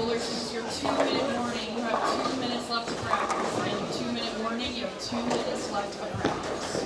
Bowlers, this is your 2-minute warning. You have 2 minutes left to practice. I have a 2-minute warning. You have 2 minutes left of practice.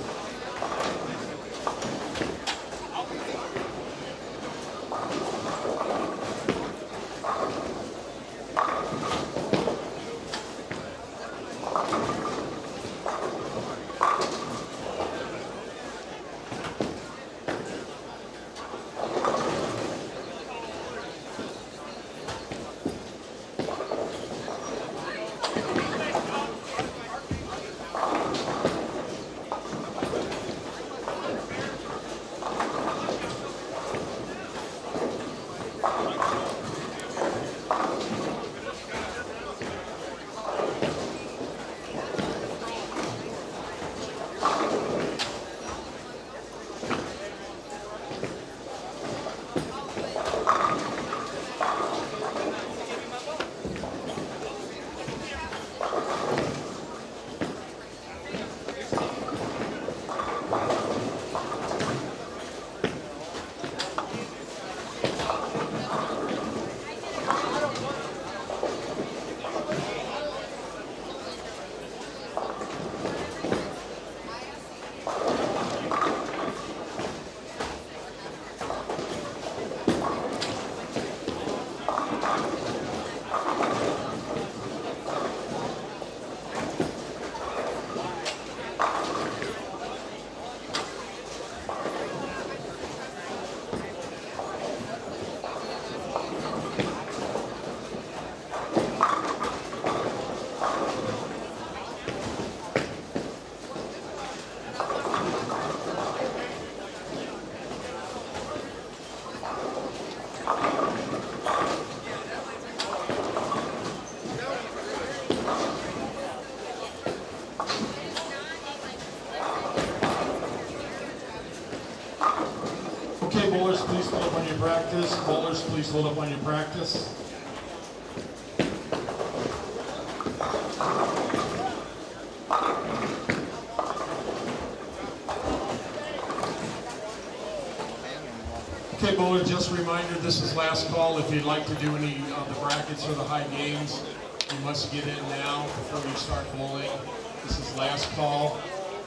Okay, bowlers, please hold up on your practice. Bowlers, please hold up on your practice. Okay, bowlers, just a reminder, this is last call. If you'd like to do any of the brackets or the high games, you must get in now before you start bowling. This is last call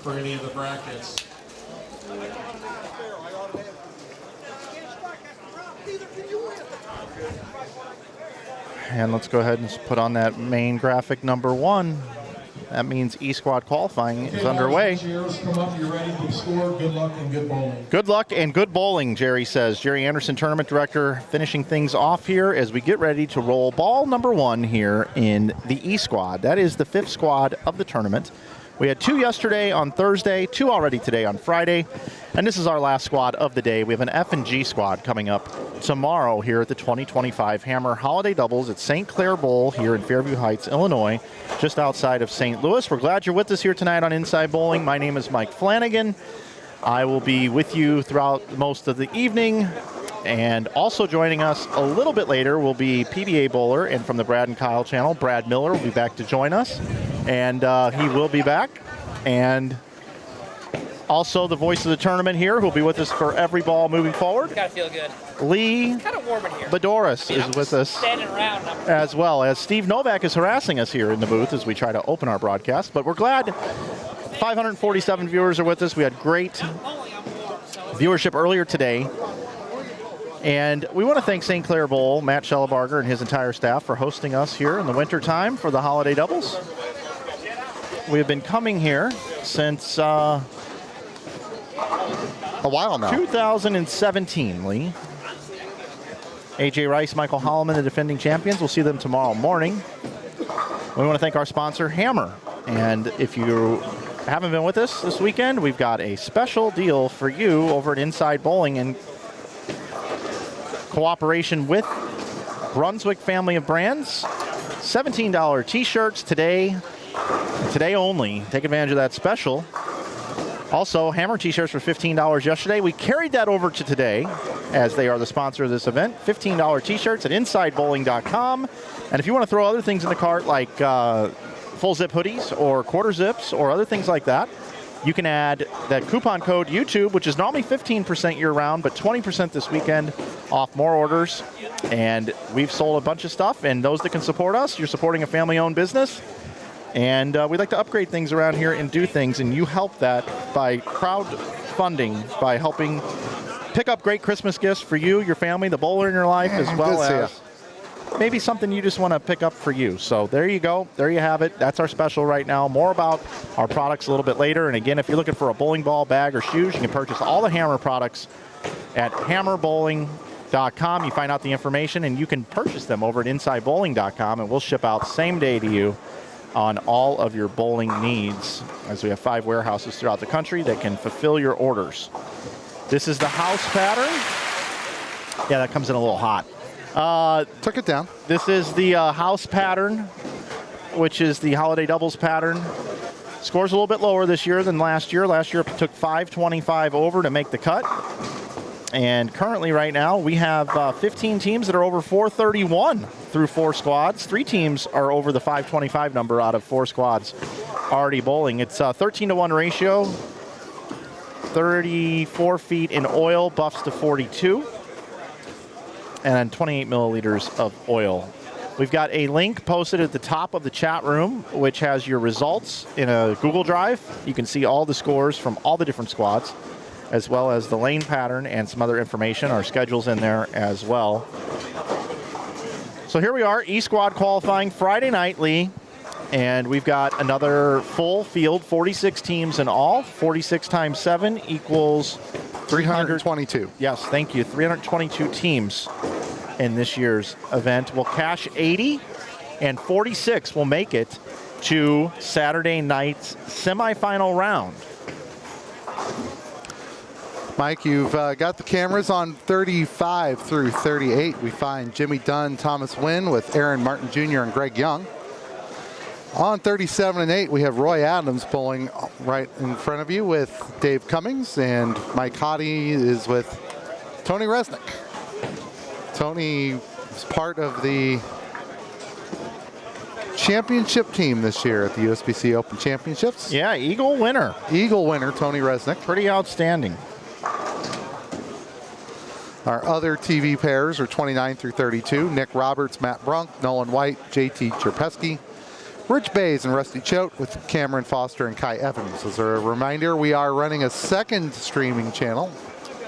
for any of the brackets. And let's go ahead and put on that main graphic number 1. That means E-Squad qualifying is underway. Come up, you're ready to score. Good luck and good bowling. Good luck and good bowling, Jerry says. Jerry Anderson, tournament director, finishing things off here as we get ready to roll ball number 1 here in the E-Squad. That is the 5th squad of the tournament. We had 2 yesterday on Thursday, 2 already today on Friday, and this is our last squad of the day. We have an F and G squad coming up tomorrow here at the 2025 Hammer Holiday Doubles at St. Clair Bowl here in Fairview Heights, Illinois, just outside of St. Louis. We're glad you're with us here tonight on Inside Bowling. My name is Mike Flanagan. I will be with you throughout most of the evening. And also joining us a little bit later will be PBA bowler and from the Brad and Kyle channel, Brad Miller will be back to join us. And he will be back. And also the voice of the tournament here, who'll be with us for every ball moving forward. Gotta feel good. Lee It's kind of warm in here. Boudouris is with us. Standing around. As well as Steve Novak is harassing us here in the booth as we try to open our broadcast. But we're glad 547 viewers are with us. We had great viewership earlier today. And we want to thank St. Clair Bowl, Matt Schellebarger and his entire staff for hosting us here in the wintertime for the holiday doubles. We have been coming here since a while now. 2017, Lee. AJ Rice, Michael Holloman, the defending champions. We'll see them tomorrow morning. We want to thank our sponsor, Hammer. And if you haven't been with us this weekend, we've got a special deal for you over at Inside Bowling in cooperation with Brunswick Family of Brands. $17 t-shirts today only. Take advantage of that special. Also, Hammer t-shirts for $15 yesterday. We carried that over to today as they are the sponsor of this event. $15 t-shirts at InsideBowling.com. And if you want to throw other things in the cart like full zip hoodies or quarter zips or other things like that, You can add that coupon code YouTube, which is normally 15% year-round, but 20% this weekend off more orders. And we've sold a bunch of stuff, and those that can support us, you're supporting a family-owned business. And we like to upgrade things around here and do things, and you help that by crowdfunding, by helping pick up great Christmas gifts for you, your family, the bowler in your life, as well as maybe something you just want to pick up for you. So there you go. There you have it. That's our special right now. More about our products a little bit later. And again, if you're looking for a bowling ball, bag, or shoes, you can purchase all the Hammer products at hammerbowling.com. You find out the information, and you can purchase them over at insidebowling.com, and we'll ship out same day to you on all of your bowling needs, as we have 5 warehouses throughout the country that can fulfill your orders. This is the house pattern. Yeah, that comes in a little hot. Took it down. This is the house pattern, which is the holiday doubles pattern. Scores a little bit lower this year than last year. Last year it took 525 over to make the cut. And currently right now we have 15 teams that are over 431 through 4 squads. 3 teams are over the 525 number out of 4 squads already bowling. It's a 13-to-1 ratio. 34 feet in oil, buffs to 42. And then 28 milliliters of oil. We've got a link posted at the top of the chat room, which has your results in a Google Drive. You can see all the scores from all the different squads, as well as the lane pattern and some other information. Our schedule's in there as well. So here we are, E-Squad qualifying Friday night, Lee. And we've got another full field, 46 teams in all. 46 times 7 equals 322. Yes, thank you. 322 teams in this year's event. We'll cash 80, and 46 will make it to Saturday night's semifinal round. Mike, you've got the cameras on 35 through 38. We find Jimmy Dunn, Thomas Wynn with Aaron Martin Jr. and Greg Young. On 37 and 8, we have Roy Adams bowling right in front of you with Dave Cummings, and Mike Hottie is with Tony Resnick. Tony is part of the championship team this year at the USBC Open Championships. Yeah, Eagle winner. Eagle winner, Tony Resnick. Pretty outstanding. Our other TV pairs are 29 through 32. Nick Roberts, Matt Brunk, Nolan White, JT Cherpesky. Rich Bays and Rusty Choate with Cameron Foster and Kai Evans. As a reminder, we are running a second streaming channel.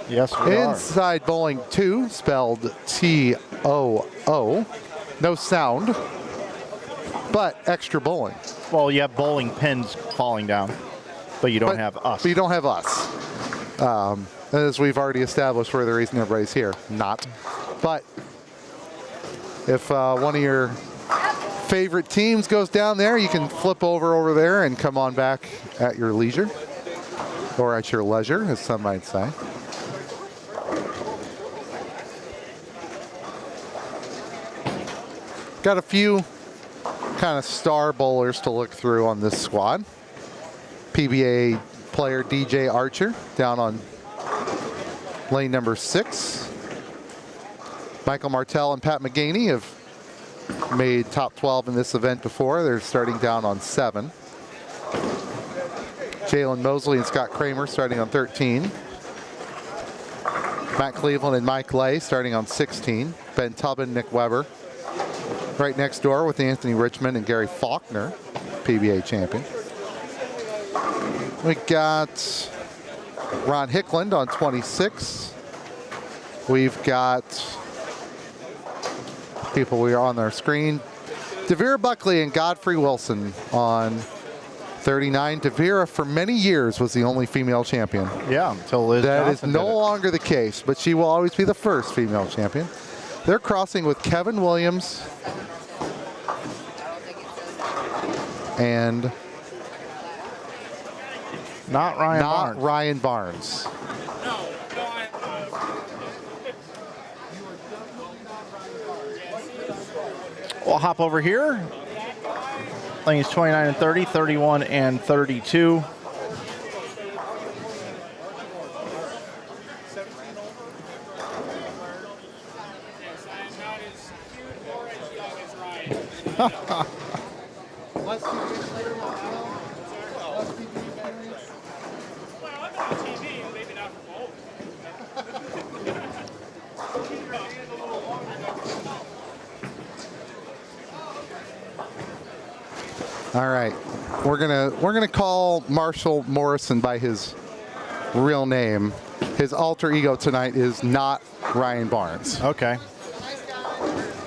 Yes, we are. Inside Bowling 2, spelled T-O-O. No sound, but extra bowling. Well, you have bowling pins falling down, but you don't have us. But you don't have us. As we've already established for the reason everybody's here. Not. But if one of your favorite teams goes down there, you can flip over there and come on back at your leisure, or at your leisure, as some might say. Got a few kind of star bowlers to look through on this squad. PBA player DJ Archer down on lane number 6. Michael Martell and Pat McGaney have made top 12 in this event before. They're starting down on 7. Jalen Mosley and Scott Kramer starting on 13. Matt Cleveland and Mike Lay starting on 16. Ben Tubbin, Nick Weber. Right next door with Anthony Richmond and Gary Faulkner, PBA champion. We got Ron Hickland on 26. We've got people we are on our screen. Devera Buckley and Godfrey Wilson on 39. Devera for many years was the only female champion. Yeah, until Liz That Johnson is no did it. longer the case, but she will always be the first female champion. They're crossing with Kevin Williams and Not Ryan Barnes. Ryan Barnes. We'll hop over here. Lanes 29 and 30, 31 and 32. All right, we're gonna call Marshall Morrison by his real name. His alter ego tonight is not Ryan Barnes. Okay.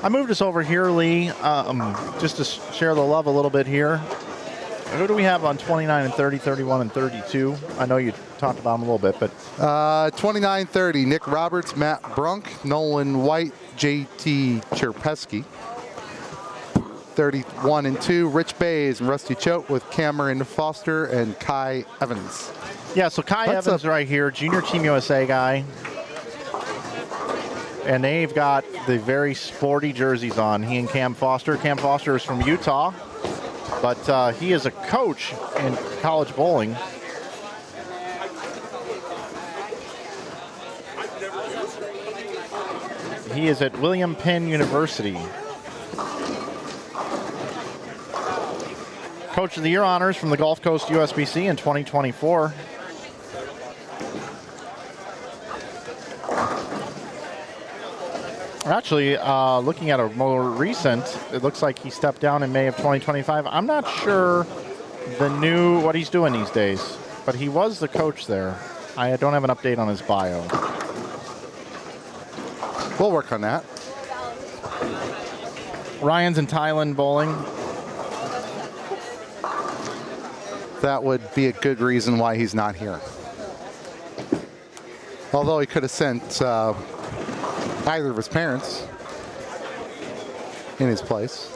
I moved us over here, Lee, just to share the love a little bit here. Who do we have on 29 and 30, 31 and 32? I know you talked about them a little bit, but 29-30, Nick Roberts, Matt Brunk, Nolan White, JT Cherpesky. 31 and 2, Rich Bays and Rusty Choate with Cameron Foster and Kai Evans. yeah, so Kai Evans right here, Junior Team USA guy. And they've got the very sporty jerseys on, he and Cam Foster. Cam Foster is from Utah, but he is a coach in college bowling. He is at William Penn University. Coach of the Year honors from the Gulf Coast USBC in 2024. Actually, looking at a more recent, it looks like he stepped down in May of 2025. I'm not sure what he's doing these days, but he was the coach there. I don't have an update on his bio. We'll work on that. Ryan's in Thailand bowling. That would be a good reason why he's not here. Although he could have sent either of his parents in his place.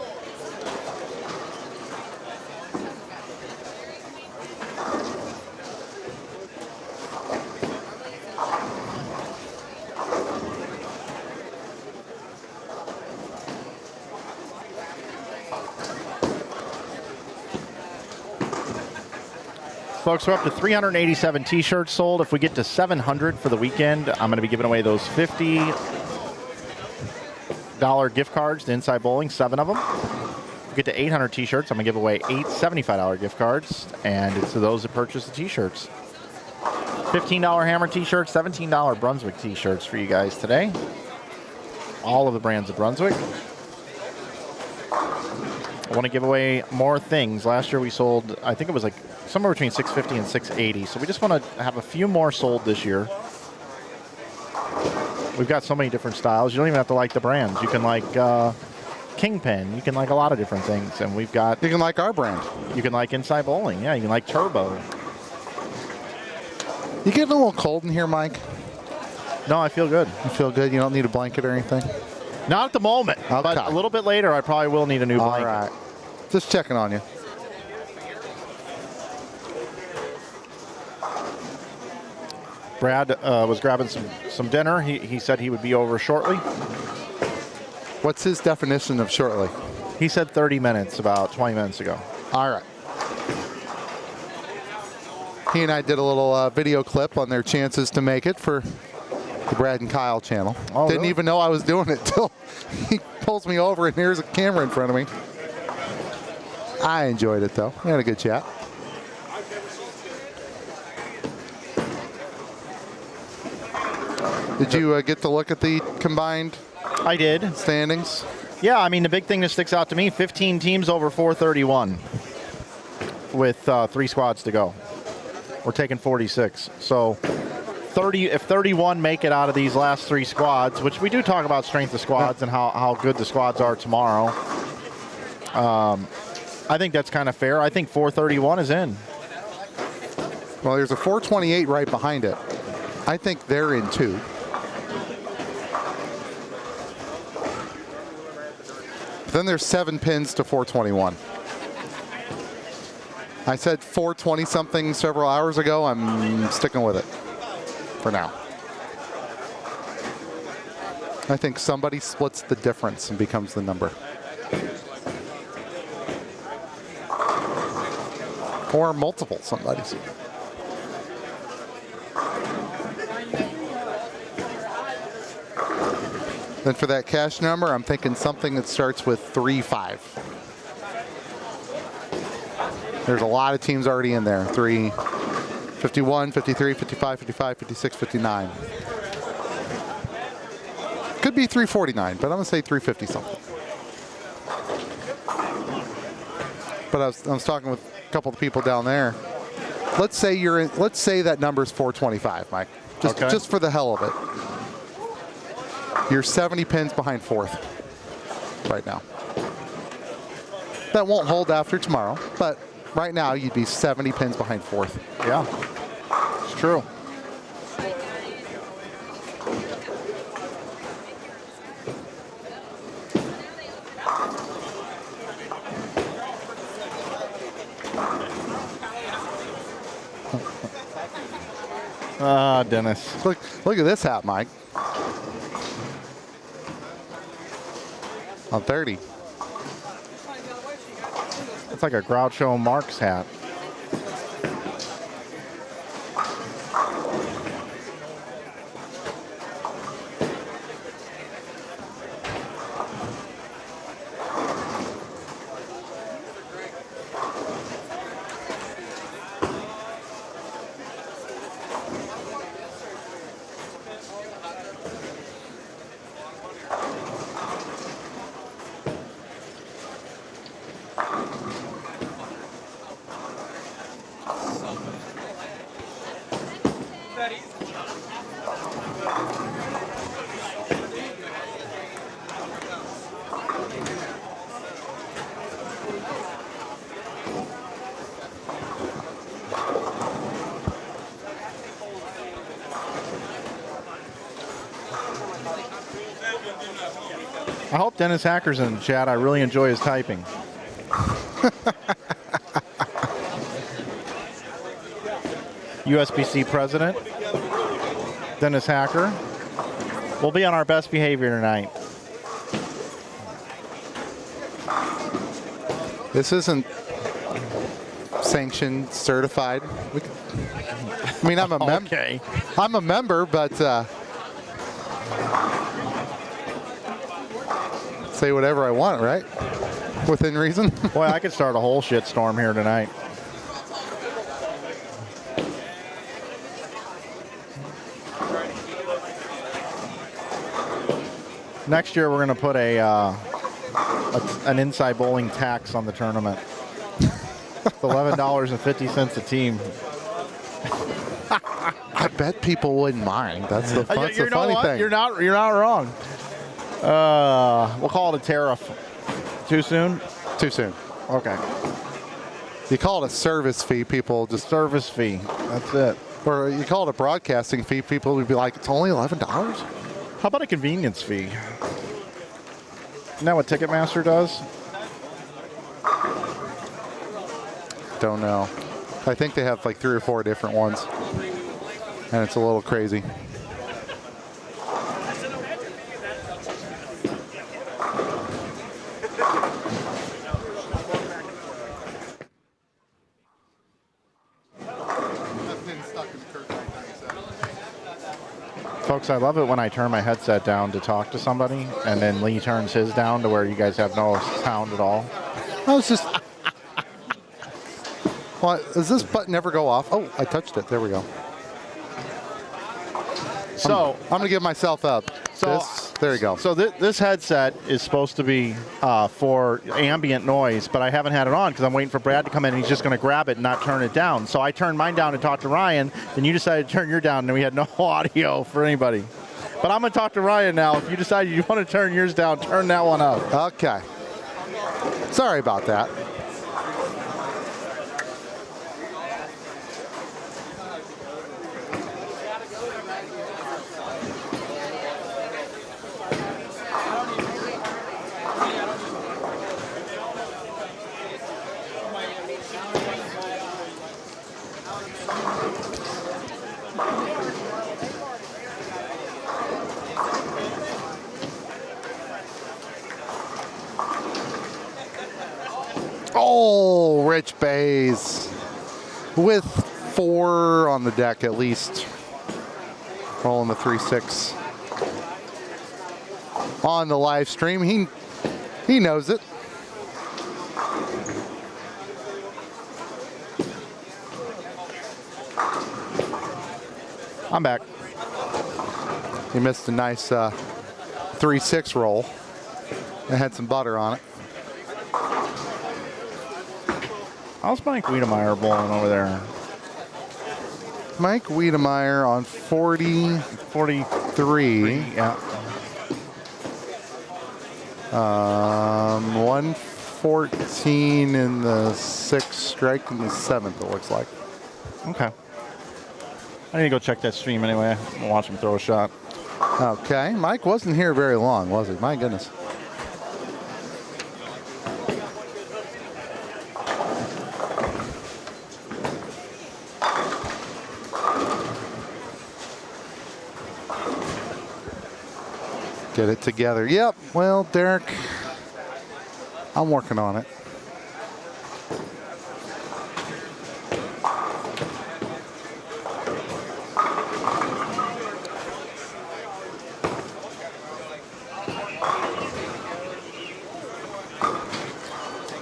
Folks, we're up to 387 t-shirts sold. If we get to 700 for the weekend, I'm going to be giving away those $50 gift cards to Inside Bowling, 7 of them. If we get to 800 t-shirts, I'm going to give away 8 $75 gift cards, and it's to those that purchase the t-shirts. $15 Hammer t-shirts, $17 Brunswick t-shirts for you guys today. All of the brands of Brunswick. I want to give away more things. Last year we sold, I think it was like somewhere between 650 and 680. So we just want to have a few more sold this year. We've got so many different styles. You don't even have to like the brands. You can like Kingpin. You can like a lot of different things. And we've got... You can like our brand. You can like Inside Bowling. Yeah, you can like Turbo. You getting a little cold in here, Mike? No, I feel good. You feel good? You don't need a blanket or anything? Not at the moment. Okay. But a little bit later, I probably will need a new blanket. All right. Just checking on you. Brad was grabbing some dinner. He said he would be over shortly. What's his definition of shortly? He said 30 minutes, about 20 minutes ago. All right. He and I did a little video clip on their chances to make it for the Brad and Kyle channel. Oh, Didn't really? even know I was doing it till he pulls me over and here's a camera in front of me. I enjoyed it though. We had a good chat. Did you get to look at the combined I did. standings? Yeah, I mean, the big thing that sticks out to me, 15 teams over 431 with 3 squads to go. We're taking 46. So if 31 make it out of these last 3 squads, which we do talk about strength of squads and how good the squads are tomorrow, I think that's kind of fair. I think 431 is in. Well, there's a 428 right behind it. I think they're in too. Then there's 7 pins to 421. I said 420 something several hours ago. I'm sticking with it for now. I think somebody splits the difference and becomes the number. Or multiple somebody's. Then for that cash number, I'm thinking something that starts with 3-5. There's a lot of teams already in there. 51, 53, 55, 55, 56, 59. Could be 349, but I'm going to say 350 something. but I was talking with a couple of people down there. Let's say let's say that number's 425, Mike. Just for the hell of it. You're 70 pins behind 4th right now. That won't hold after tomorrow, but right now you'd be 70 pins behind 4th. Yeah, it's true. Dennis. Look at this hat, Mike. On 30. It's like a Groucho Marx hat. I hope Dennis Hacker's in the chat. I really enjoy his typing. USBC president, Dennis Hacker. We'll be on our best behavior tonight. This isn't sanctioned, certified. I mean, I'm a member. Okay. I'm a member, but say whatever I want, right? Within reason. Boy, I could start a whole shitstorm here tonight. Next year, we're going to put an inside bowling tax on the tournament. It's $11.50 a team. I bet people wouldn't mind. That's the funny thing. You're not wrong. We'll call it a tariff. Too soon? Too soon. Okay. You call it a service fee, people just... Service fee. That's it. Or you call it a broadcasting fee, people would be like, it's only $11? How about a convenience fee? Isn't that what Ticketmaster does? Don't know. I think they have like 3 or 4 different ones. And it's a little crazy. Folks, I love it when I turn my headset down to talk to somebody, and then Lee turns his down to where you guys have no sound at all. I was just... What? Does this button ever go off? Oh, I touched it. There we go. So I'm going to give myself up. There you go. So this headset is supposed to be for ambient noise, but I haven't had it on because I'm waiting for Brad to come in, and he's just going to grab it and not turn it down. So I turned mine down and talked to Ryan, and you decided to turn your down, and we had no audio for anybody. But I'm going to talk to Ryan now. If you decide you want to turn yours down, turn that one up. Okay. Sorry about that. Oh, Rich Bays with 4 on the deck at least. Rolling the 3-6 on the live stream. He knows it. I'm back. He missed a nice 3-6 roll. It had some butter on it. How's Mike Wiedemeyer bowling over there? Mike Wiedemeyer on 40, 43. Yeah. 114 in the 6th, strike in the 7th, it looks like. Okay. I need to go check that stream anyway. I'm gonna watch him throw a shot. Okay, Mike wasn't here very long, was he? My goodness. Get it together. Yep, well, Derek, I'm working on it.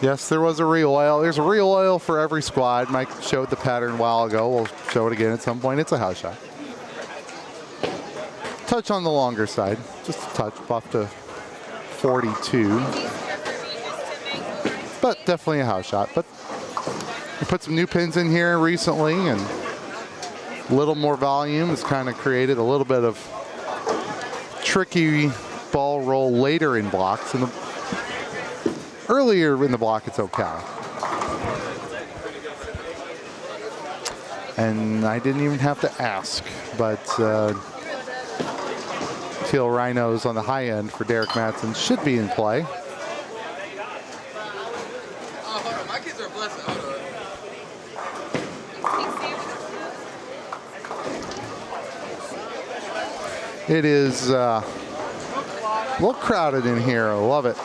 Yes, there was a reel oil. There's a reel oil for every squad. Mike showed the pattern a while ago. We'll show it again at some point. It's a house shot. Touch on the longer side. Just a touch, buff to 42. But definitely a house shot. But we put some new pins in here recently, and a little more volume has kind of created a little bit of tricky ball roll later in blocks. And earlier in the block, it's okay. And I didn't even have to ask, but teal rhinos on the high end for Derek Matson should be in play. My kids are blessed. It is a little crowded in here. I love it.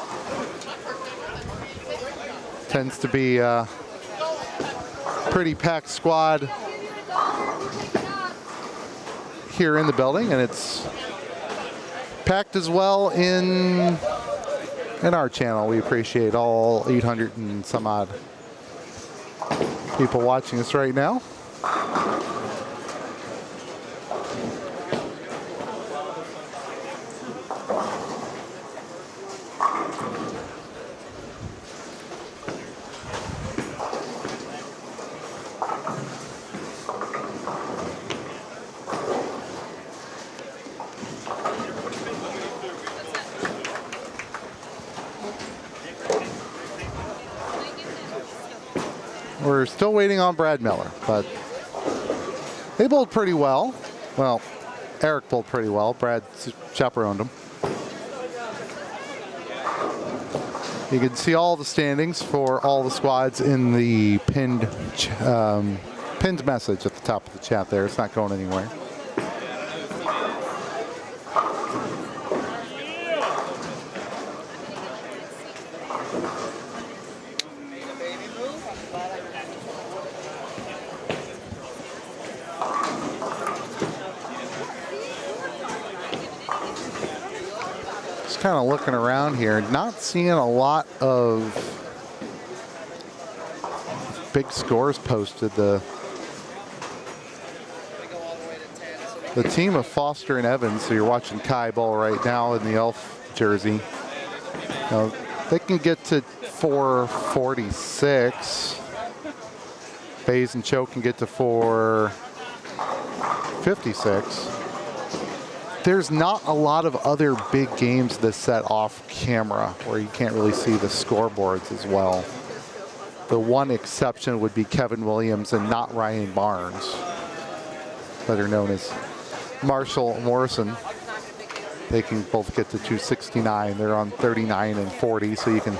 Tends to be a pretty packed squad here in the building, and it's packed as well in our channel. We appreciate all 800 and some odd people watching us right now. We're still waiting on Brad Miller, but they bowled pretty well. Well, Eric bowled pretty well. Brad chaperoned him. You can see all the standings for all the squads in the pinned message at the top of the chat there. It's not going anywhere. Kind of looking around here, not seeing a lot of big scores posted. The team of Foster and Evans, so you're watching Kai bowl right now in the Elf jersey. They can get to 446. Bays and Cho can get to 456. There's not a lot of other big games that set off camera where you can't really see the scoreboards as well. The one exception would be Kevin Williams and not Ryan Barnes, better known as Marshall Morrison. They can both get to 269. They're on 39 and 40, so you can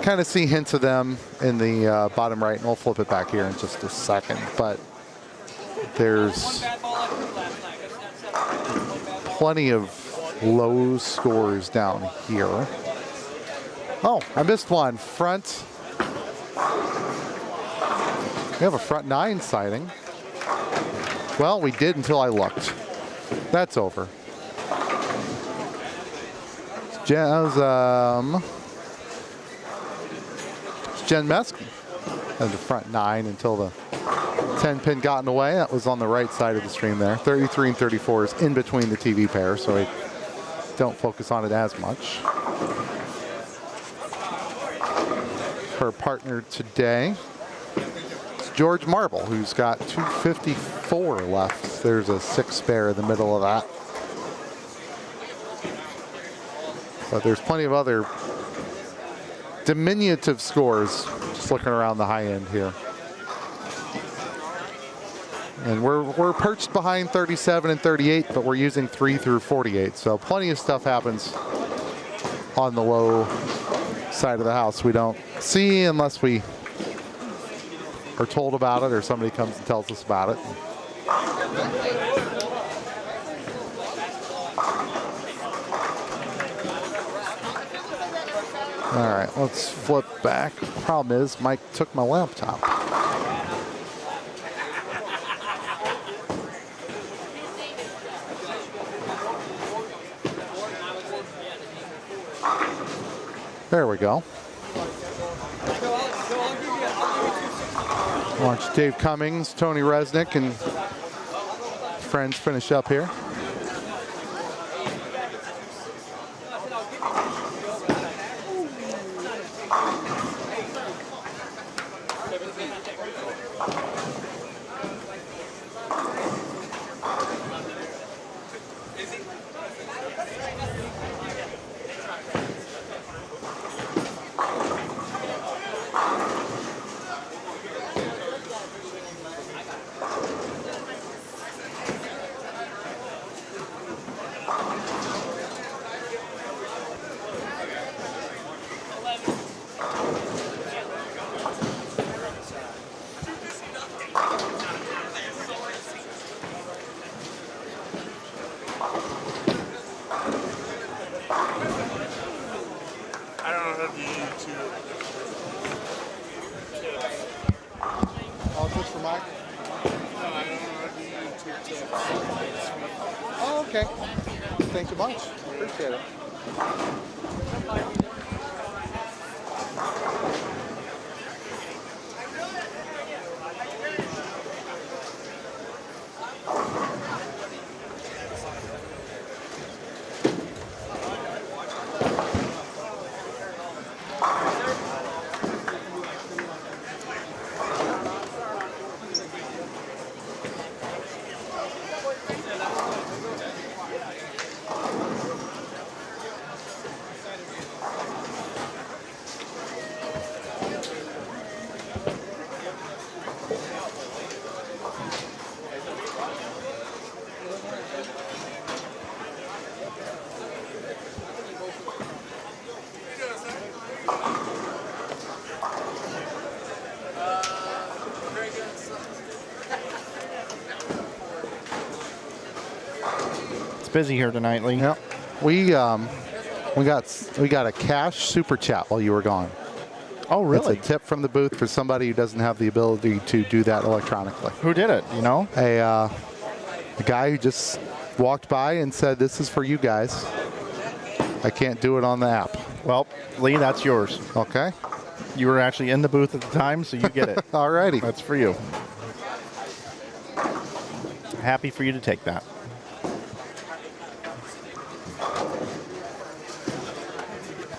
kind of see hints of them in the bottom right, and we'll flip it back here in just a second. But there's plenty of low scores down here. Oh, I missed one. Front. We have a front 9 sighting. Well, we did until I looked. That's over. It's Jen Meskin as the front 9 until the 10 pin got in the way. That was on the right side of the stream there. 33 and 34 is in between the TV pair, so I don't focus on it as much. Her partner today George Marble, who's got 254 left. There's a 6 spare in the middle of that. But there's plenty of other diminutive scores just looking around the high end here. And we're perched behind 37 and 38, but we're using 3 through 48. So plenty of stuff happens on the low side of the house we don't see unless we are told about it or somebody comes and tells us about it. All right, let's flip back. Problem is, Mike took my laptop. There we go. Watch Dave Cummings, Tony Resnick, and friends finish up here. Thanks a bunch. Appreciate it. Busy here tonight, Lee. Yep. We got a cash super chat while you were gone. Oh, really? That's a tip from the booth for somebody who doesn't have the ability to do that electronically. Who did it? You know, A guy who just walked by and said, "This is for you guys. I can't do it on the app." well, Lee, that's yours. Okay. You were actually in the booth at the time, so you get it. All righty. That's for you. Happy for you to take that.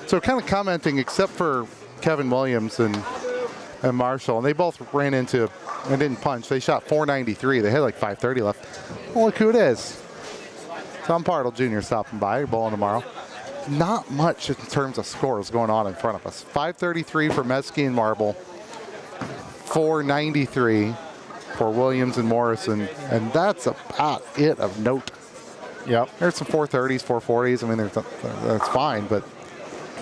So kind of commenting, except for Kevin Williams and Marshall, and they both ran into and didn't punch. They shot 493. They had like 530 left. Well, look who it is. Tom Partle Jr. stopping by. You're bowling tomorrow. Not much in terms of scores going on in front of us. 533 for Meskey and Marble. 493 for Williams and Morrison. And that's about it of note. Yep. There's some 430s, 440s. I mean, that's fine, but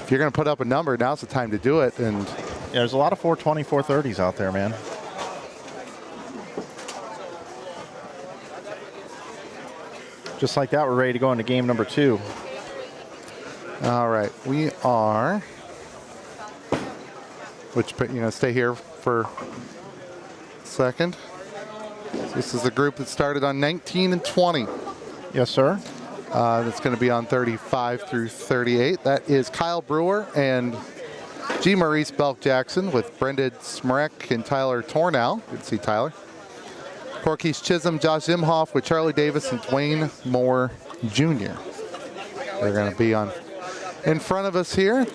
if you're going to put up a number, now's the time to do it. And yeah, there's a lot of 420, 430s out there, man. Just like that, we're ready to go into game number 2. all right, we are. Stay here for a second. This is the group that started on 19 and 20. Yes, sir. That's going to be on 35 through 38. That is Kyle Brewer and G. Maurice Belk-Jackson with Brendan Smrek and Tyler Tornow. Good to see Tyler. Corkey's Chisholm, Josh Imhoff with Charlie Davis and Dwayne Moore Jr. They're going to be on in front of us here.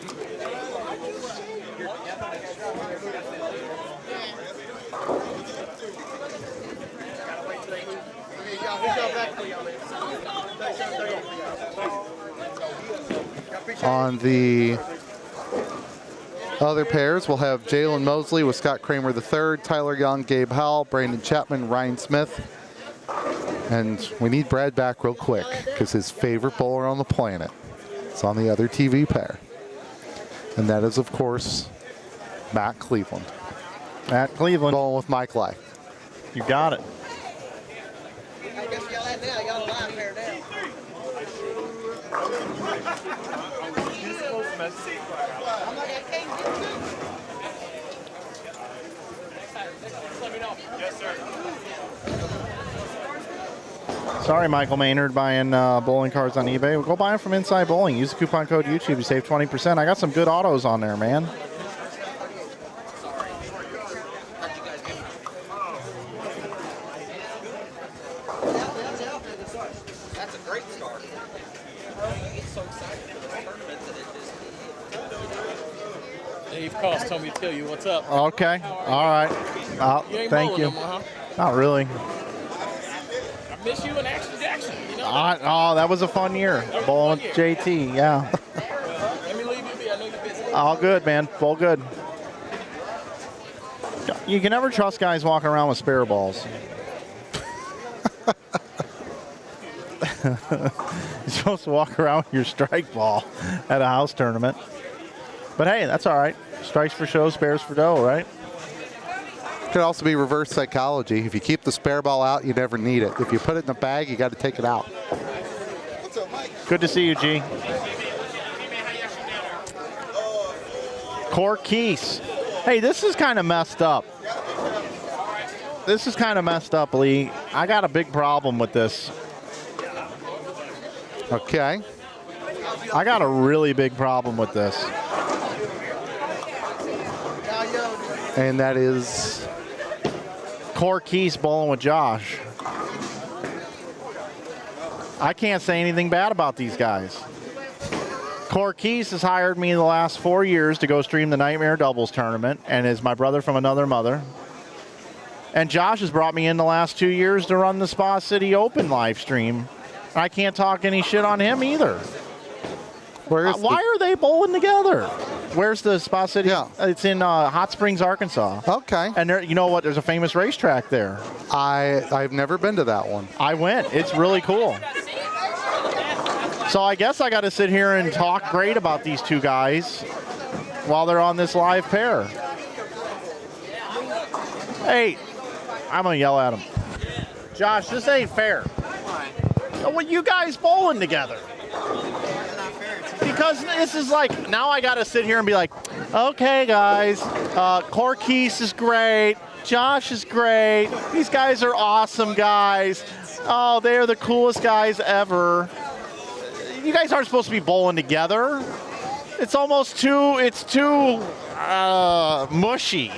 On the other pairs, we'll have Jalen Mosley with Scott Kramer III, Tyler Young, Gabe Howell, Brandon Chapman, Ryan Smith. And we need Brad back real quick because his favorite bowler on the planet is on the other TV pair. And that is, of course, Matt Cleveland. Matt Cleveland. Bowling with Mike Lai. You got it. I guess y'all at now. I got a live pair now. I'm like, I can't get you. Let me know. Yes, sir. Sorry, Michael Maynard buying bowling cards on eBay. Well, go buy them from Inside Bowling. Use the coupon code YouTube. You save 20%. I got some good autos on there, man. That's a great start. It's so exciting for the tournament that it just... Dave Cost told me to tell you what's up. Okay. All right. You ain't Thank bowling you. no more, huh? Not really. I miss you in Action Jackson. You know Oh, that was a fun year. was a Bowling fun with year. JT, yeah. Let me leave you be. I know you're busy. All good, man. All good. You can never trust guys walking around with spare balls. You're supposed to walk around with your strike ball at a house tournament. But hey, that's all right. Strikes for show, spares for dough, right? Could also be reverse psychology. If you keep the spare ball out, you never need it. If you put it in the bag, you got to take it out. Good to see you, G. Core Keys. Hey, this is kind of messed up. This is kind of messed up, Lee. I got a big problem with this. Okay. I got a really big problem with this. And that is Core Keys bowling with Josh. I can't say anything bad about these guys. Core Keys has hired me the last 4 years to go stream the Nightmare Doubles tournament and is my brother from another mother. And Josh has brought me in the last 2 years to run the Spa City Open live stream. I can't talk any shit on him either. Why are they bowling together? Where's the Spa City? Yeah. It's in Hot Springs, Arkansas. Okay. And there, you know what? There's a famous racetrack there. I've never been to that one. I went. It's really cool. So I guess I got to sit here and talk great about these two guys while they're on this live pair. Hey, I'm going to yell at him. Josh, this ain't fair. Well, you guys bowling together. Because this is like, now I got to sit here and be like, okay, guys, Core Keys is great. Josh is great. These guys are awesome guys. Oh, they're the coolest guys ever. You guys aren't supposed to be bowling together. It's almost too, mushy.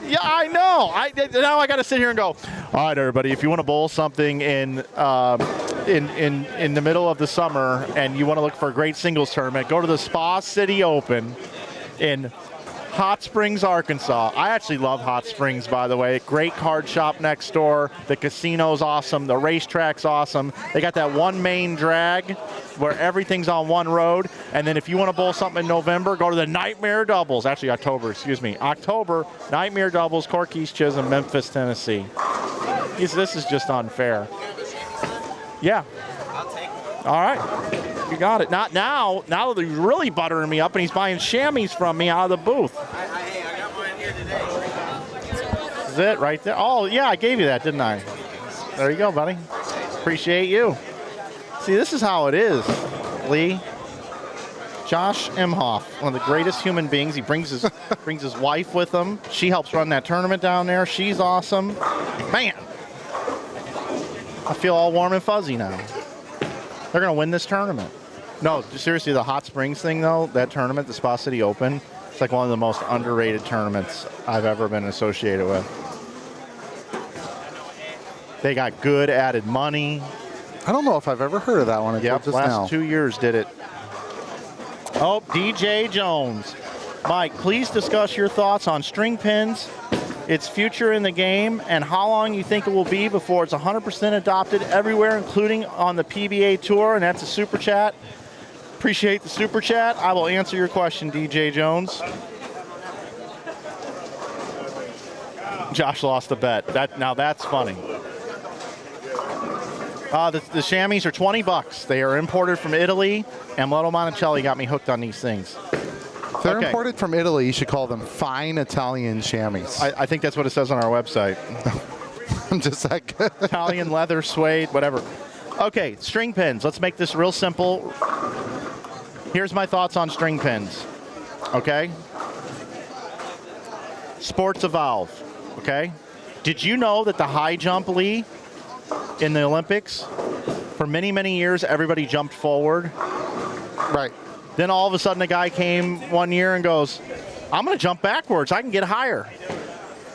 Yeah, I know. Now I got to sit here and go, all right, everybody, if you want to bowl something in the middle of the summer and you want to look for a great singles tournament, go to the Spa City Open in Hot Springs, Arkansas. I actually love Hot Springs, by the way. Great card shop next door. The casino's awesome. The racetrack's awesome. They got that one main drag where everything's on one road. And then if you want to bowl something in November, go to the Nightmare Doubles. Actually, October, Nightmare Doubles, Corky's Chisholm, Memphis, Tennessee. This is just unfair. Yeah. All right. You got it. Not now. Now that he's really buttering me up and he's buying chamois from me out of the booth. Hey, I got mine here today. This is it right there. Oh, yeah, I gave you that, didn't I? There you go, buddy. Appreciate you. See, this is how it is, Lee. Josh Emhoff, one of the greatest human beings. He brings his wife with him. She helps run that tournament down there. She's awesome. Man, I feel all warm and fuzzy now. They're going to win this tournament. No, seriously, the Hot Springs thing, though, that tournament, the Spa City Open, it's like one of the most underrated tournaments I've ever been associated with. They got good added money. I don't know if I've ever heard of that one. Yep, Just last now. 2 years did it. Oh, DJ Jones. Mike, please discuss your thoughts on string pins, its future in the game, and how long you think it will be before it's 100% adopted everywhere, including on the PBA Tour, and that's a super chat. Appreciate the super chat. I will answer your question, DJ Jones. Josh lost a bet. Now that's funny. The chamois are $20. They are imported from Italy, and Lotto Monticelli got me hooked on these things. If they're imported from Italy, you should call them fine Italian chamois. I think that's what it says on our website. I'm just like Italian leather, suede, whatever. Okay, string pins. Let's make this real simple. Here's my thoughts on string pins. Okay? Sports evolve. Okay? Did you know that the high jump, Lee, in the Olympics, for many, many years, everybody jumped forward? Right. Then all of a sudden a guy came one year and goes, I'm going to jump backwards. I can get higher.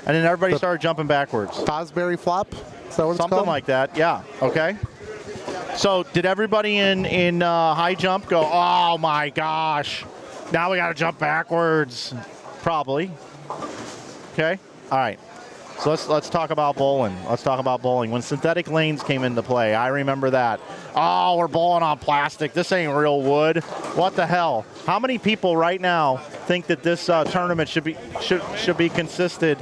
And then everybody started jumping backwards. Fosbury flop? Is that what it's called? Something like that, yeah. Okay. So did everybody in high jump go, oh my gosh, now we got to jump backwards? Probably. Okay. All right. So let's talk about bowling. Let's talk about bowling. When synthetic lanes came into play, I remember that. Oh, we're bowling on plastic. This ain't real wood. What the hell? How many people right now think that this tournament should be consisted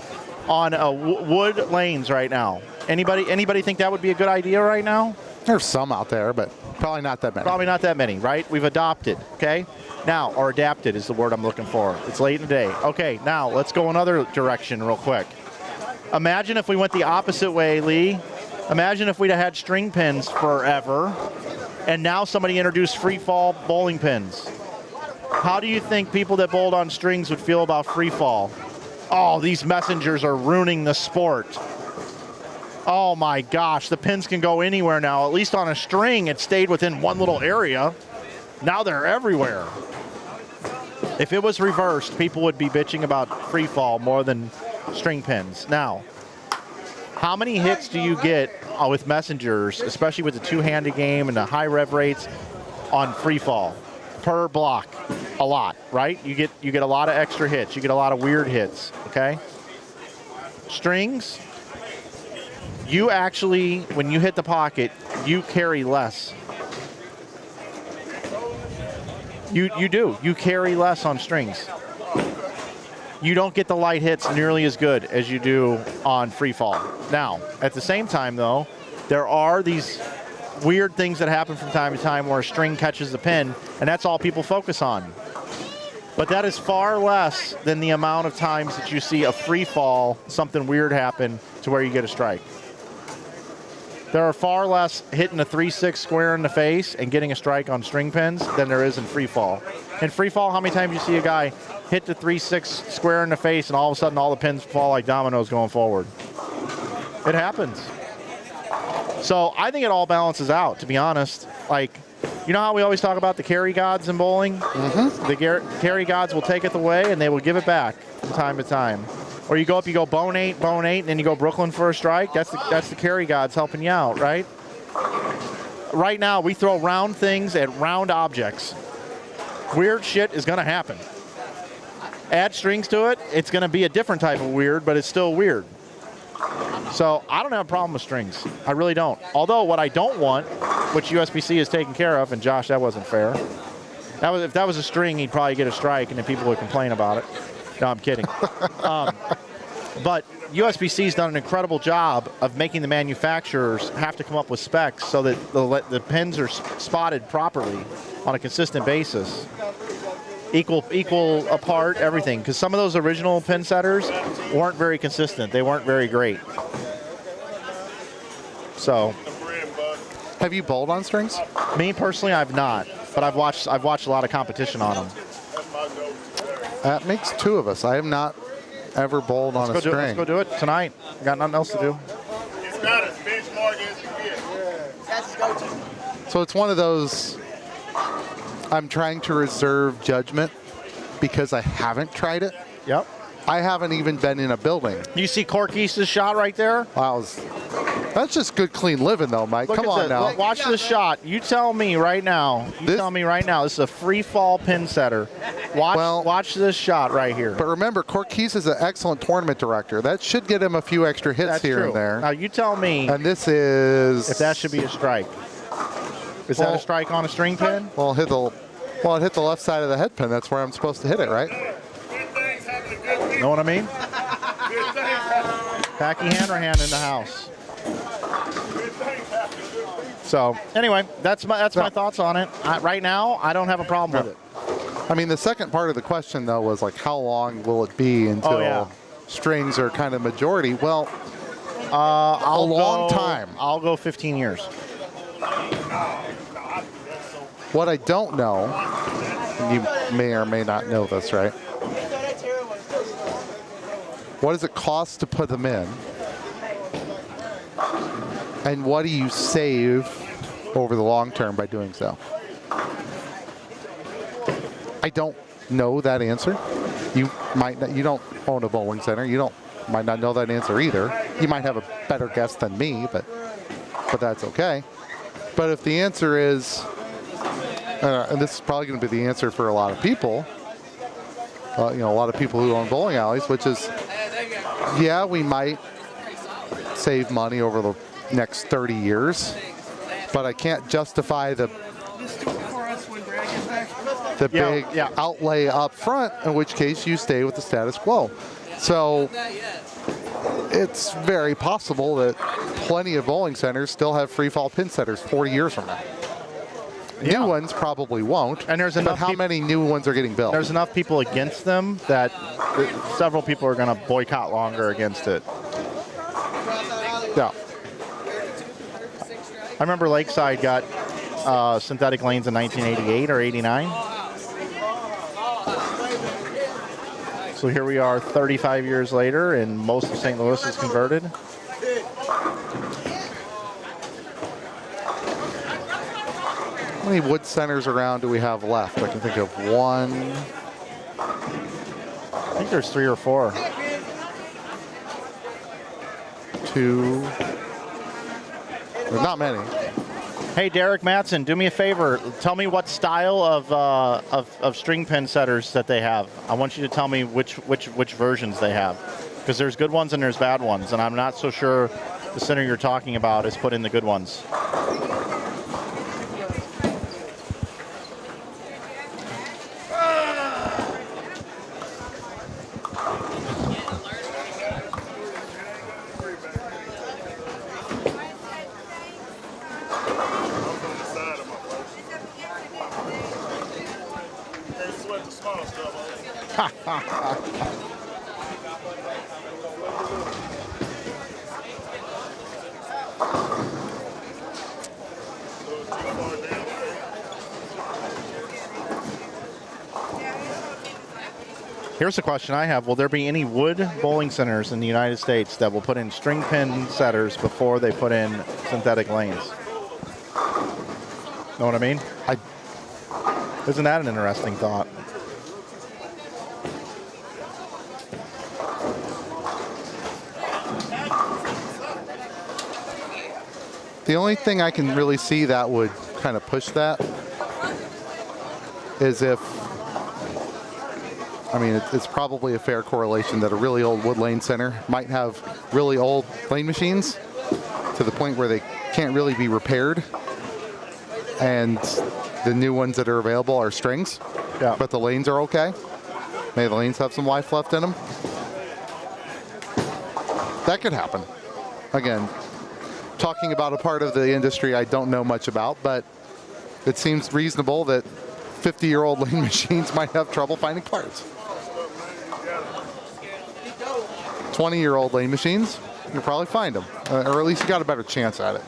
on wood lanes right now? Anybody think that would be a good idea right now? There's some out there, but probably not that many. Probably not that many, right? We've adopted, okay? Now, or adapted is the word I'm looking for. It's late in the day. Okay, now let's go another direction real quick. Imagine if we went the opposite way, Lee. Imagine if we'd have had string pins forever, and now somebody introduced free fall bowling pins. How do you think people that bowled on strings would feel about free fall? Oh, these messengers are ruining the sport. Oh my gosh, the pins can go anywhere now. At least on a string, it stayed within one little area. Now they're everywhere. If it was reversed, people would be bitching about free fall more than string pins. Now, how many hits do you get with messengers, especially with the two-handed game and the high rev rates on free fall per block? A lot, right? You get a lot of extra hits. You get a lot of weird hits, okay? Strings, you actually, when you hit the pocket, you carry less. You do. You carry less on strings. You don't get the light hits nearly as good as you do on free fall. Now, at the same time, though, there are these weird things that happen from time to time where a string catches the pin, and that's all people focus on. But that is far less than the amount of times that you see a free fall, something weird happen to where you get a strike. There are far less hitting a 3-6 square in the face and getting a strike on string pins than there is in free fall. In free fall, how many times do you see a guy hit the 3-6 square in the face and all of a sudden all the pins fall like dominoes going forward? It happens. So I think it all balances out, to be honest. Like, you know how we always talk about the carry gods in bowling? Mm-hmm. The carry gods will take it away and they will give it back from time to time. Or you go up, you go bone eight, and then you go Brooklyn for a strike. That's the carry gods helping you out, right? Right now, we throw round things at round objects. Weird shit is going to happen. Add strings to it, it's going to be a different type of weird, but it's still weird. So I don't have a problem with strings. I really don't. Although what I don't want, which USBC is taking care of, and Josh, that wasn't fair. If that was a string, he'd probably get a strike, and then people would complain about it. No, I'm kidding. But USBC's done an incredible job of making the manufacturers have to come up with specs so that the pins are spotted properly on a consistent basis. Equal apart, everything. Because some of those original pin setters weren't very consistent. They weren't very great. So. Have you bowled on strings? Me personally, I've not. But I've watched a lot of competition on them. That makes two of us. I have not ever bowled on a string. Let's go do it tonight. Got nothing else to do. It's not as benchmark as you get. That's go-to. So it's one of those, I'm trying to reserve judgment because I haven't tried it. Yep. I haven't even been in a building. You see Corkese's shot right there? Wow, that's just good, clean living, though, Mike. Come on now. Watch this shot. You tell me right now. This is a free fall pin setter. Watch this shot right here. But remember, Corkese is an excellent tournament director. That should get him a few extra hits here and there. Now you tell me. And this is. If that should be a strike. Is that a strike on a string pin? Well, Well, it hit the left side of the head pin. That's where I'm supposed to hit it, right? Know what I mean? Packy Hanrahan in the house. So anyway, that's my thoughts on it. Right now, I don't have a problem with it. I mean, the second part of the question, though, was like, how long will it be until strings are kind of majority? Well, a long time. I'll go 15 years. What I don't know, you may or may not know this, right? What does it cost to put them in? And what do you save over the long term by doing so? I don't know that answer. You might not, you don't own a bowling center. You might not know that answer either. You might have a better guess than me, but that's okay. But if the answer is, and this is probably going to be the answer for a lot of people, a lot of people who own bowling alleys, which is, yeah, we might save money over the next 30 years, but I can't justify the big outlay up front, in which case you stay with the status quo. So it's very possible that plenty of bowling centers still have free fall pin setters 40 years from now. New ones probably won't. And there's enough. But how many new ones are getting built? There's enough people against them that several people are going to boycott longer against it. Yeah. I remember Lakeside got synthetic lanes in 1988 or 89. So here we are 35 years later, and most of St. Louis is converted. How many wood centers around do we have left? I can think of one. I think there's 3 or 4. 2. There's not many. Hey, Derek Mattson, do me a favor. Tell me what style of string pin setters that they have. I want you to tell me which versions they have, because there's good ones and there's bad ones, and I'm not so sure the center you're talking about is put in the good ones. Here's a question I have. Will there be any wood bowling centers in the United States that will put in string pin setters before they put in synthetic lanes? Know what I mean? Isn't that an interesting thought? The only thing I can really see that would kind of push that is if, I mean, it's probably a fair correlation that a really old wood lane center might have really old lane machines to the point where they can't really be repaired, and the new ones that are available are strings, but the lanes are okay. Maybe the lanes have some life left in them. That could happen. Again, talking about a part of the industry I don't know much about, but it seems reasonable that 50-year-old lane machines might have trouble finding parts. 20-year-old lane machines, you'll probably find them, or at least you got a better chance at it.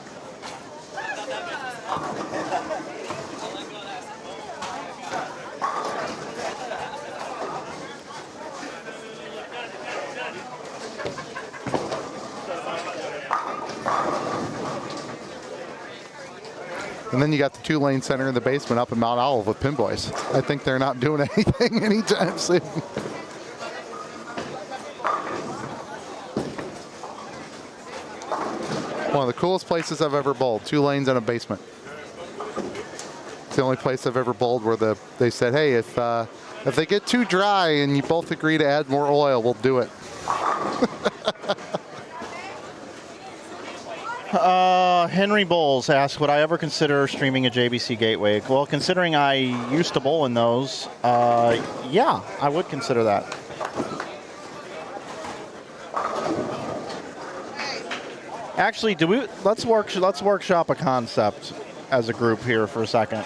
And then you got the 2-lane center in the basement up in Mount Olive with Pinboys. I think they're not doing anything anytime soon. One of the coolest places I've ever bowled, 2 lanes and a basement. It's the only place I've ever bowled where they said, hey, if they get too dry and you both agree to add more oil, we'll do it. Henry Bowles asked, would I ever consider streaming a JBC Gateway? Well, considering I used to bowl in those, yeah, I would consider that. Actually, let's workshop a concept as a group here for a second.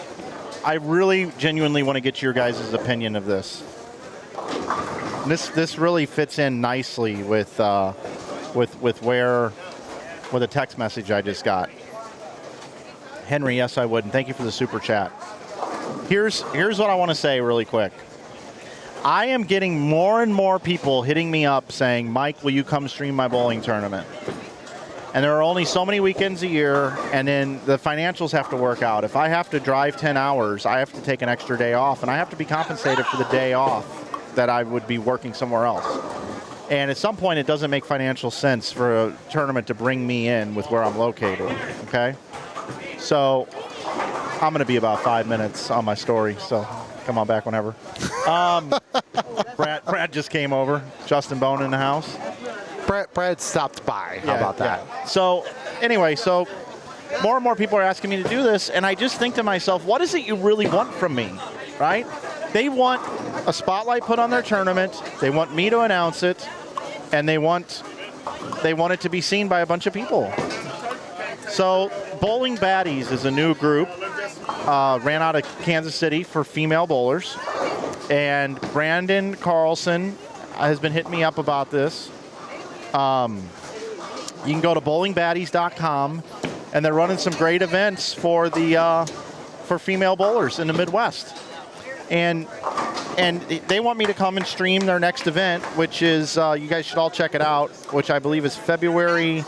I really genuinely want to get your guys' opinion of this. This really fits in nicely with the text message I just got. Henry, yes, I would, and thank you for the super chat. Here's what I want to say really quick. I am getting more and more people hitting me up saying, Mike, will you come stream my bowling tournament? And there are only so many weekends a year, and then the financials have to work out. If I have to drive 10 hours, I have to take an extra day off, and I have to be compensated for the day off that I would be working somewhere else. And at some point, it doesn't make financial sense for a tournament to bring me in with where I'm located, okay? So I'm going to be about 5 minutes on my story, so come on back whenever. Brad just came over. Justin Bone in the house. Brad stopped by. How about that? Yeah. So anyway, more and more people are asking me to do this, and I just think to myself, what is it you really want from me, right? They want a spotlight put on their tournament. They want me to announce it, and they want it to be seen by a bunch of people. So Bowling Baddies is a new group, ran out of Kansas City for female bowlers, and Brandon Carlson has been hitting me up about this. You can go to bowlingbaddies.com, and they're running some great events for female bowlers in the Midwest. And they want me to come and stream their next event, which is, you guys should all check it out, which I believe is February.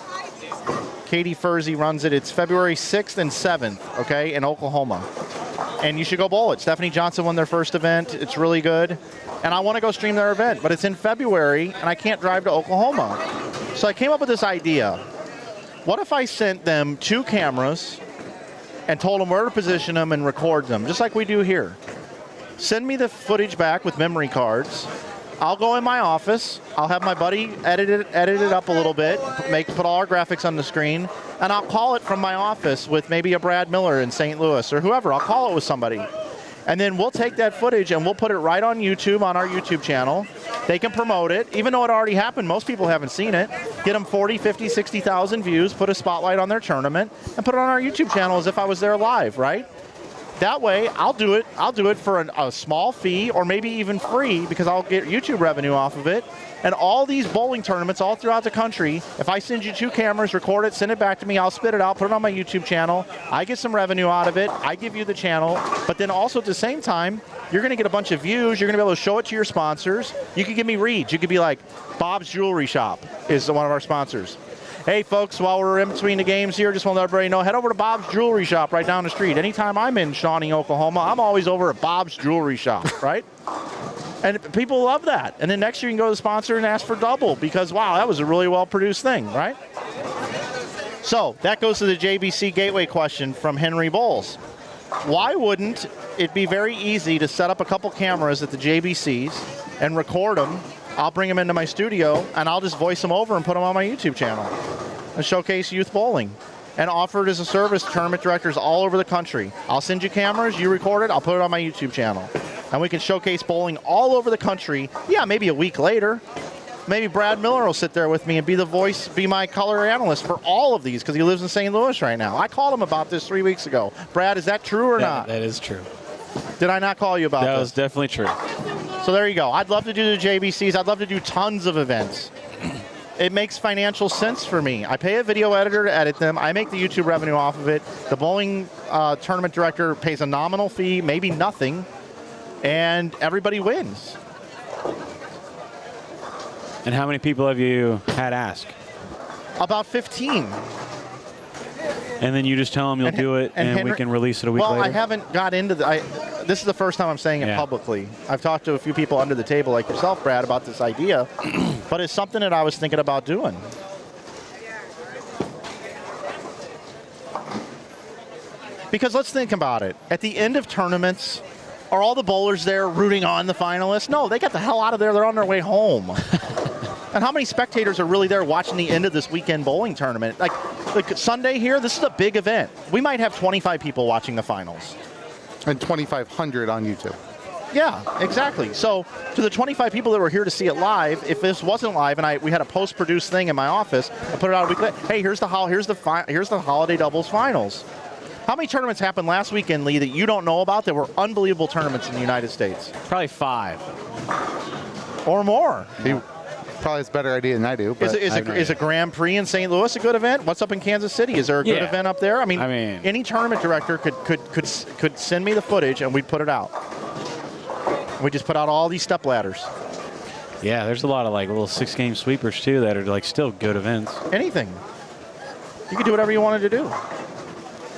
Katie Furzy runs it. It's February 6th and 7th, okay, in Oklahoma. And you should go bowl it. Stephanie Johnson won their first event. It's really good. And I want to go stream their event, but it's in February, and I can't drive to Oklahoma. So I came up with this idea. What if I sent them 2 cameras and told them where to position them and record them, just like we do here? Send me the footage back with memory cards. I'll go in my office. I'll have my buddy edit it up a little bit, put all our graphics on the screen, and I'll call it from my office with maybe a Brad Miller in St. Louis or whoever. I'll call it with somebody. And then we'll take that footage and we'll put it right on YouTube, on our YouTube channel. They can promote it. Even though it already happened, most people haven't seen it. Get them 40, 50, 60,000 views, put a spotlight on their tournament, and put it on our YouTube channel as if I was there live, right? That way, I'll do it for a small fee or maybe even free because I'll get YouTube revenue off of it. And all these bowling tournaments all throughout the country, if I send you 2 cameras, record it, send it back to me, I'll spit it out, put it on my YouTube channel. I get some revenue out of it. I give you the channel. But then also at the same time, you're going to get a bunch of views. You're going to be able to show it to your sponsors. You can give me reads. You could be like, Bob's Jewelry Shop is one of our sponsors. Hey, folks, while we're in between the games here, just want to let everybody know, head over to Bob's Jewelry Shop right down the street. Anytime I'm in Shawnee, Oklahoma, I'm always over at Bob's Jewelry Shop, right? And people love that. And then next year you can go to the sponsor and ask for double because, wow, that was a really well-produced thing, right? So that goes to the JBC Gateway question from Henry Bowles. Why wouldn't it be very easy to set up a couple cameras at the JBCs and record them? I'll bring them into my studio, and I'll just voice them over and put them on my YouTube channel and showcase youth bowling and offer it as a service to tournament directors all over the country. I'll send you cameras, you record it, I'll put it on my YouTube channel. And we can showcase bowling all over the country. Yeah, maybe a week later. Maybe Brad Miller will sit there with me and be the voice, be my color analyst for all of these because he lives in St. Louis right now. I called him about this 3 weeks ago. Brad, is that true or not? That is true. Did I not call you about this? That was definitely true. So there you go. I'd love to do the JBCs. I'd love to do tons of events. It makes financial sense for me. I pay a video editor to edit them. I make the YouTube revenue off of it. The bowling tournament director pays a nominal fee, maybe nothing, and everybody wins. And how many people have you had ask? About 15. And then you just tell them you'll do it, and Henry, we can release it a week later? Well, I haven't got into this is the first time I'm saying it publicly. I've talked to a few people under the table like yourself, Brad, about this idea, but it's something that I was thinking about doing. Because let's think about it. At the end of tournaments, are all the bowlers there rooting on the finalists? No, they got the hell out of there. They're on their way home. And how many spectators are really there watching the end of this weekend bowling tournament? Like Sunday here, this is a big event. We might have 25 people watching the finals. And 2,500 on YouTube. Yeah, exactly. So to the 25 people that were here to see it live, if this wasn't live and we had a post-produced thing in my office, I put it out a week later. Hey, here's the holiday doubles finals. How many tournaments happened last weekend, Lee, that you don't know about that were unbelievable tournaments in the United States? Probably 5 or more. He probably has a better idea than I do. But Is a Grand Prix in St. Louis a good event? What's up in Kansas City? Is there a good event up there? I mean, any tournament director could send me the footage and we'd put it out. We just put out all these step ladders. Yeah, there's a lot of like little 6-game sweepers too that are like still good events. Anything. You could do whatever you wanted to do.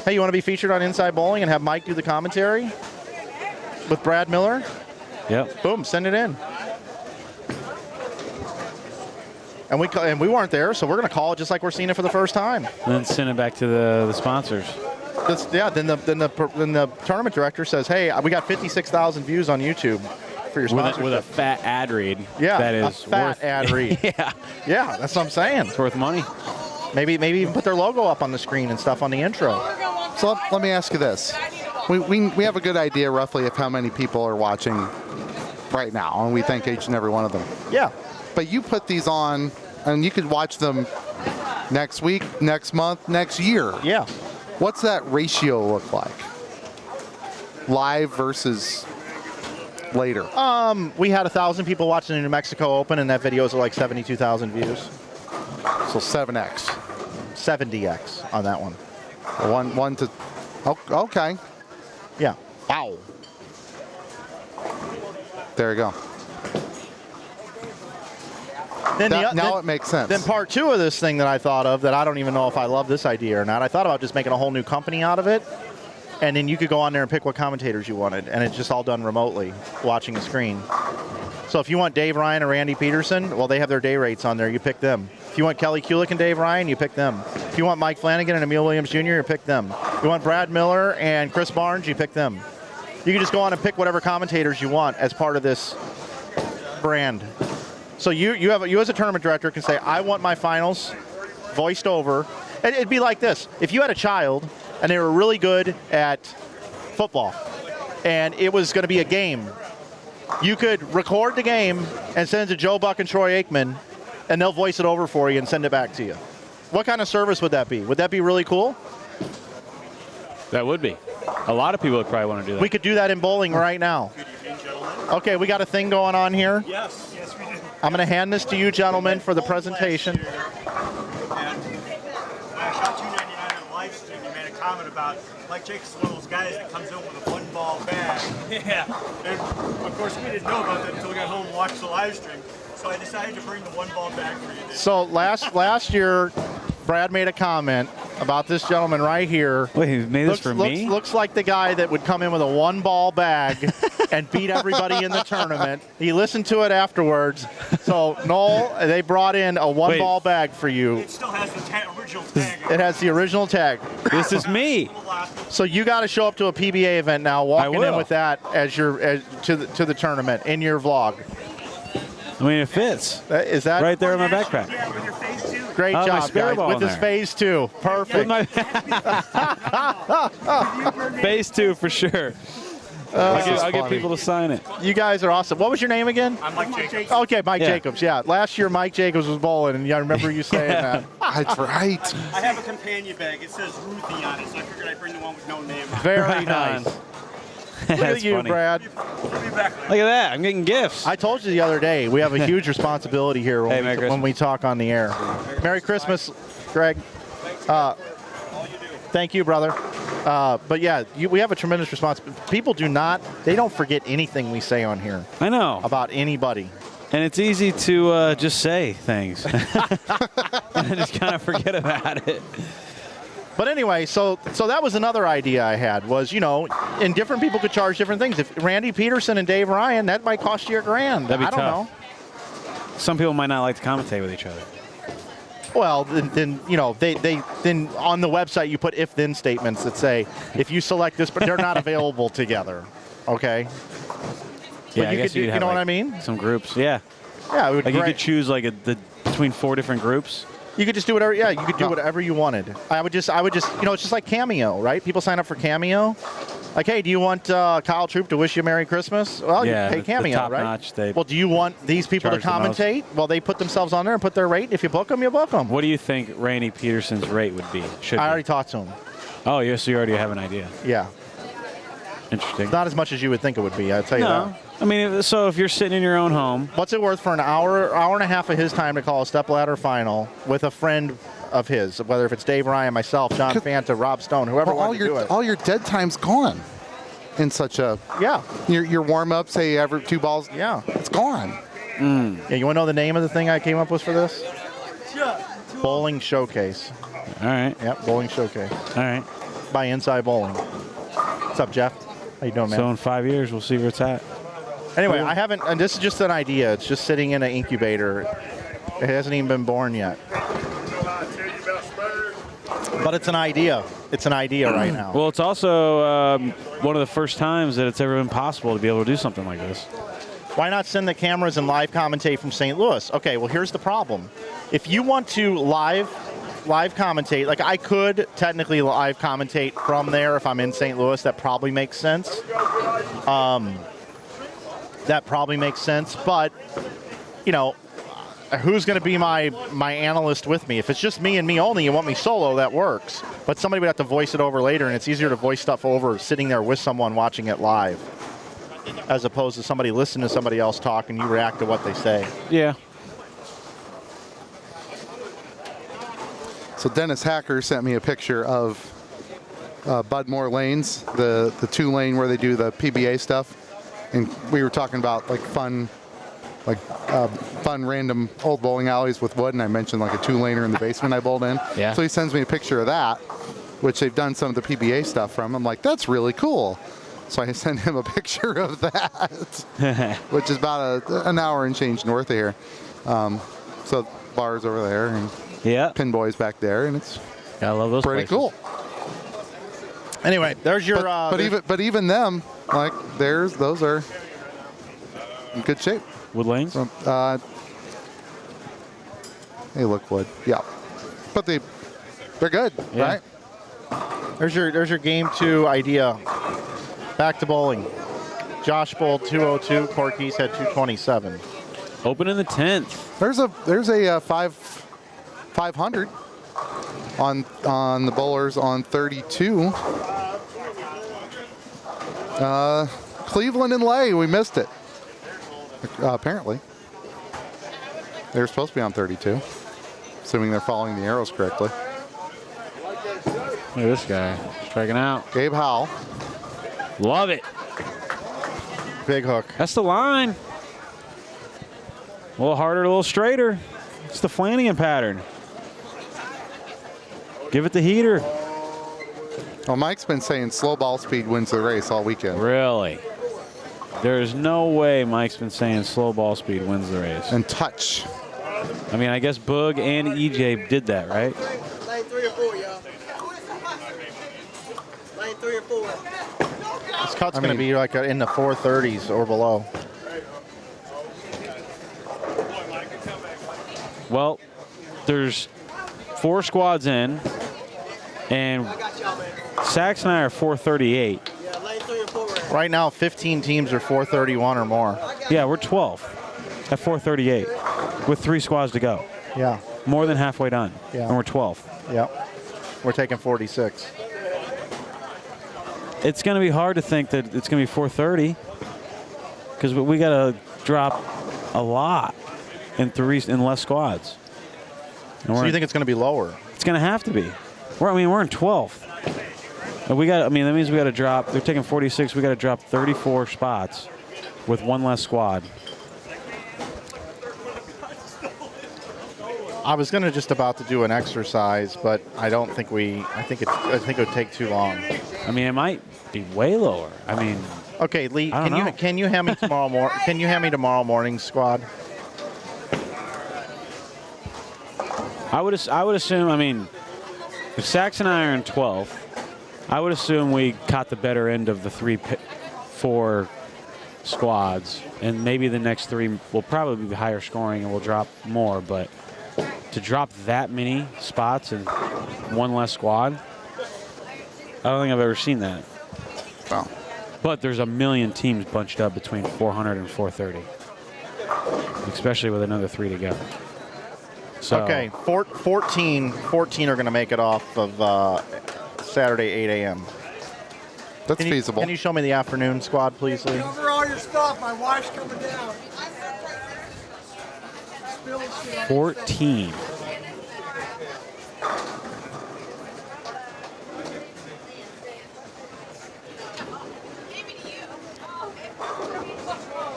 Hey, you want to be featured on Inside Bowling and have Mike do the commentary with Brad Miller? Yep. Boom, send it in. And we weren't there, so we're going to call it just like we're seeing it for the first time. And then send it back to the sponsors. Then the tournament director says, "Hey, we got 56,000 views on YouTube for your sponsorship." With a fat ad read. Yeah, that is a fat ad read. Yeah, that's what I'm saying. It's worth money. Maybe even put their logo up on the screen and stuff on the intro. So let me ask you this: we have a good idea roughly of how many people are watching right now, and we thank each and every one of them. Yeah. But you put these on, and you could watch them next week, next month, next year. Yeah. What's that ratio look like? Live versus later? We had 1,000 people watching the New Mexico Open, and that video is like 72,000 views. So 7x. 70x on that one. One to. Oh, okay. Yeah. Wow. There you go. Now it makes sense. Then part 2 of this thing that I thought of, that I don't even know if I love this idea or not, I thought about just making a whole new company out of it, and then you could go on there and pick what commentators you wanted, and it's just all done remotely, watching a screen. So if you want Dave Ryan or Randy Peterson, well, they have their day rates on there. You pick them. If you want Kelly Kulick and Dave Ryan, you pick them. If you want Mike Flanagan and Emil Williams Jr., you pick them. If you want Brad Miller and Chris Barnes, you pick them. You can just go on and pick whatever commentators you want as part of this brand. So you as a tournament director can say, I want my finals voiced over. It'd be like this. If you had a child and they were really good at football and it was going to be a game, you could record the game and send it to Joe Buck and Troy Aikman, and they'll voice it over for you and send it back to you. What kind of service would that be? Would that be really cool? That would be. A lot of people would probably want to do that. We could do that in bowling right now. Good evening, gentlemen. Okay, we got a thing going on here. Yes, we do. I'm going to hand this to you, gentlemen, for the presentation. And when I shot 299 on the live stream, you made a comment about Mike Jacobs is one of those guys that comes in with a one-ball bag. Yeah. And of course, we didn't know about that until we got home and watched the live stream. So I decided to bring the one-ball bag for you today. So last year, Brad made a comment about this gentleman right here. Wait, he made this for me? Looks like the guy that would come in with a one-ball bag and beat everybody in the tournament. He listened to it afterwards. So, Noel, they brought in a one-ball bag for you. It still has the original tag. It has the original tag. This is me. So you got to show up to a PBA event now, walking in with that as to the tournament in your vlog. I mean, it fits. Is that right there in my backpack? Yeah, with your face too. Great job, guys. With his phase 2. Perfect. Phase 2 for sure. I'll get people to sign it. You guys are awesome. What was your name again? I'm Mike Jacobs. Okay, Mike Jacobs. Yeah, last year Mike Jacobs was bowling, and I remember you saying that. That's right. I have a companion bag. It says Ruthie on it, so I figured I'd bring the one with no name on it. Very nice. Look at you, funny. Brad. Look at that. I'm getting gifts. I told you the other day, we have a huge responsibility here when we talk on the air. Merry Christmas, Greg. Thank you, brother. But yeah, we have a tremendous responsibility. People they don't forget anything we say on here. I know. About anybody. And it's easy to just say things. And just kind of forget about it. But anyway, so that was another idea I had was, and different people could charge different things. If Randy Peterson and Dave Ryan, that might cost you $1,000. That'd be tough. I don't know. Some people might not like to commentate with each other. Well, then then on the website you put if-then statements that say if you select this, but they're not available together. Okay. Yeah, I guess you know what I mean? Some groups, yeah. Yeah, it would Like you could choose like between 4 different groups. You could just do whatever. Yeah, you could do whatever you wanted. I would just, it's just like Cameo, right? People sign up for Cameo. Like, hey, do you want Kyle Troop to wish you Merry Christmas? Well, Yeah, you pay Cameo, top right? notch, Well, do you want these people to charge the commentate? Well, they put themselves on there and put their rate. If you book them, you book them. What do you think Rainey Peterson's rate would be? I already talked to him. Oh, yeah, so you already have an idea. Yeah. Interesting. Not as much as you would think it would be, I'd tell you that. I mean, so if you're sitting in your own home. What's it worth for an hour and a half of his time to call a stepladder final with a friend of his, whether if it's Dave Ryan, myself, John Fanta, Rob Stone, whoever wanted to do it. All your dead time's gone in such a... Yeah. Your warm-ups, hey, every 2 balls, yeah, it's gone. Yeah, you want to know the name of the thing I came up with for this? Bowling Showcase. All right. Yep, Bowling Showcase. All right. By Inside Bowling. What's up, Jeff? How you doing, man? So in 5 years, we'll see where it's at. Anyway, I haven't, and this is just an idea. It's just sitting in an incubator. It hasn't even been born yet. But it's an idea. It's an idea right now. Well, it's also one of the first times that it's ever been possible to be able to do something like this. Why not send the cameras and live commentate from St. Louis? Okay, well, here's the problem. If you want to live commentate, like I could technically live commentate from there if I'm in St. Louis. That probably makes sense. But, you know, who's going to be my analyst with me? If it's just me and me only, you want me solo, that works. But somebody would have to voice it over later, and it's easier to voice stuff over sitting there with someone watching it live, as opposed to somebody listening to somebody else talk and you react to what they say. Yeah. So Dennis Hacker sent me a picture of Budmore Lanes, the 2-lane where they do the PBA stuff. And we were talking about like fun random old bowling alleys with wood, and I mentioned like a 2-laner in the basement I bowled in. Yeah. So he sends me a picture of that, which they've done some of the PBA stuff from. I'm like, that's really cool. So I sent him a picture of that, which is about an hour and change north of here. So bars over there and pin boys back there, and it's I love those pretty places. Cool. Anyway, there's your. But even them, like those are in good shape. Wood lanes? They look wood, yeah. But they're good, right? There's your game 2 idea. Back to bowling. Josh bowled 202. Corky's had 227. Open in the 10th. There's a 500 on the bowlers on 32. Cleveland and Lay, we missed it. Apparently. They were supposed to be on 32, assuming they're following the arrows correctly. Look at this guy striking out. Gabe Howell. Love it. Big hook. That's the line. A little harder, a little straighter. It's the Flanagan pattern. Give it the heater. Well, Mike's been saying slow ball speed wins the race all weekend. Really? There is no way Mike's been saying slow ball speed wins the race. And touch. I mean, I guess Boog and EJ did that, right? Lane 3 or 4, y'all. Lane 3 or 4. This cut's going to be like in the 430s or below. Well, there's 4 squads in, and Sax and I are 438. Yeah, lane 3 or 4 right. Right now, 15 teams are 431 or more. Yeah, we're 12 at 438 with 3 squads to go. Yeah. More than halfway done. Yeah. And we're 12. Yep. We're taking 46. It's going to be hard to think that it's going to be 430 because we got to drop a lot in less squads. And So you think it's going to be lower? It's going to have to be. We're in 12th. That means we got to drop. They're taking 46. We got to drop 34 spots with 1 less squad. I was going to just about to do an exercise, but I don't think I think it would take too long. I mean, it might be way lower. I mean. Okay, Lee, I don't know. can you hand me tomorrow morning? Can you hand me tomorrow morning's squad? I would assume. I mean, if Sax and I are in 12th, I would assume we caught the better end of the 3-4 squads, and maybe the next 3 will probably be higher scoring and we'll drop more, but to drop that many spots in one less squad, I don't think I've ever seen that. Wow. But there's a million teams bunched up between 400 and 430, especially with another 3 to go. So, Okay, 14 are going to make it off of Saturday, 8 a.m. That's feasible. Can you show me the afternoon squad, please, Lee? Cover all your stuff. My wife's coming down. 14.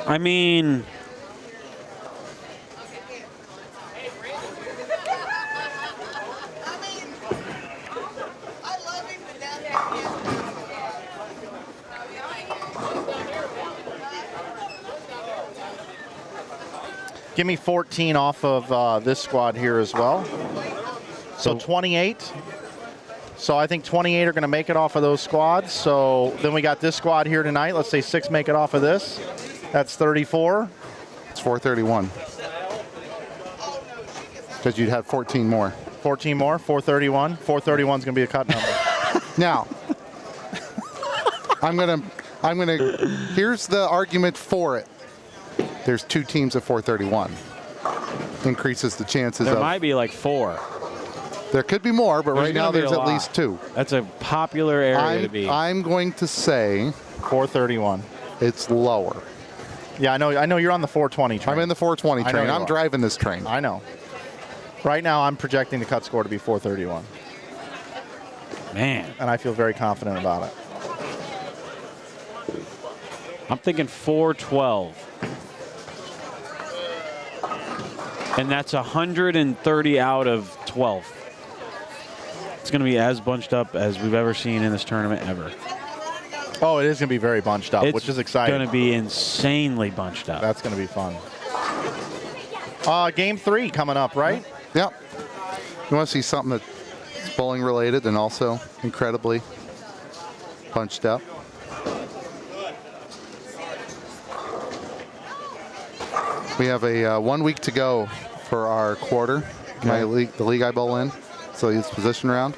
I mean, give me 14 off of this squad here as well. So 28. So I think 28 are going to make it off of those squads. So then we got this squad here tonight. Let's say 6 make it off of this. That's 34. It's 431. Because you'd have 14 more. 14 more, 431. 431 is going to be a cut number. Now, I'm gonna. Here's the argument for it. There's 2 teams at 431. Increases the chances there of. might be like 4. There could be more, but There's right now gonna be there's a at lot. least 2. That's a popular area to be. I'm going to say 431. it's lower. Yeah, I know you're on the 420 train. I'm in the 420 I know train. you I'm are. driving this train. I know. Right now, I'm projecting the cut score to be 431. Man, And I feel very confident about it. I'm thinking 412. And that's 130 out of 12. It's going to be as bunched up as we've ever seen in this tournament ever. Oh, it is going to be very bunched up, It's which is exciting. going to be insanely bunched up. That's going to be fun. Game 3 coming up, right? Yep. You want to see something that's bowling related and also incredibly bunched up? We have a 1 week to go for our quarter, the league I bowl in. So it's position round.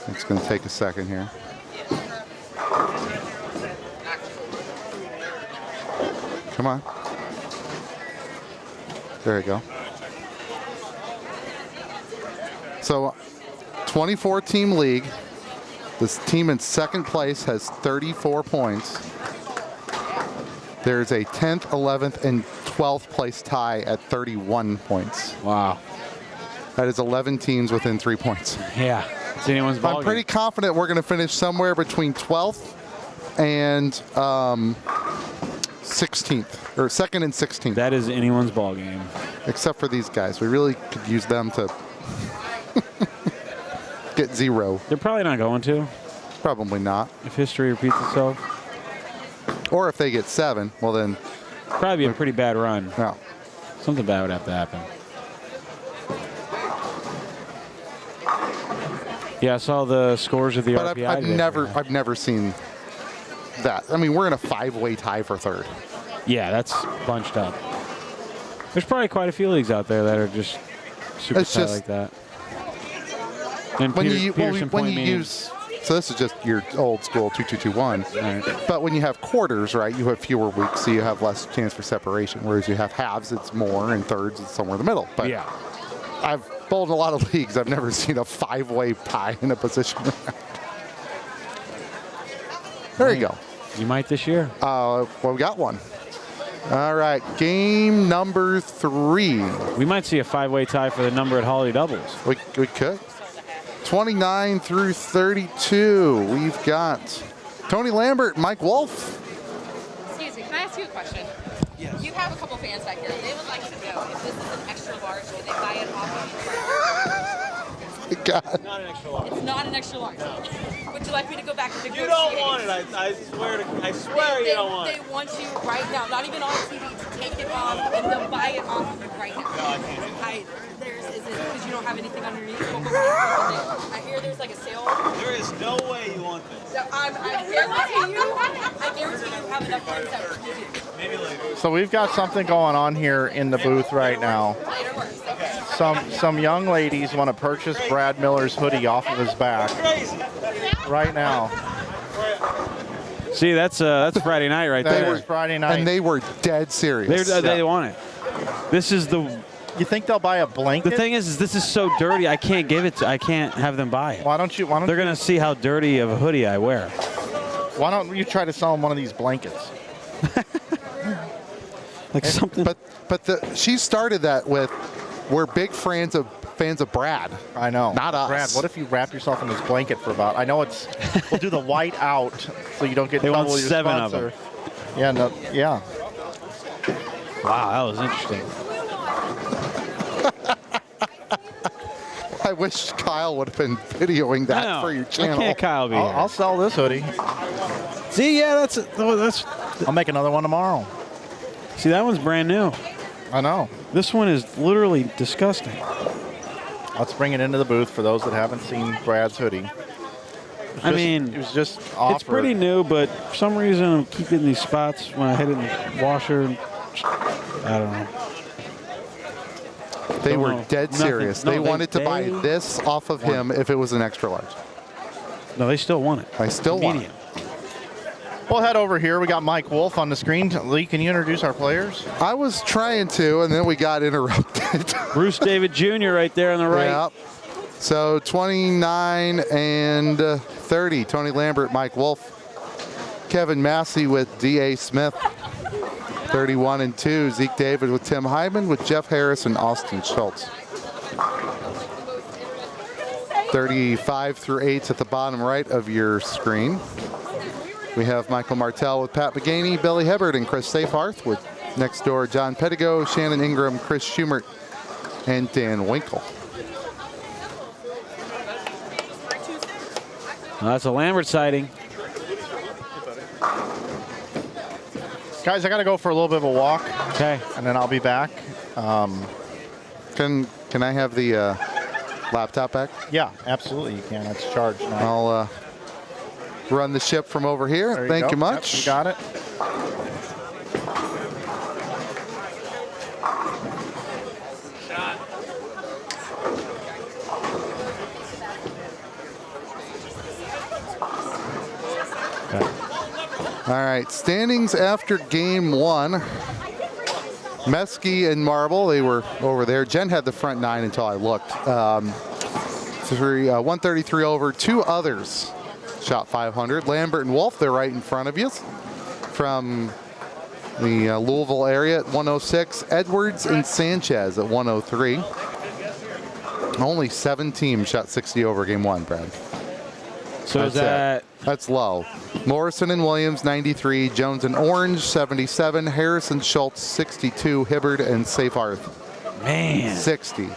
It's going to take a second here. Come on. There you go. So 24-team league. This team in second place has 34 points. There's a 10th, 11th, and 12th place tie at 31 points. Wow. That is 11 teams within 3 points. Yeah. It's anyone's ball I'm pretty game. confident we're going to finish somewhere between 12th and 16th, or 2nd and 16th. That is anyone's ball game. Except for these guys. We really could use them to get 0. They're probably not going to, Probably not. if history repeats itself. Or if they get 7, well then, Probably be a pretty bad run. no. Something bad would have to happen. Yeah, I saw the scores of the But RPI. I've never seen that. I mean, we're in a 5-way tie for 3rd. Yeah, that's bunched up. There's probably quite a few leagues out there that are just super It's tight just- like that. And When Peter, you Peterson when point you me- use, so this is just your old school 2-2-2-1. Right. But when you have quarters, right, you have fewer weeks, so you have less chance for separation. Whereas you have halves, it's more, and thirds, it's somewhere in the middle. But Yeah. I've bowled in a lot of leagues. I've never seen a 5-way tie in a position round. There you go. You might this year. Well, we got one. All right, game number 3. We might see a 5-way tie for the number at Holiday Doubles. We could. 29 through 32. We've got Tony Lambert, Mike Wolf. Excuse me, can I ask you a question? Yes. You have a couple fans back here. They would like to know if this is an extra large, do they buy it off of you? God. Not an extra large. It's not an extra large. Would you like me to go back and You negotiate? don't want it. I swear you don't want They it. want you right now, not even on TV, to take it off and they'll buy it off of you right now. No, I can't. Is it because you don't have anything underneath? I hear there's like a sale. There is no way you want this. So I guarantee you So we've got something going on here in the booth right now. Some young ladies want to purchase Brad Miller's hoodie off of his back right now. See, that's Friday night right there. That was Friday night. And they were dead serious. They want it. This is the. You think they'll buy a blanket? The thing is this is so dirty. I can't give it. I can't have them buy it. Why don't They're gonna see how dirty of a hoodie I wear. Why don't you try to sell them one of these blankets? Like something. But she started that with, we're big fans of Brad. I know. Not us. Brad, what if you wrap yourself in this blanket for about? I know it's. We'll do the white out so you don't get They trouble want with your 7 sponsor. of them. Yeah. No, yeah. Wow, that was interesting. I wish Kyle would have been videoing that for your channel. Why can't Kyle be I'll sell this hoodie. See, yeah, that's. I'll make another one tomorrow. See, that one's brand new. I know. This one is literally disgusting. Let's bring it into the booth for those that haven't seen Brad's hoodie. It was just offered. It's pretty new, but for some reason I'm keeping these spots when I hit it in the washer. I don't know. They were dead serious. No, they wanted to buy this off of him if it was an extra large. No, they still want it. I still want it. We'll head over here. We got Mike Wolf on the screen. Lee, can you introduce our players? I was trying to, and then we got interrupted. Bruce David Jr. right there on the right. Yep. So 29 and 30. Tony Lambert, Mike Wolf. Kevin Massey with D.A. Smith. 31 and 2. Zeke David with Tim Hyman, with Jeff Harris and Austin Schultz. 35 through 8 at the bottom right of your screen. We have Michael Martell with Pat McGaney, Billy Hibbert, and Chris Safehearth, with next door John Pettigo, Shannon Ingram, Chris Schumert, and Dan Winkle. Well, that's a Lambert sighting. Guys, I got to go for a little bit of a walk. Okay. And then I'll be back. Can I have the laptop back? Yeah, absolutely you can. It's charged now. I'll run the ship from over here. Thank you much. Yep, you got it. All right, standings after game 1. Mesky and Marble, they were over there. Jen had the front 9 until I looked. 133 over. 2 others shot 500. Lambert and Wolf, they're right in front of you from the Louisville area at 106. Edwards and Sanchez at 103. Only 7 teams shot 60 over game 1, Brad. So that's low. Morrison and Williams, 93. Jones and Orange, 77. Harris and Schultz, 62. Hibbard and Safehearth, 60.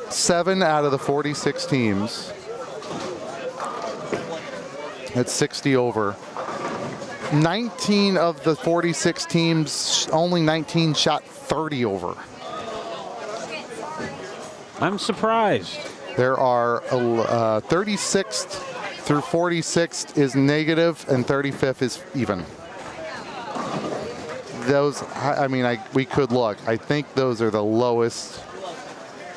7 out of the 46 teams. That's 60 over. 19 of the 46 teams, only 19 shot 30 over. I'm surprised. There are 36th through 46th is negative, and 35th is even. Those, I mean, we could look. I think those are the lowest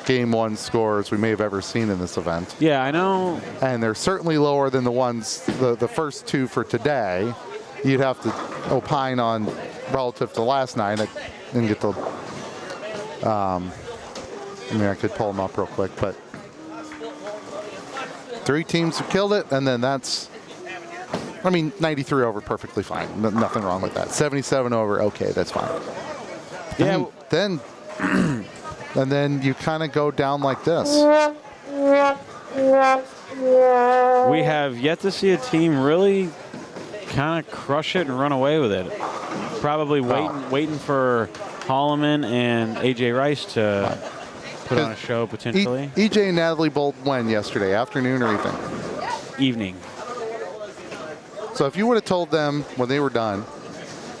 game 1 scores we may have ever seen in this event. Yeah, I know. And they're certainly lower than the ones, the first 2 for today. You'd have to opine on relative to last night and get the, I mean, I could pull them up real quick, but 3 teams have killed it, and then that's, I mean, 93 over, perfectly fine. Nothing wrong with that. 77 over, okay, that's fine. Yeah. And then you kind of go down like this. We have yet to see a team really kind of crush it and run away with it. Probably waiting for Holloman and A.J. Rice to put on a show potentially. EJ and Natalie bowled when yesterday? Afternoon or evening? Evening. So if you would have told them when they were done,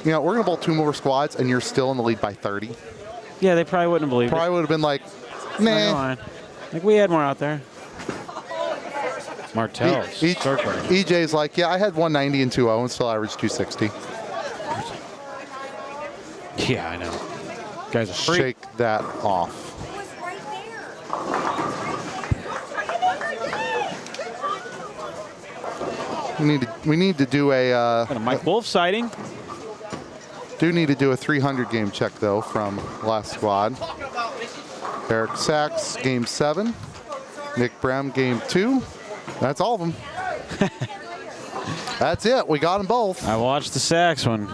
you know, we're going to bowl 2 more squads and you're still in the lead by 30. Yeah, they probably wouldn't have believed it. Probably would have been like, nah. Like, we had more out there. Martell, EJ's like, yeah, I had 190 and 2-0 and still averaged 260. Yeah, I know. Guys are free. Shake that off. We need to do a Got a Mike Wolf sighting. do need to do a 300 game check though from last squad. Eric Sachs, game 7. Nick Brem, game 2. That's all of them. That's it. We got them both. I watched the Sachs one.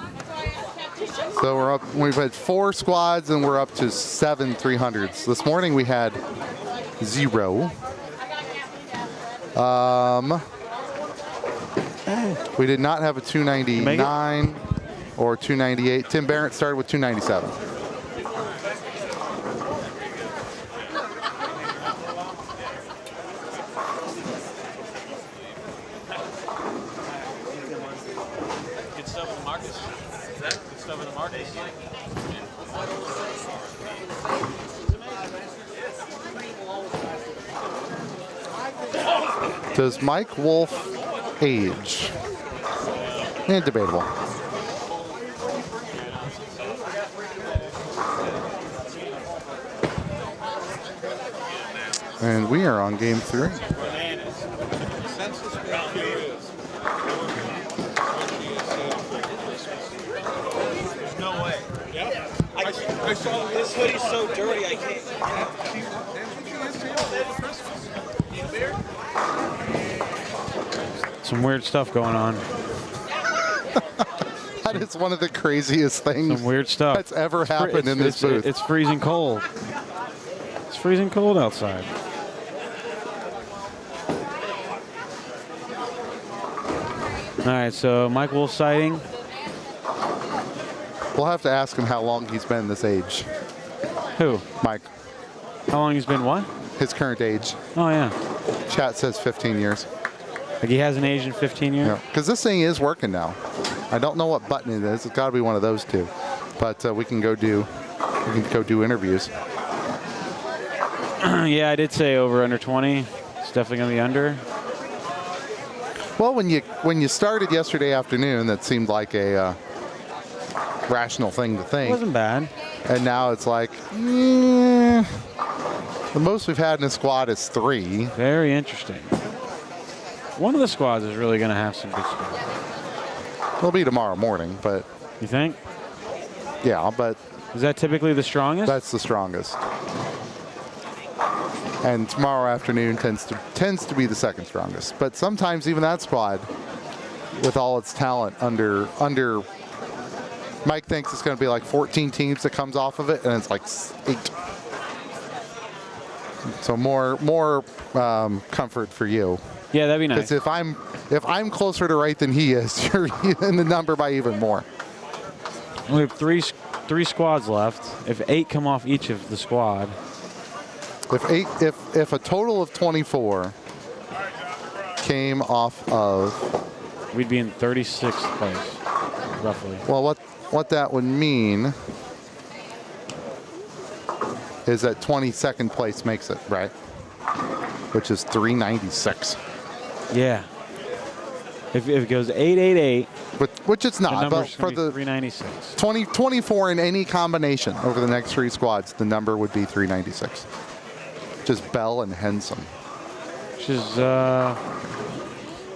So we're up. We've had 4 squads and we're up to 7 300s. This morning we had 0. We did not have a 299 or 298. Tim Barrett started with 297. Good stuff in the Marcus. Is that good stuff in the Marcus? Does Mike Wolf age? Debatable. And we are on game 3. No way. Yeah. I saw this hoodie's so dirty I can't. Some weird stuff going on. That is one of the craziest things Some weird stuff that's ever happened in this booth. It's freezing cold. It's freezing cold outside. All right, so Mike Wolf sighting. We'll have to ask him how long he's been this age. Who? Mike. How long he's been what? His current age. Oh, yeah. Chat says 15 years. Like he hasn't aged in 15 years? Yeah, because this thing is working now. I don't know what button it is. It's got to be one of those two. But we can go do interviews. Yeah, I did say over under 20. It's definitely going to be under. Well, when you started yesterday afternoon, that seemed like a rational thing to think. It wasn't bad. And now it's like, the most we've had in a squad is 3. Very interesting. One of the squads is really going to have some good stuff. It'll be tomorrow morning, but... You think? Yeah, but... Is that typically the strongest? That's the strongest. And tomorrow afternoon tends to be the second strongest. But sometimes even that squad, with all its talent under Mike thinks it's going to be like 14 teams that comes off of it, and it's like 8. So more comfort for you. Yeah, that'd be nice. Because if I'm closer to right than he is, you're in the number by even more. We have three squads left. If 8 come off each of the squad. If a total of 24 came off of, we'd be in 36th place, roughly. Well, what that would mean is that 22nd place makes it, right? Which is 396. Yeah. If it goes 8-8-8, which it's not, but for the 396. 24 in any combination over the next 3 squads, the number would be 396. Just Bell and Henson. Which is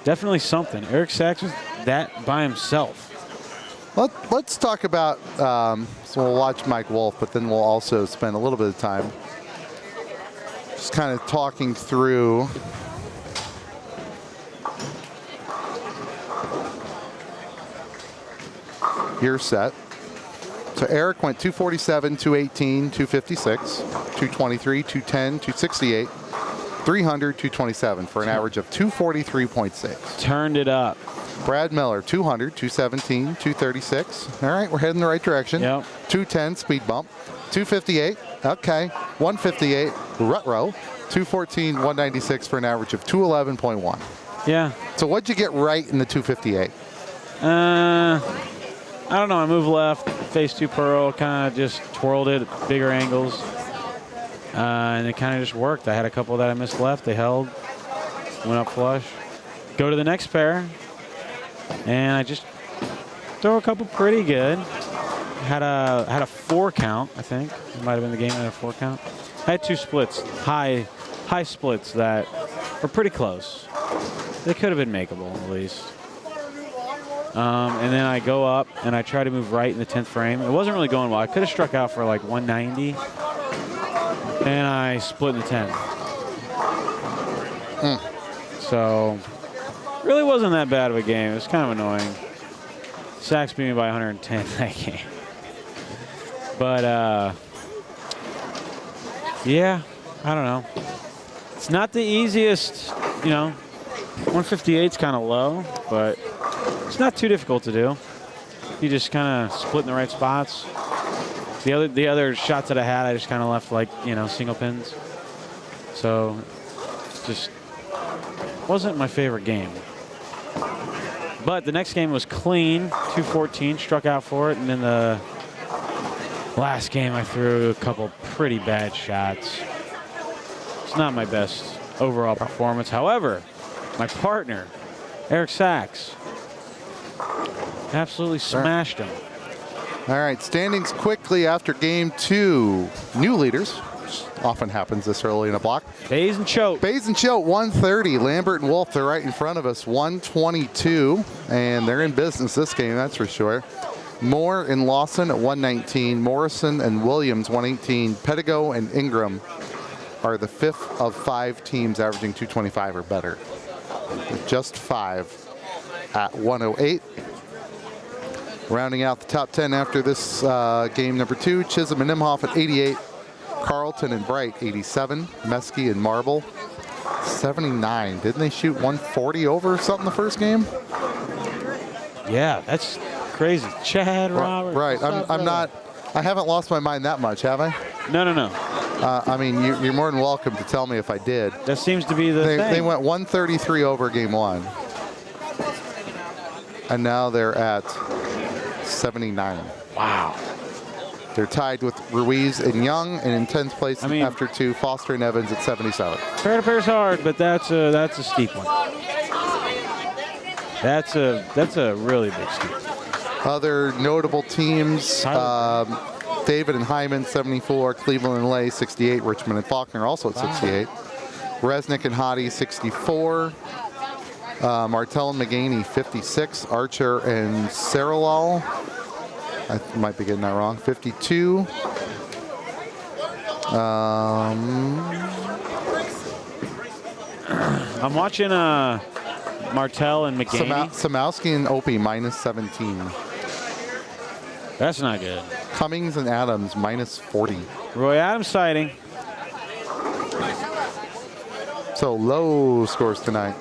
definitely something. Eric Sachs was that by himself. Let's talk about, so we'll watch Mike Wolf, but then we'll also spend a little bit of time just kind of talking through your set. So Eric went 247, 218, 256, 223, 210, 268, 300, 227 for an average of 243.6. Turned it up. Brad Miller, 200, 217, 236. All right, we're heading the right direction. Yep. 210, speed bump. 258, okay. 158, rut row. 214, 196 for an average of 211.1. Yeah. So what'd you get right in the 258? I don't know. I moved left, face 2 pearl, kind of just twirled it at bigger angles. And it kind of just worked. I had a couple that I missed left. They held, went up flush. Go to the next pair. And I just throw a couple pretty good. Had a 4 count, I think. It might have been the game that had a 4 count. I had 2 splits, high splits that were pretty close. They could have been makeable at least. And then I go up and I try to move right in the 10th frame. It wasn't really going well. I could have struck out for like 190, and I split in the 10th. So really wasn't that bad of a game. It was kind of annoying. Sachs beat me by 110 that game. But yeah, I don't know. It's not the easiest, you know. 158's kind of low, but it's not too difficult to do. You just kind of split in the right spots. The other shots that I had, I just kind of left like, you know, single pins. So just wasn't my favorite game. But the next game was clean, 214, struck out for it, and then the last game I threw a couple pretty bad shots. It's not my best overall performance. However, my partner, Eric Sachs, absolutely smashed him. All right, standings quickly after game 2. New leaders, which often happens this early in a block. Bays and Choate. 130. Lambert and Wolf, they're right in front of us, 122. And they're in business this game, that's for sure. Moore and Lawson at 119. Morrison and Williams, 118. Pedigo and Ingram are the 5th of 5 teams averaging 225 or better. Just 5 at 108. Rounding out the top 10 after this game number 2, Chisholm and Nimhoff at 88. Carlton and Bright, 87. Meskey and Marble, 79. Didn't they shoot 140 over or something the first game? Yeah, that's crazy. Chad Roberts. Right. I haven't lost my mind that much, have I? No. I mean, you're more than welcome to tell me if I did. That seems to be the thing. They went 133 over game 1. And now they're at 79. Wow. They're tied with Ruiz and Young, and in 10th place after 2, Foster and Evans at 77. Pair to pair's hard, but that's a steep one. That's a really big steep. Other notable teams, David and Hyman, 74. Cleveland and Lay, 68. Richmond and Faulkner also at 68. Resnick and Hottie, 64. Martell and McGaney, 56. Archer and Sarilal, I might be getting that wrong, 52. I'm watching Martell and McGaney. Samowski and Opie, minus 17. That's not good. Cummings and Adams, minus 40. Roy Adams sighting. So low scores tonight.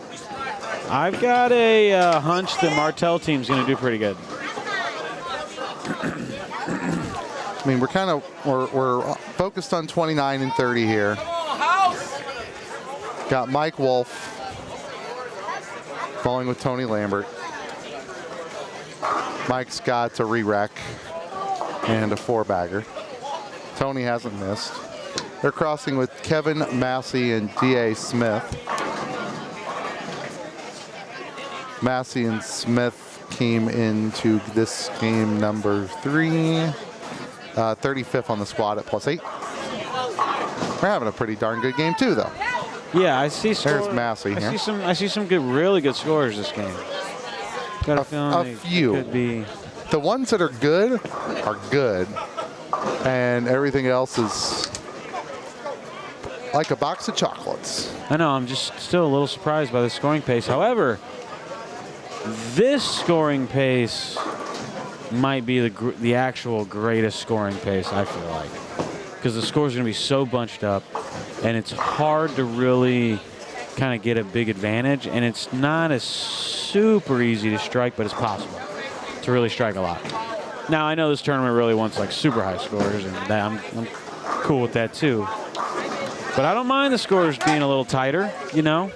I've got a hunch the Martell team's going to do pretty good. I mean, we're focused on 29 and 30 here. Got Mike Wolf bowling with Tony Lambert. Mike's got a re-rec and a 4-bagger. Tony hasn't missed. They're crossing with Kevin Massey and D.A. Smith. Massey and Smith came into this game number 3, 35th on the squad at +8. We're having a pretty darn good game too, though. Yeah, I see. There's Massey here. I see some good, really good scores this game. Got a feeling a few. Could be. The ones that are good, and everything else is like a box of chocolates. I know. I'm just still a little surprised by the scoring pace. However, this scoring pace might be the actual greatest scoring pace, I feel like, because the scores are going to be so bunched up, and it's hard to really kind of get a big advantage, and it's not as super easy to strike, but it's possible to really strike a lot. Now, I know this tournament really wants like super high scores, and I'm cool with that too. But I don't mind the scores being a little tighter, you know.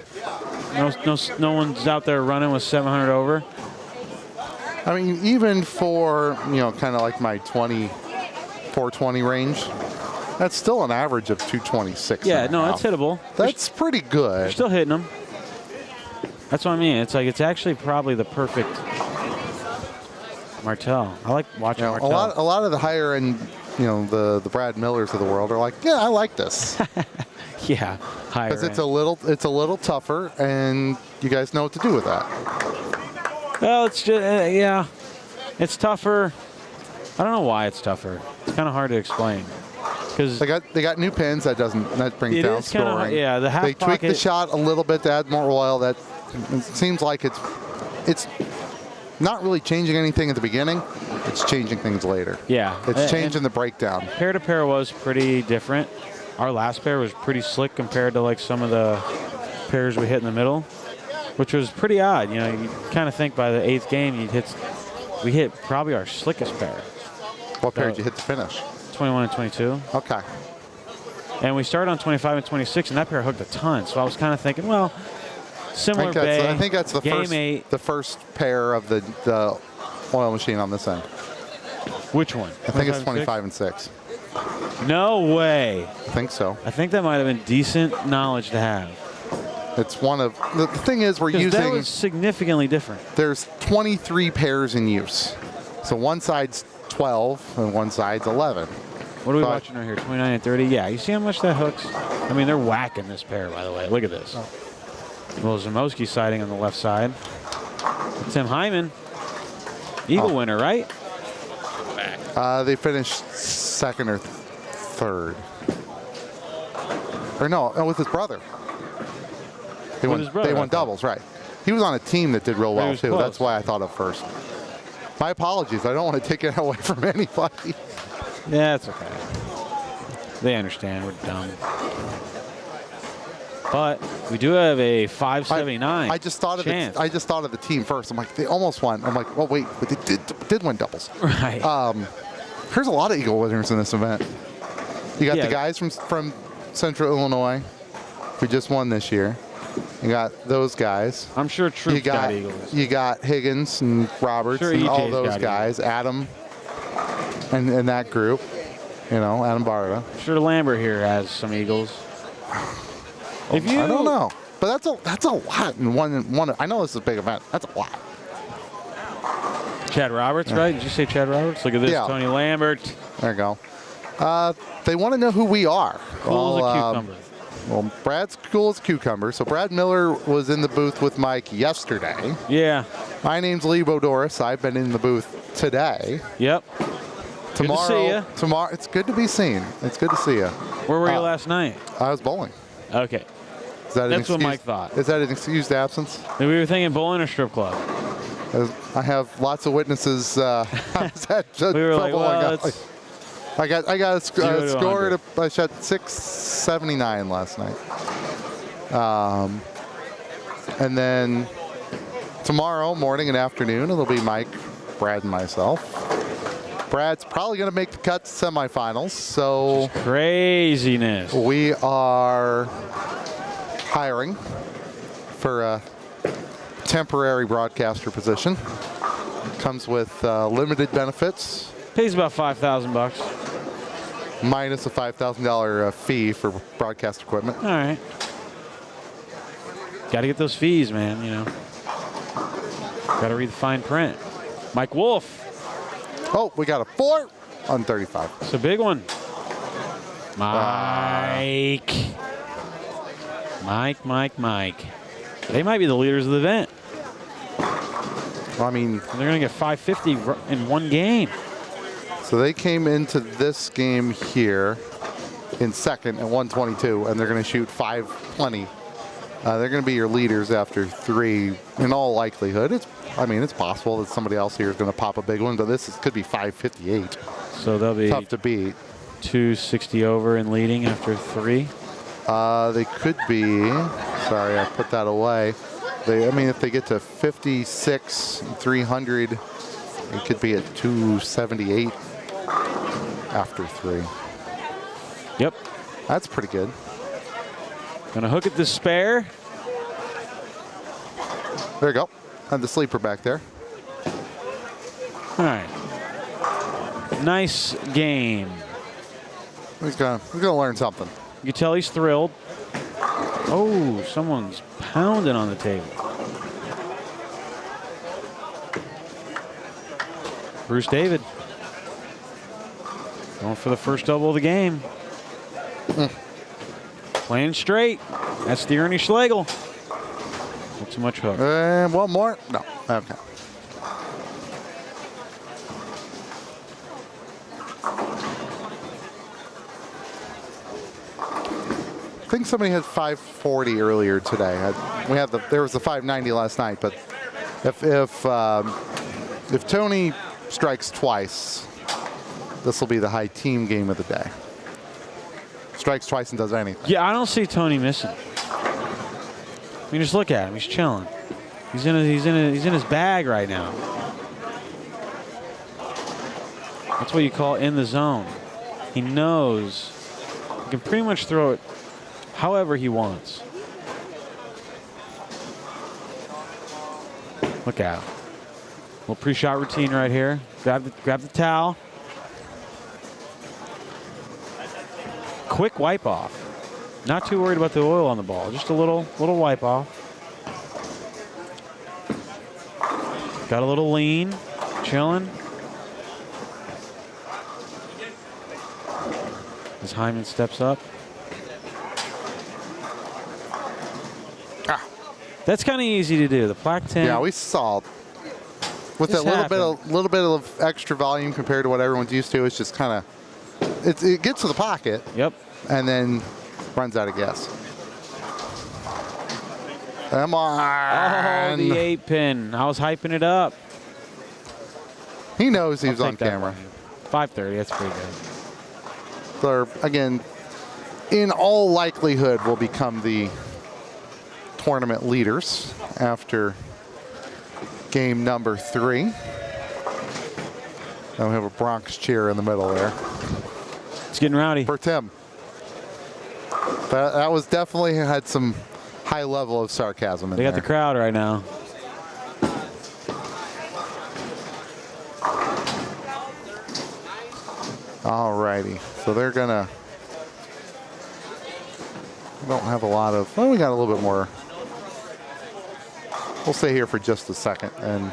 No one's out there running with 700 over. I mean, even for, kind of like my 420 range, that's still an average of 226. Yeah, no, that's hittable. That's pretty good. You're still hitting them. That's what I mean. It's like it's actually probably the perfect Martell. I like watching A Martell. lot of the higher end, the Brad Millers of the world are like, yeah, I like this. Yeah, higher Because it's end. a little tougher, and you guys know what to do with that. Well, it's just yeah, it's tougher. I don't know why it's tougher. It's kind of hard to explain. Because they got new pins that brings it down is kinda hard, scoring. yeah, the half they tweaked the pocket- shot a little bit to add more oil. That it seems like it's not really changing anything at the beginning. It's changing things later. Yeah, It's changing the breakdown. Pair to pair was pretty different. Our last pair was pretty slick compared to like some of the pairs we hit in the middle, which was pretty odd. You kind of think by the 8th game we hit probably our slickest pair. What pair did you hit to finish? 21 and 22. Okay. And we started on 25 and 26, and that pair hooked a ton. So I was kind of thinking, well, similar bay. I think that's game the first pair of the oil machine on this end. Which one? I think it's 25 and 6. No way. I think so. I think that might have been decent knowledge to have. It's one of the thing is we're using. That was significantly different. There's 23 pairs in use, so one side's 12 and one side's 11. What are we watching right here? 29 and 30. Yeah, you see how much that hooks? I mean, they're whacking this pair, by the way. Look at this. Well, Zamoski sighting on the left side. Tim Hyman, Eagle winner, right? They finished second or third. Or no, with his brother. They won doubles, right. He was on a team that did real well, too. Close. That's why I thought of first. My apologies. I don't want to take it away from anybody. Yeah, it's okay. They understand. We're dumb. But we do have a 579. I just thought of the team first. I'm like, they almost won. I'm like, well, wait, but they did win doubles. Right. There's a lot of Eagle winners in this event. You got the guys from Central Illinois who just won this year. You got those guys. I'm sure Troop's got Eagles. You got Higgins and Roberts and all those guys. Adam and that group. Adam Barta. I'm sure Lambert here has some Eagles. I don't know, but that's a lot in one. I know this is a big event. That's a lot. Chad Roberts, right? Did you say Chad Roberts? Look at this, Tony Lambert. There you go. They want to know who we are. Cool as a cucumber. Well, Brad's cool as a cucumber. So Brad Miller was in the booth with Mike yesterday. Yeah. My name's Lee Boudouris. I've been in the booth today. Yep. Tomorrow, good to see you. Tomorrow, it's good to be seen. It's good to see you. Where were you last night? I was bowling. Okay. That's what Mike thought. Is that an excused absence? We were thinking bowling or strip club. I have lots of witnesses. We were like, well, I got a score. I shot 679 last night. And then tomorrow morning and afternoon, it'll be Mike, Brad, and myself. Brad's probably going to make the cut to semifinals. So craziness. We are hiring for a temporary broadcaster position. Comes with limited benefits. Pays about $5,000. Minus a $5,000 fee for broadcast equipment. All right. Got to get those fees, man, Got to read the fine print. Mike Wolf. Oh, we got a 4 on 35. It's a big one. Mike. Mike. They might be the leaders of the event. I mean, they're going to get 550 in one game. So they came into this game here in second at 122, and they're going to shoot 520. They're going to be your leaders after 3 in all likelihood. It's possible that somebody else here is going to pop a big one, but could be 558. So they'll be tough to beat. 260 over in leading after 3. They could be. Sorry, I put that away. If they get to 56, 300, it could be at 278 after 3. Yep. That's pretty good. Gonna hook at the spare. There you go. And the sleeper back there. All right. Nice game. He's gonna learn something. You can tell he's thrilled. Oh, someone's pounding on the table. Bruce David. Going for the first double of the game. Playing straight. That's the Ernie Schlegel. Not too much hook. And one more. No. Okay. I think somebody had 540 earlier today. There was the 590 last night, but if Tony strikes twice, this will be the high team game of the day. Strikes twice and does anything. Yeah, I don't see Tony missing. I mean, just look at him. He's chilling. He's in his bag right now. That's what you call in the zone. He knows he can pretty much throw it however he wants. Look out. Little pre-shot routine right here. Grab the towel. Quick wipe off. Not too worried about the oil on the ball. Just a little wipe off. Got a little lean, chilling. As Hyman steps up. That's kind of easy to do. The plaque 10. Yeah, we saw with that little bit of extra volume compared to what everyone's used to. It's just kind of it gets to the pocket. Yep. And then runs out of gas. Come on. Oh, the 8-pin. I was hyping it up. He knows he's on camera. 530. That's pretty good. So again, in all likelihood, will become the tournament leaders after game number 3. Now we have a Bronx cheer in the middle there. It's getting rowdy. For Tim. That was definitely had some high level of sarcasm in there. They got the crowd right now. All righty. So they're gonna. We don't have a lot of. Well, we got a little bit more. We'll stay here for just a second and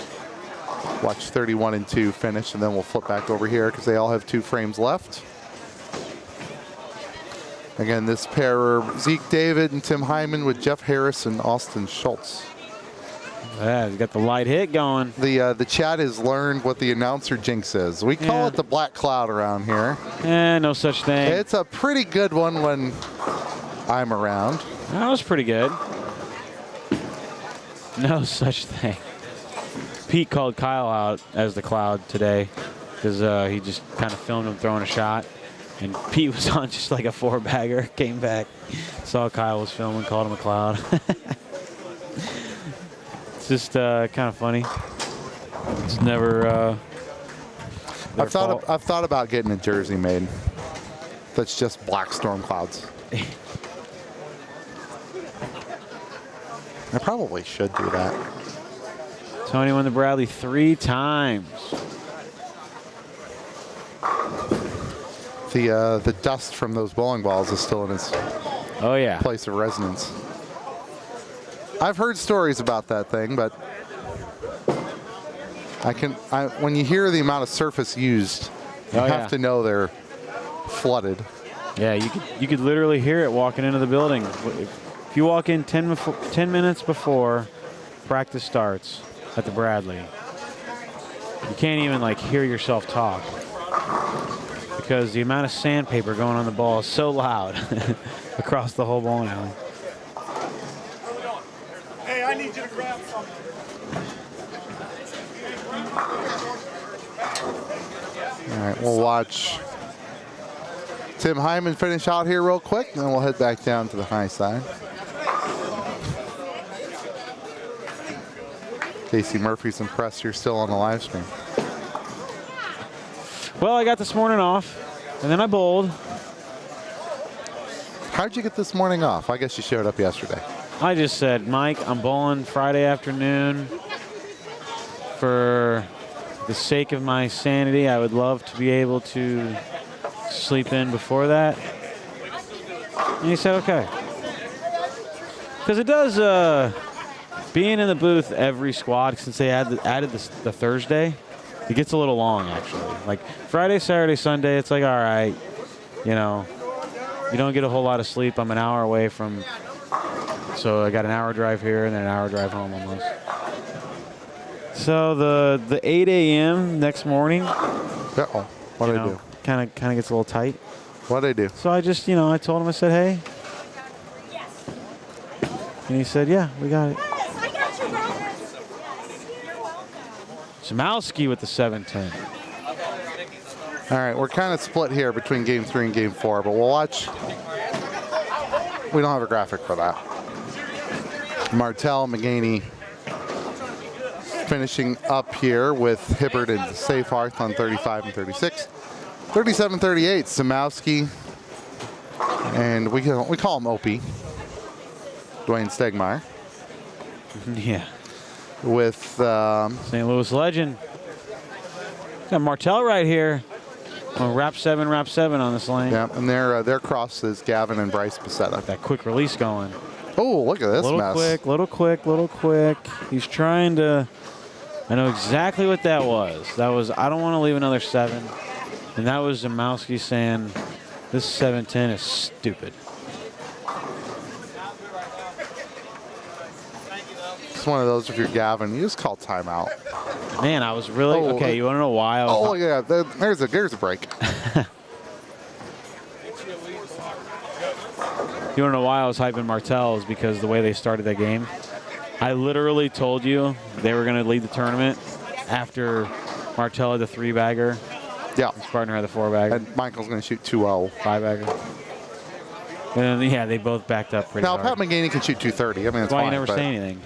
watch 31 and 2 finish, and then we'll flip back over here because they all have 2 frames left. Again, this pair are Zeke David and Tim Hyman with Jeff Harris and Austin Schultz. Yeah, he's got the light hit going. The chat has learned what the announcer jinx is. We call it the black cloud around here. No such thing. It's a pretty good one when I'm around. That was pretty good. No such thing. Pete called Kyle out as the cloud today because he just kind of filmed him throwing a shot. And Pete was on just like a 4-bagger, came back, saw Kyle was filming, called him a cloud. It's just kind of funny. It's never. I've thought about getting a jersey made that's just black storm clouds. I probably should do that. Tony won the Bradley 3 times. The dust from those bowling balls is still in his place of residence. I've heard stories about that thing, but when you hear the amount of surface used, you have to know they're flooded. Yeah, you could literally hear it walking into the building. If you walk in 10 minutes before practice starts at the Bradley, you can't even like hear yourself talk because the amount of sandpaper going on the ball is so loud across the whole bowling alley. Hey, I need you to grab something. All right, we'll watch Tim Hyman finish out here real quick, and then we'll head back down to the high side. Casey Murphy's impressed you're still on the live stream. Well, I got this morning off, and then I bowled. How'd you get this morning off? I guess you showed up yesterday. I just said, Mike, I'm bowling Friday afternoon. For the sake of my sanity, I would love to be able to sleep in before that. And he said, okay. Because it does, being in the booth every squad, since they added the Thursday, It gets a little long, actually. Like Friday, Saturday, Sunday, it's like, all right, you know, you don't get a whole lot of sleep. I'm an hour away from, so I got an hour drive here and then an hour drive home almost. So the 8 a.m. next morning, Uh-oh. What'd I do? Kind of gets a little tight. What'd I do? So I just, you know, I told him, I said, hey. And he said, yeah, we got it. Samowski with the 7-10. All right, we're kind of split here between game 3 and game 4, but we'll watch. We don't have a graphic for that. Martell, McGaney finishing up here with Hibbert and Seyfarth on 35 and 36. 37-38, Samowski, and we call him Opie, Dwayne Stegmeyer. Yeah. With St. Louis legend. Got Martell right here. Oh, wrap seven on this lane. Yeah, and their cross is Gavin and Bryce Becerra. That quick release going. Oh, look at this mess. Little quick. He's trying to. I know exactly what that was. That was, I don't want to leave another 7. And that was Zamowski saying, this 7-10 is stupid. It's one of those, if you're Gavin, you just call timeout. Man, I was really, okay, you want to know why? I was yeah, there's a break. You want to know why I was hyping Martell is because the way they started that game. I literally told you they were going to lead the tournament after Martell had the 3-bagger. Yeah. His partner had the 4-bagger. And Michael's going to shoot 2-0. 5-bagger. And then, yeah, they both backed up pretty hard. Now, Pat McGaney can shoot 230. I mean, that's why you never say anything.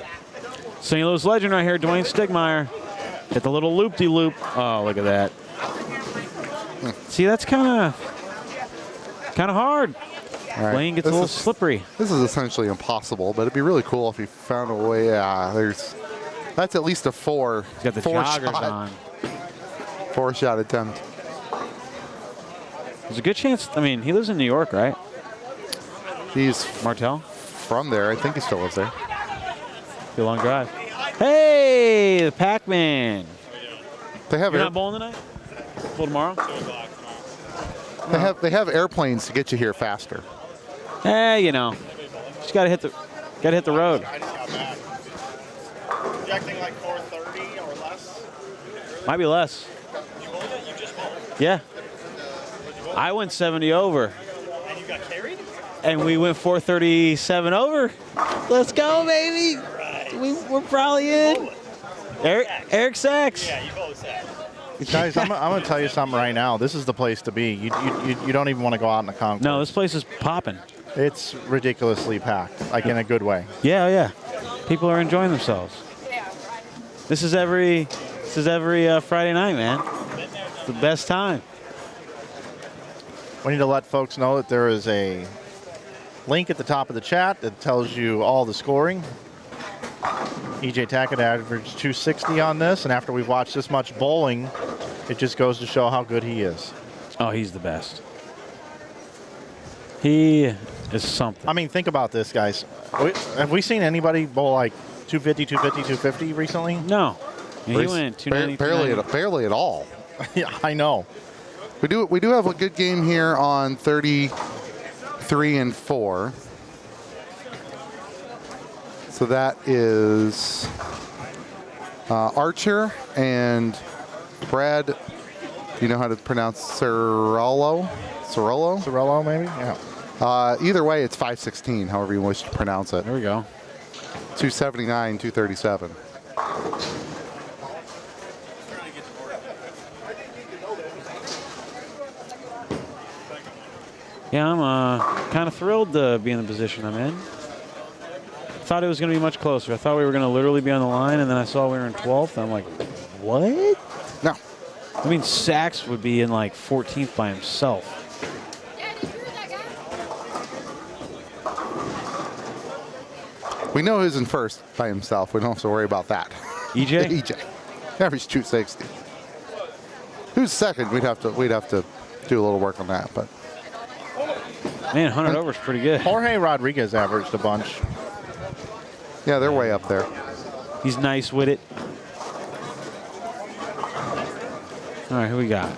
St. Louis legend right here, Dwayne Stegmeyer. Hit the little loop-de-loop. Oh, look at that. See, that's kind of hard. All right. Lane gets a little slippery. This is essentially impossible, but it'd be really cool if he found a way. Yeah, that's at least a 4. He's got the joggers on. 4-shot attempt. There's a good chance. I mean, he lives in New York, right? He's Martell from there. I think he still lives there. Be a long drive. Hey, the Pac-Man. They have. You're not bowling tonight? Bowl tomorrow? They have airplanes to get you here faster. Hey, you know, just gotta hit the road. Projecting like 4:30 or less. Might be less. You bowled it? You just bowled? Yeah. I went 70 over. And you got carried? And we went 437 over. Let's go, baby. Right. We're probably in. Eric Sachs. Yeah, you bowled Sachs. Guys, I'm going to tell you something right now. This is the place to be. You don't even want to go out in the concourse. No, this place is popping. It's ridiculously packed, like in a good way. Yeah. People are enjoying themselves. This is every Friday night, man. It's the best time. We need to let folks know that there is a link at the top of the chat that tells you all the scoring. EJ Tackett averaged 260 on this, and after we've watched this much bowling, it just goes to show how good he is. Oh, he's the best. He is something. I mean, think about this, guys. Have we seen anybody bowl like 250, 250, 250 recently? No. He went 290. Barely at all. Yeah, I know. We do have a good game here on 33 and 4. So that is Archer and Brad. Do you know how to pronounce Cirolo? Cirolo, maybe? Yeah. Either way, it's 516, however you wish to pronounce it. There we go. 279, 237. Yeah, I'm kind of thrilled to be in the position I'm in. Thought it was going to be much closer. I thought we were going to literally be on the line, and then I saw we were in 12th. I'm like, what? No. I mean, Sachs would be in like 14th by himself. We know who's in first by himself. We don't have to worry about that. EJ? EJ. Average 260. Who's second? We'd have to do a little work on that, but. Man, 100 over is pretty good. Jorge Rodriguez averaged a bunch. Yeah, they're way up there. He's nice with it. All right, who we got?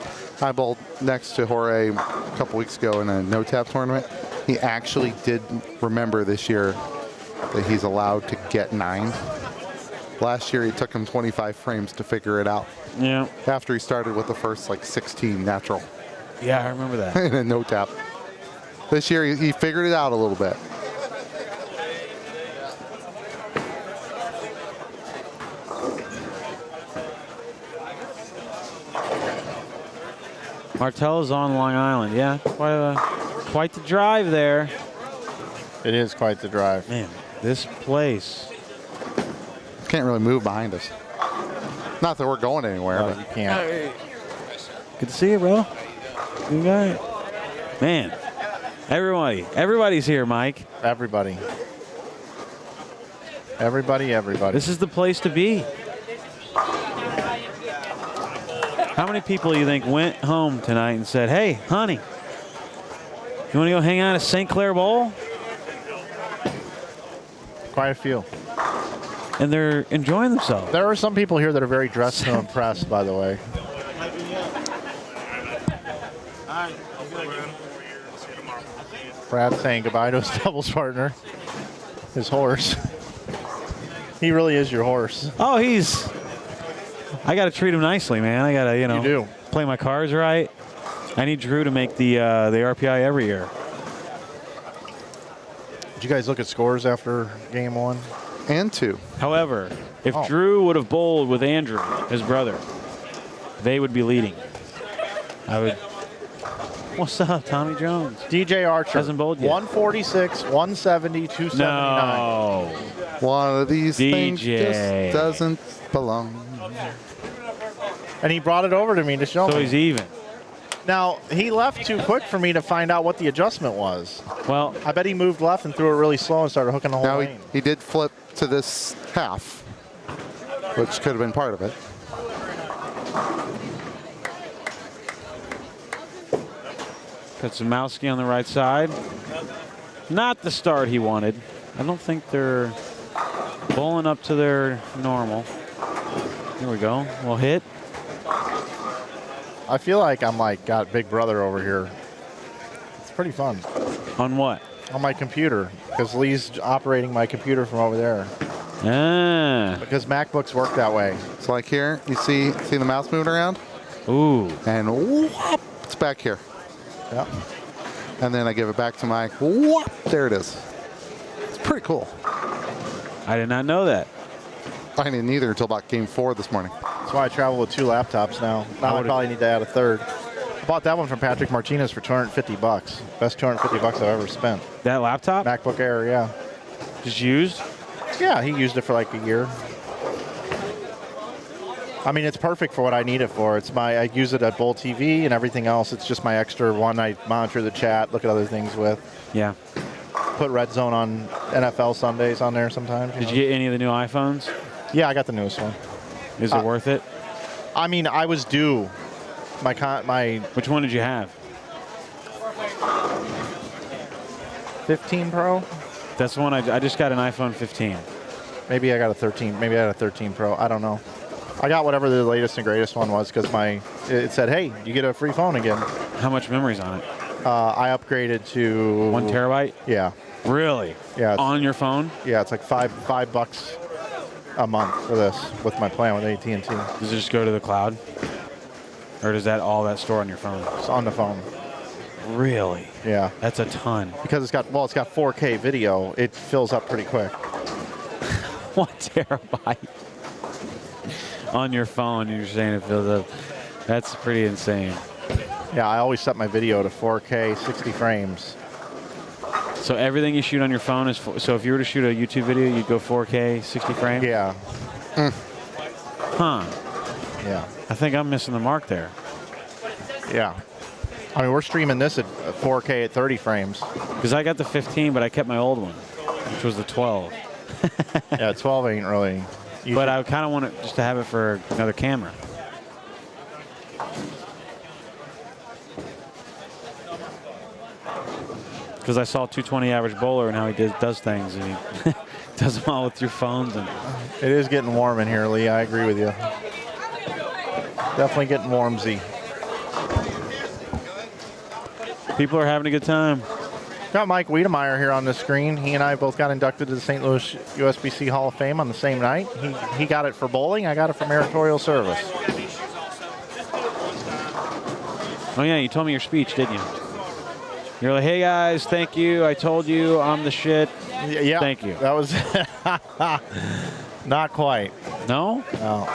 I bowled next to Jorge a couple weeks ago in a no-tap tournament. He actually did remember this year that he's allowed to get 9. Last year, he took him 25 frames to figure it out. Yeah. After he started with the first, like, 16 natural. Yeah, I remember that. In a no-tap. This year, he figured it out a little bit. Martel's on Long Island. Yeah, quite the drive there. It is quite the drive. Man, this place. Can't really move behind us. Not that we're going anywhere. No, but you can't. Good to see you, bro. Good guy. Man, everybody's here, Mike. Everybody. Everybody. This is the place to be. How many people do you think went home tonight and said, hey, honey, you want to go hang out at St. Clair Bowl? Quite a few. And they're enjoying themselves. There are some people here that are very dressed to impress, by the way. Brad saying goodbye to his doubles partner, his horse. He really is your horse. Oh, I got to treat him nicely, man. I got to, You do. play my cards right. I need Drew to make the RPI every year. Did you guys look at scores after game 1? And 2. However, if Drew would have bowled with Andrew, his brother, they would be leading. I would. What's up, Tommy Jones? DJ Archer. Hasn't bowled yet. 146, 170, 279. No. One of these things DJ. just doesn't belong. And he brought it over to me to show me. So he's even. Now, he left too quick for me to find out what the adjustment was. Well, I bet he moved left and threw it really slow and started hooking the whole Now lane. he did flip to this half, which could have been part of it. Kaczymowski on the right side. Not the start he wanted. I don't think they're bowling up to their normal. Here we go. We'll hit. I feel like I'm got Big Brother over here. It's pretty fun. On what? On my computer, because Lee's operating my computer from over there. Ah. Because MacBooks work that way. It's like here, you see the mouse moving around? Ooh. And whoop, it's back here. Yep. And then I give it back to Mike. Whoop, there it is. It's pretty cool. I did not know that. I didn't either until about game 4 this morning. That's why I travel with 2 laptops now. Now I probably need to add a third. I bought that one from Patrick Martinez for $250. Best $250 I've ever spent. That laptop? MacBook Air, yeah. Just used? Yeah, he used it for like a year. I mean, it's perfect for what I need it for. I use it at Bowl TV and everything else. It's just my extra one. I monitor the chat, look at other things with. Yeah. Put Red Zone on NFL Sundays on there sometimes. Did you get any of the new iPhones? Yeah, I got the newest one. Is it worth it? I mean, I was due. Which one did you have? 15 Pro? That's the one I just got an iPhone 15. Maybe I got a 13. Maybe I got a 13 Pro. I don't know. I got whatever the latest and greatest one was because it said, hey, you get a free phone again. How much memory's on it? I upgraded to 1 terabyte? Yeah. Really? Yeah. On your phone? Yeah, it's like $5 a month for this with my plan with AT&T. Does it just go to the cloud? Or does that store on your phone? It's on the phone. Really? Yeah. That's a ton. Because it's got 4K video. It fills up pretty quick. 1 terabyte on your phone. You're saying it fills up. That's pretty insane. Yeah, I always set my video to 4K, 60 frames. So everything you shoot on your phone is so if you were to shoot a YouTube video, you'd go 4K, 60 frames? Yeah. Huh. Yeah. I think I'm missing the mark there. Yeah. I mean, we're streaming this at 4K at 30 frames. Because I got the 15, but I kept my old one, which was the 12. Yeah, 12 ain't really. But I kind of want it just to have it for another camera. Because I saw 220 average bowler and how he does things, and he does them all with your phones. And it is getting warm in here, Lee. I agree with you. Definitely getting warmsy. People are having a good time. Got Mike Wiedemeyer here on the screen. He and I both got inducted to the St. Louis USBC Hall of Fame on the same night. He got it for bowling. I got it for meritorious service. Oh, yeah, you told me your speech, didn't you? You're like, hey, guys, thank you. I told you I'm the shit. Yeah. Thank you. That was not quite. No? No.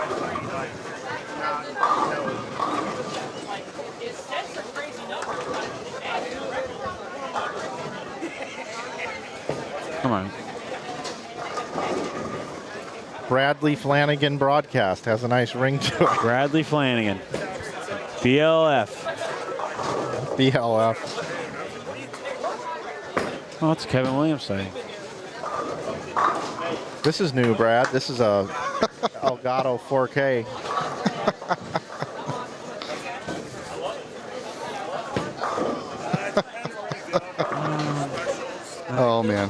Come on. Bradley Flanagan broadcast has a nice ring to it. Bradley Flanagan. BLF. BLF. Oh, it's Kevin Williams saying. This is new, Brad. This is a Elgato 4K. Oh, man.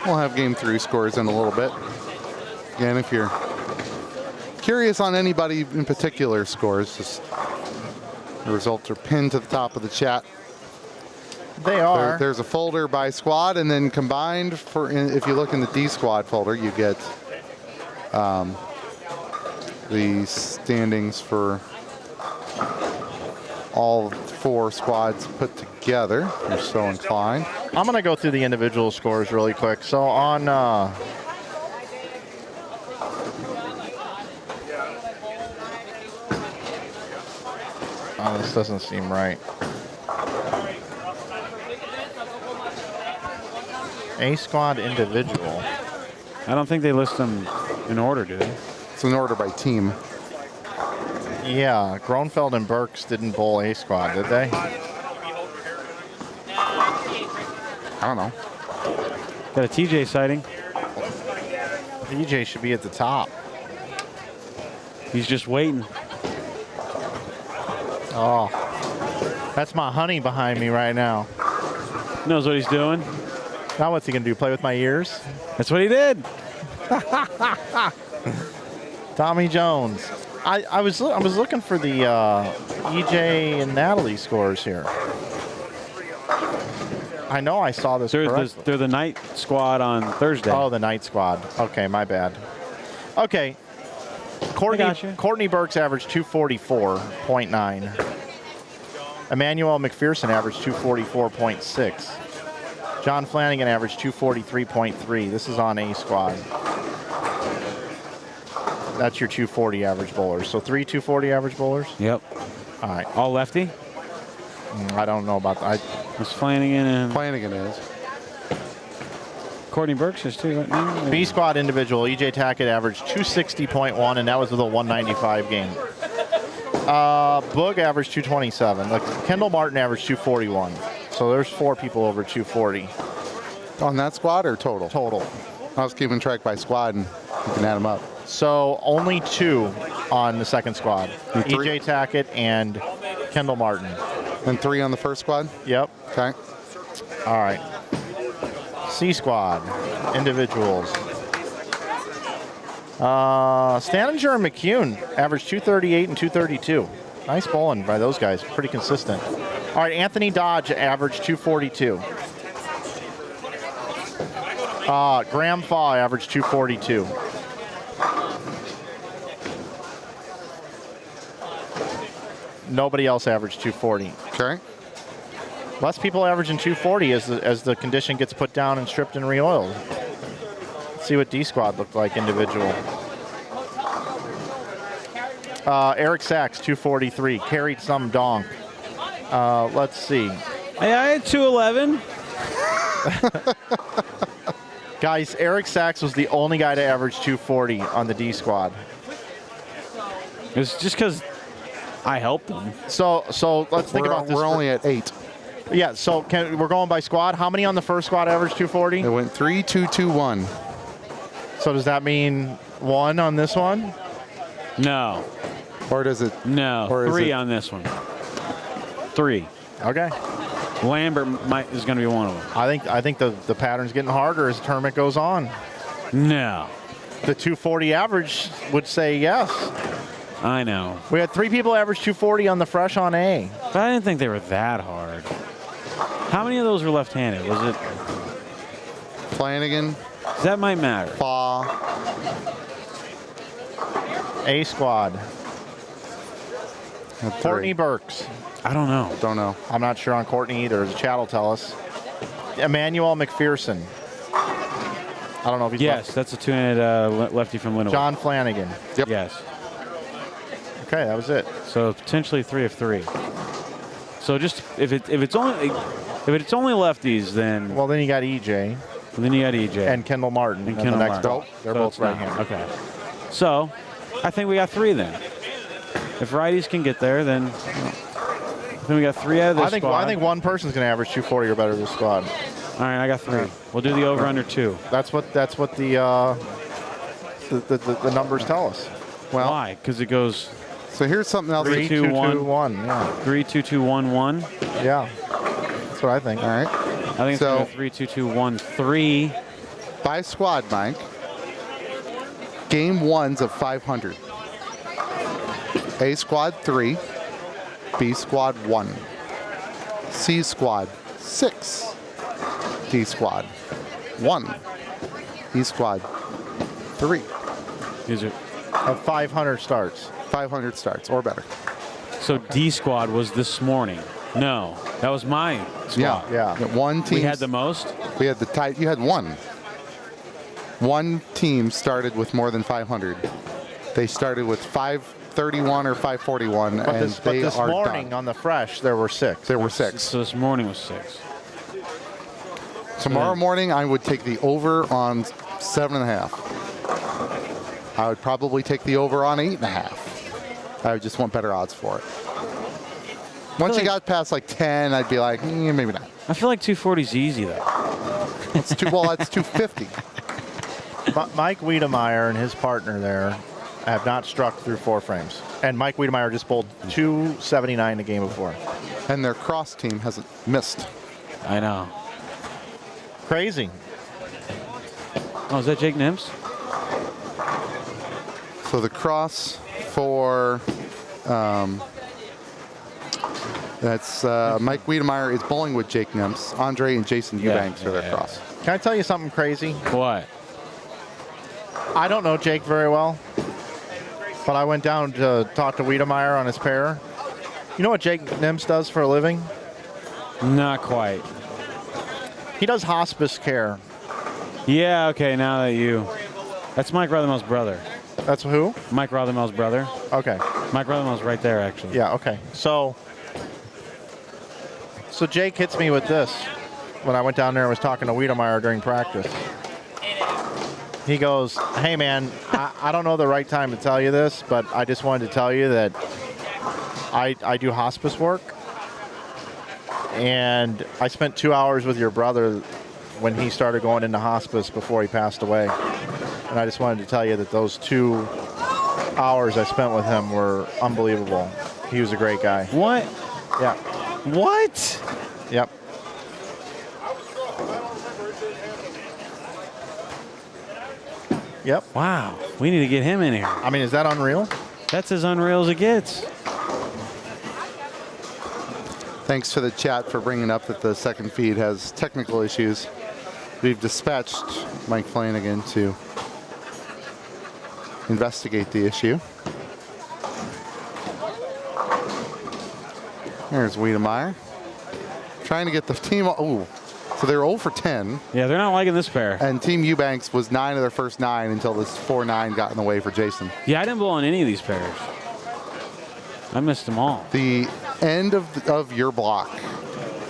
We'll have game 3 scores in a little bit. Again, if you're curious on anybody in particular scores, just the results are pinned to the top of the chat. They are. There's a folder by squad, and then combined for if you look in the D squad folder, you get the standings for all 4 squads put together, if you're so inclined. I'm going to go through the individual scores really quick. So on oh, this doesn't seem right. A squad individual. I don't think they list them in order, do they? It's in order by team. Yeah, Gronfeld and Burks didn't bowl A squad, did they? I don't know. Got a TJ sighting. DJ should be at the top. He's just waiting. Oh, that's my honey behind me right now. Knows what he's doing. Now what's he gonna do? Play with my ears? That's what he did. Tommy Jones. I was looking for the EJ and Natalie scores here. I know I saw this. They're the night squad on Thursday. Oh, the night squad. Okay, my bad. Okay. Courtney Burks averaged 244.9. Emmanuel McPherson averaged 244.6. John Flanagan averaged 243.3. This is on A squad. That's your 240 average bowlers. So 3 240 average bowlers? Yep. All right. All lefty? I don't know about that. It's Flanagan and... Flanagan is. Courtney Burks is too. Right? B squad individual, EJ Tackett averaged 260.1, and that was with a 195 game. Boog averaged 227. Kendall Martin averaged 241. So there's 4 people over 240. On that squad or total? Total. I was keeping track by squad, and you can add them up. So only 2 on the second squad. EJ Tackett and Kendall Martin. And 3 on the first squad? Yep. Okay. All right. C squad, individuals. Staninger and McCune averaged 238 and 232. Nice bowling by those guys, pretty consistent. All right, Anthony Dodge averaged 242. Graham Faw averaged 242. Nobody else averaged 240. Okay. Less people averaging 240 as the condition gets put down and stripped and re-oiled. Let's see what D squad looked like individual. Eric Sachs 243 carried some donk. Let's see. Hey, I had 211. Guys, Eric Sachs was the only guy to average 240 on the D squad. It's just because I helped him. So let's think about this. We're only at 8. Yeah, so we're going by squad. How many on the first squad averaged 240? It went 3, 2, 2, 1. So does that mean 1 on this one? No. Or does it? No. Or is 3 it- on this one. 3. Okay. Lambert is going to be one of them. I think the pattern's getting harder as the tournament goes on. No. The 240 average would say yes. I know. We had 3 people average 240 on the fresh on A. But I didn't think they were that hard. How many of those were left-handed? Was it? Flanagan. That might matter. Fa. A squad. and Courtney 3. Burks. I don't know. Don't know. I'm not sure on Courtney either. The chat will tell us. Emmanuel McPherson. I don't know if he's Yes, that's a two-handed lefty from Linwood. John Flanagan. Yep. Yes. Okay, that was it. So potentially 3 of 3. So just if it's only lefties, then Well, then you got EJ then you got EJ and Kendall Martin. and in Kendall the next Martin. vote. They're So both it's not- right-handed. Okay. So I think we got 3 then. If righties can get there, then we got 3 out of this squad. I think one person's going to average 240 or better this squad. All right, I got 3. We'll do the over under 2. That's what the numbers tell us. Well, Why? Because it goes so here's something else. 3, 2, 1. 1. Yeah. 3, 2, 2, 1, 1. Yeah. That's what I think. All right. I think it's So- going to 3, 2, 2, 1, 3. By squad, Mike. Game 1's of 500. A squad 3. B squad 1. C squad 6. D squad 1. E squad 3. Is it? Of 500 starts. 500 starts or better. So D squad was this morning. No, that was my squad. Yeah. One team. We had the most. We had the tie. You had one. One team started with more than 500. They started with 531 or 541, But and this they are morning done. on the fresh, there were 6. There were 6. So this morning was 6. Tomorrow morning, I would take the over on 7.5. I would probably take the over on 8.5. I would just want better odds for it. Once you got past like 10, I'd be like, maybe not. I feel like 240 is easy though. That's too well. That's 250. Mike Wiedemeyer and his partner there have not struck through 4 frames. And Mike Wiedemeyer just bowled 279 the game before. And their cross team hasn't missed. I know. Crazy. Oh, is that Jake Nims? So the cross for that's Mike Wiedemeyer is bowling with Jake Nims. Andre and Jason Eubanks for their cross. Can I tell you something crazy? What? I don't know Jake very well, but I went down to talk to Wiedemeyer on his pair. You know what Jake Nims does for a living? Not quite. He does hospice care. Yeah, okay, now that you... That's Mike Rothermel's brother. That's who? Mike Rothermel's brother. Okay. Mike Rothermel's right there, actually. Yeah, okay. So Jake hits me with this when I went down there and was talking to Wiedemeyer during practice. He goes, hey, man, I don't know the right time to tell you this, but I just wanted to tell you that I do hospice work. And I spent 2 hours with your brother when he started going into hospice before he passed away. And I just wanted to tell you that those 2 hours I spent with him were unbelievable. He was a great guy. What? Yeah. What? Yep. Yep. Wow. We need to get him in here. I mean, is that unreal? That's as unreal as it gets. Thanks to the chat for bringing up that the second feed has technical issues. We've dispatched Mike Flanagan to investigate the issue. There's Wiedemeyer. Trying to get the team. Oh, so they're 0 for 10. Yeah, they're not liking this pair. And Team Eubanks was 9 of their first 9 until this 4-9 got in the way for Jason. Yeah, I didn't blow on any of these pairs. I missed them all. The end of your block,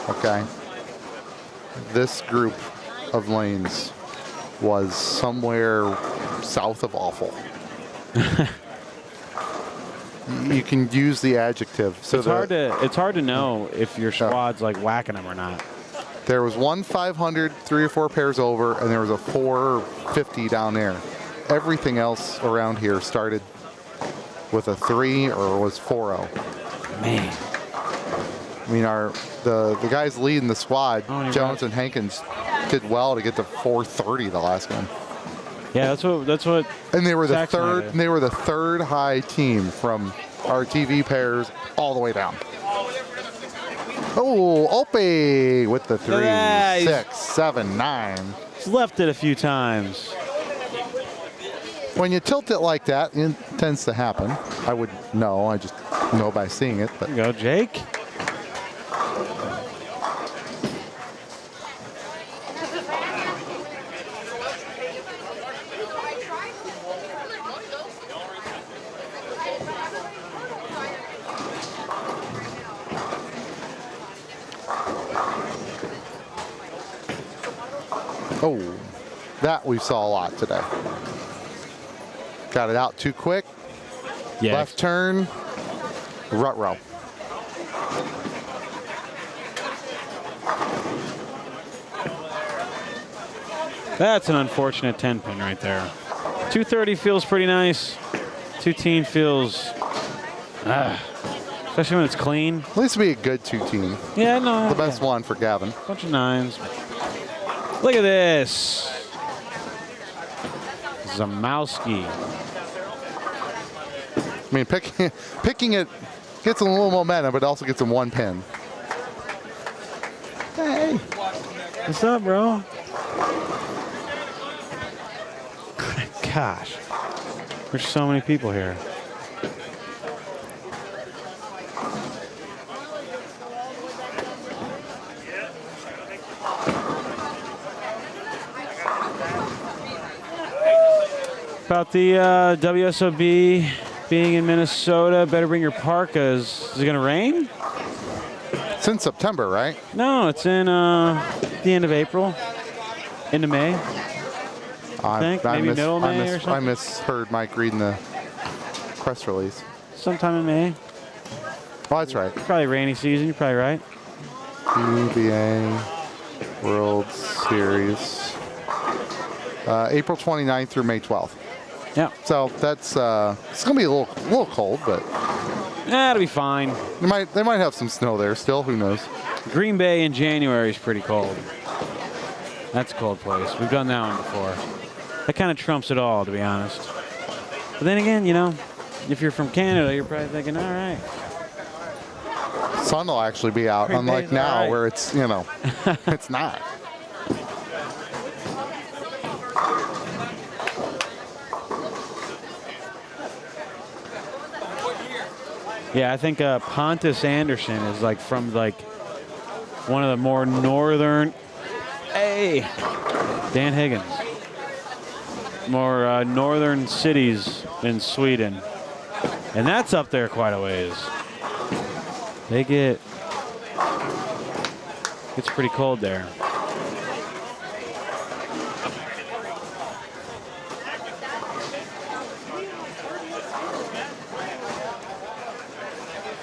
okay, this group of lanes was somewhere south of awful. You can use the adjective. So It's hard to know if your squad's like whacking them or not. There was one 500, 3 or 4 pairs over, and there was a 450 down there. everything else around here started with a 3 or was 4-0. Man. I mean, the guys leading the squad, Oh, you're Jones right. and Hankins, did well to get to 430 the last game. Yeah, that's what. And they were the Saxon third. did. They were the third high team from our TV pairs all the way down. Oh, Opie with the 3, Yeah, he's- 6, 7, 9. He's left it a few times. When you tilt it like that, it tends to happen. I would know. I just know by seeing it. But There you go, Jake. oh, that we saw a lot today. Got it out too quick. Yeah. Left turn. Rut row. That's an unfortunate 10 pin right there. 230 feels pretty nice. 210 feels, especially when it's clean. At least be a good 2-team. Yeah, no. The best one for Gavin. Bunch of 9s. Look at this. Zamowski. I mean, picking it gets him a little momentum, but also gets him 1 pin. Hey. What's up, bro? Gosh. There's so many people here. About the WSOB being in Minnesota, better bring your parkas. Is it going to rain? It's in September, right? No, it's in the end of April, into May. I think maybe middle of May or something. I misheard Mike reading the press release. Sometime in May. Oh, that's right. Probably rainy season. You're probably right. UBA World Series. April 29th through May 12th. Yeah. So that's it's gonna be a little cold, but that'll be fine. They might have some snow there still. Who knows? Green Bay in January is pretty cold. That's a cold place. We've done that one before. That kind of trumps it all, to be honest. But then again, you know, if you're from Canada, you're probably thinking, all right. Sun will actually be out, Green unlike Bay's now all right. where it's, you know, it's not. Yeah, I think Pontus Anderson is like from like one of the more northern. Hey, Dan Higgins. More northern cities in Sweden, and that's up there quite a ways. It's pretty cold there.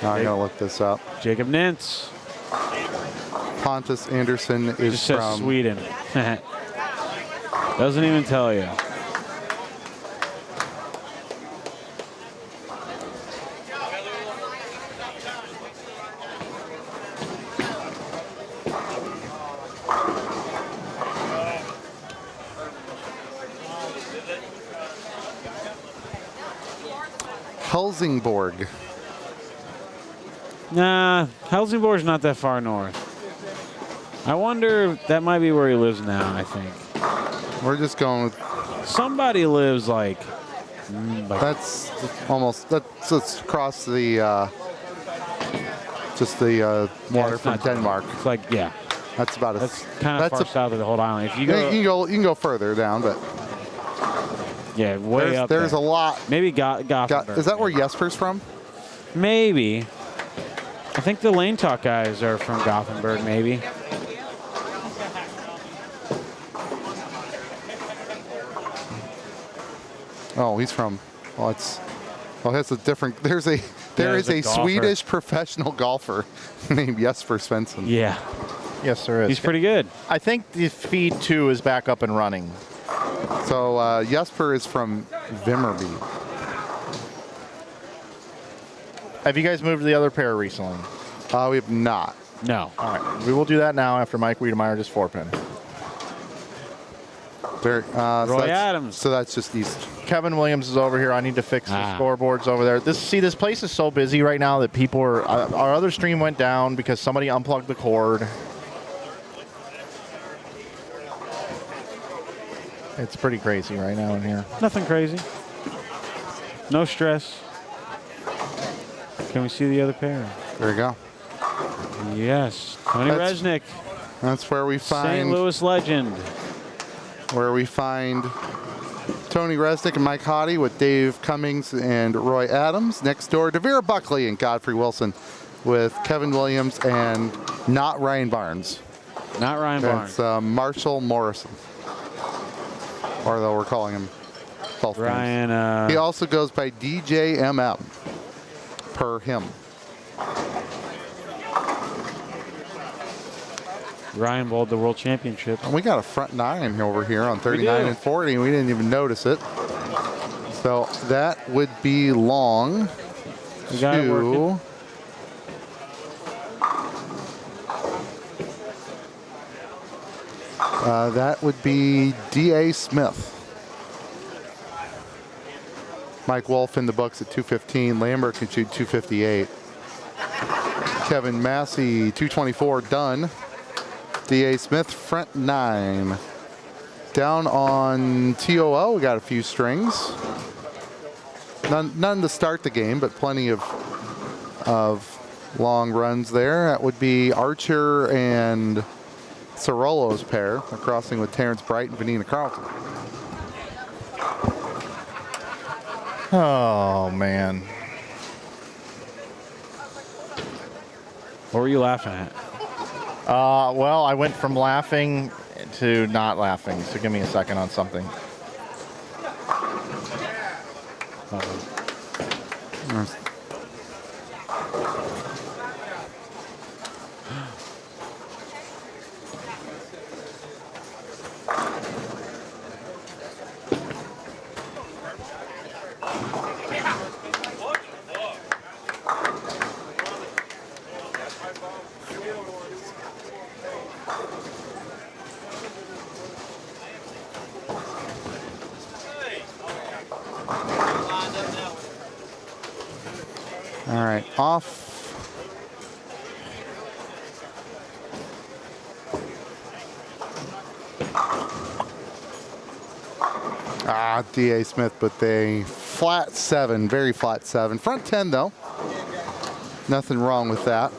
Now I gotta look this up. Jacob Nintz. Pontus Anderson is Just says from Sweden. Doesn't even tell you. Helsingborg. Nah, Helsingborg's not that far north. I wonder if that might be where he lives now, I think. We're just going with. Somebody lives like. That's almost. That's across the. Just the water from Denmark. It's like, yeah. That's about That's kind of far south of the whole island. If you you can go further down, but. Yeah, way up There's there. a lot. Maybe Gothenburg. Is that where Jesper's from? Maybe. I think the Lane Talk guys are from Gothenburg, maybe. Oh, he's from. Oh, it's. Oh, that's a different. There is a golfer. Swedish professional golfer named Jesper Svensson. Yeah. Yes, there is. He's pretty good. I think the feed 2 is back up and running. So Jesper is from Vimmerby. Have you guys moved to the other pair recently? We have not. No. All right. We will do that now after Mike Wiedemeyer just 4-pin. Roy Adams. So that's just east. Kevin Williams is over here. I need to fix the scoreboards over there. This place is so busy right now that people are. Our other stream went down because somebody unplugged the cord. It's pretty crazy right now in here. Nothing crazy. No stress. Can we see the other pair? There you go. Yes. Tony Resnick. That's where we find St. Louis legend. Where we find Tony Resnick and Mike Hottie with Dave Cummings and Roy Adams. Next door, Devere Buckley and Godfrey Wilson with Kevin Williams and not Ryan Barnes. Not Ryan Barnes. It's Marshall Morrison. Or though we're calling him both Ryan. names. He also goes by DJMM per him. Ryan bowled the World Championship. And we got a front nine over here on 39 and 40, and we didn't even notice it. So that would belong to that would be D.A. Smith. Mike Wolf in the books at 215. Lambert can shoot 258. Kevin Massey, 224, done. D.A. Smith, front nine. Down on TOO, we got a few strings. None to start the game, but plenty of long runs there. That would be Archer and Sorolo's pair, crossing with Terrence Bright and Vanina Carlton. Oh, man. What were you laughing at? Well, I went from laughing to not laughing, so give me a second on something. All right, off. D.A. Smith, but they flat 7, very flat 7. Front 10 though. Nothing wrong with that.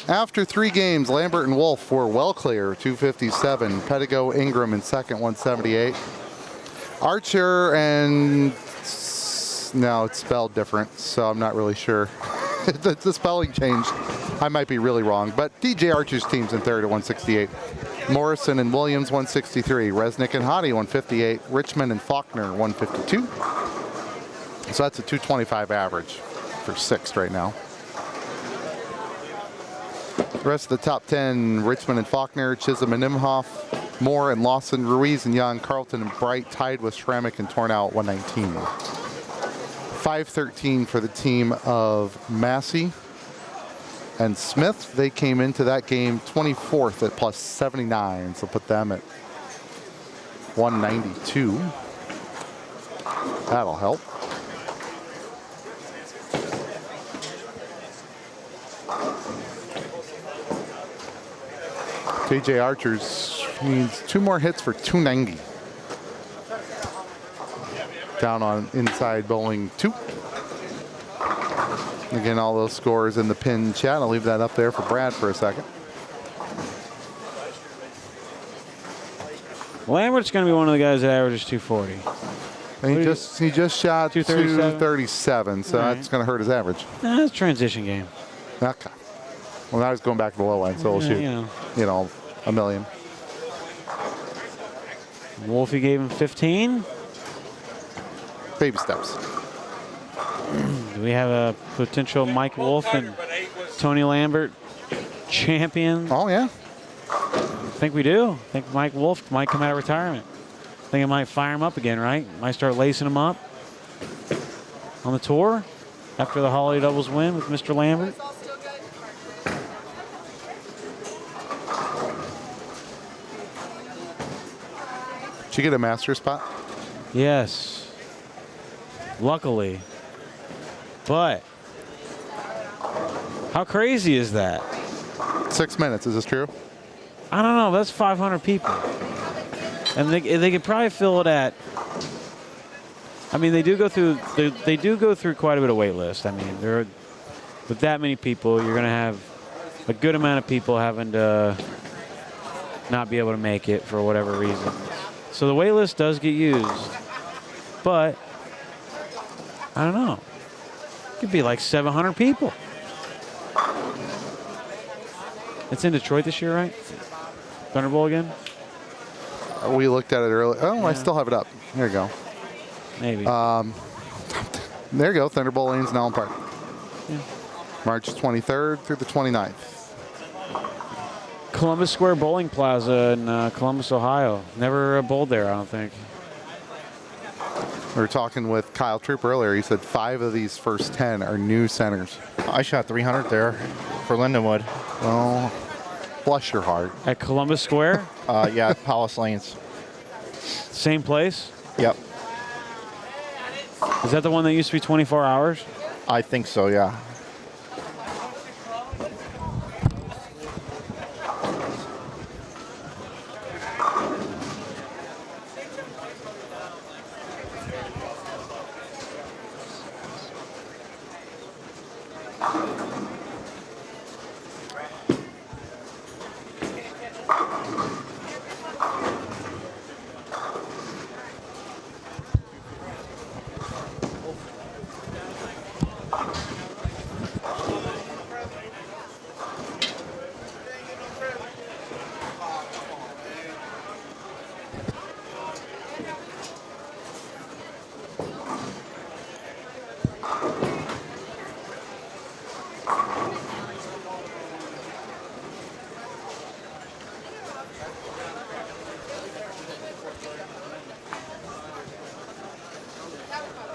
After 3 games, Lambert and Wolf were well clear, 257. Pedigo, Ingram in second, 178. Archer and, no, it's spelled different, so I'm not really sure. The spelling changed. I might be really wrong, but DJ Archer's team's in third at 168. Morrison and Williams, 163. Resnick and Hottie, 158. Richmond and Faulkner, 152. So that's a 225 average for sixth right now. The rest of the top 10, Richmond and Faulkner, Chisholm and Imhoff, Moore and Lawson, Ruiz and Young, Carlton and Bright, tied with Schrammick and Tornow at 119. 513 for the team of Massey and Smith. They came into that game 24th at plus 79, so put them at 192. That'll help. TJ Archer's needs 2 more hits for 290. Down on inside bowling 2. Again, all those scores in the pin chat. I'll leave that up there for Brad for a second. Lambert's going to be one of the guys that averages 240. And he just shot 237, so right. that's going to hurt his average. It's a transition game. Okay. Well, now he's going back to the low end, so we'll shoot, you know. $1 million. Wolfie gave him 15. Baby steps. Do we have a potential Mike Wolf and Tony Lambert champion? Oh, yeah. I think we do. I think Mike Wolf might come out of retirement. I think it might fire him up again, right? Might start lacing him up on the tour after the holiday doubles win with Mr. Lambert. Did you get a master spot? Yes. Luckily. But how crazy is that? 6 minutes. Is this true? I don't know. That's 500 people. And they could probably fill it at. I mean, they do go through quite a bit of wait list. I mean, with that many people, you're going to have a good amount of people having to not be able to make it for whatever reason. So the wait list does get used, but I don't know. It could be like 700 people. It's in Detroit this year, right? Thunderbolt again? We looked at it earlier. Oh, Yeah. I still have it up. There you go. Maybe. There you go. Thunderbolt Lanes in Allen Park. Yeah. March 23rd through the 29th. Columbus Square Bowling Plaza in Columbus, Ohio. Never bowled there, I don't think. We were talking with Kyle Troop earlier. He said 5 of these first 10 are new centers. I shot 300 there for Lindenwood. Well, bless your heart. At Columbus Square? Yeah, Palace Lanes. Same place? Yep. Is that the one that used to be 24 hours? I think so, yeah.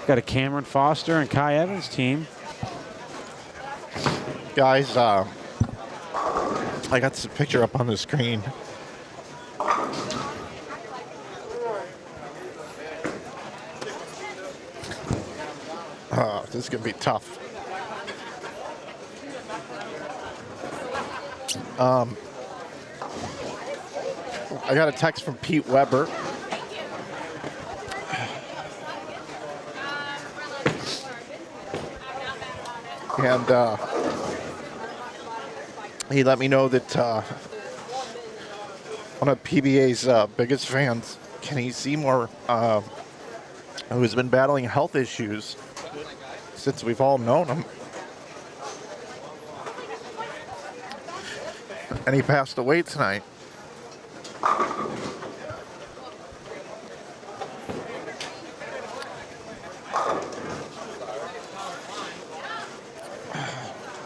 Got a Cameron Foster and Kai Evans team. Guys, I got this picture up on the screen. This is going to be tough. I got a text from Pete Weber. And he let me know that one of PBA's biggest fans, Kenny Seymour, who's been battling health issues since we've all known him. And he passed away tonight.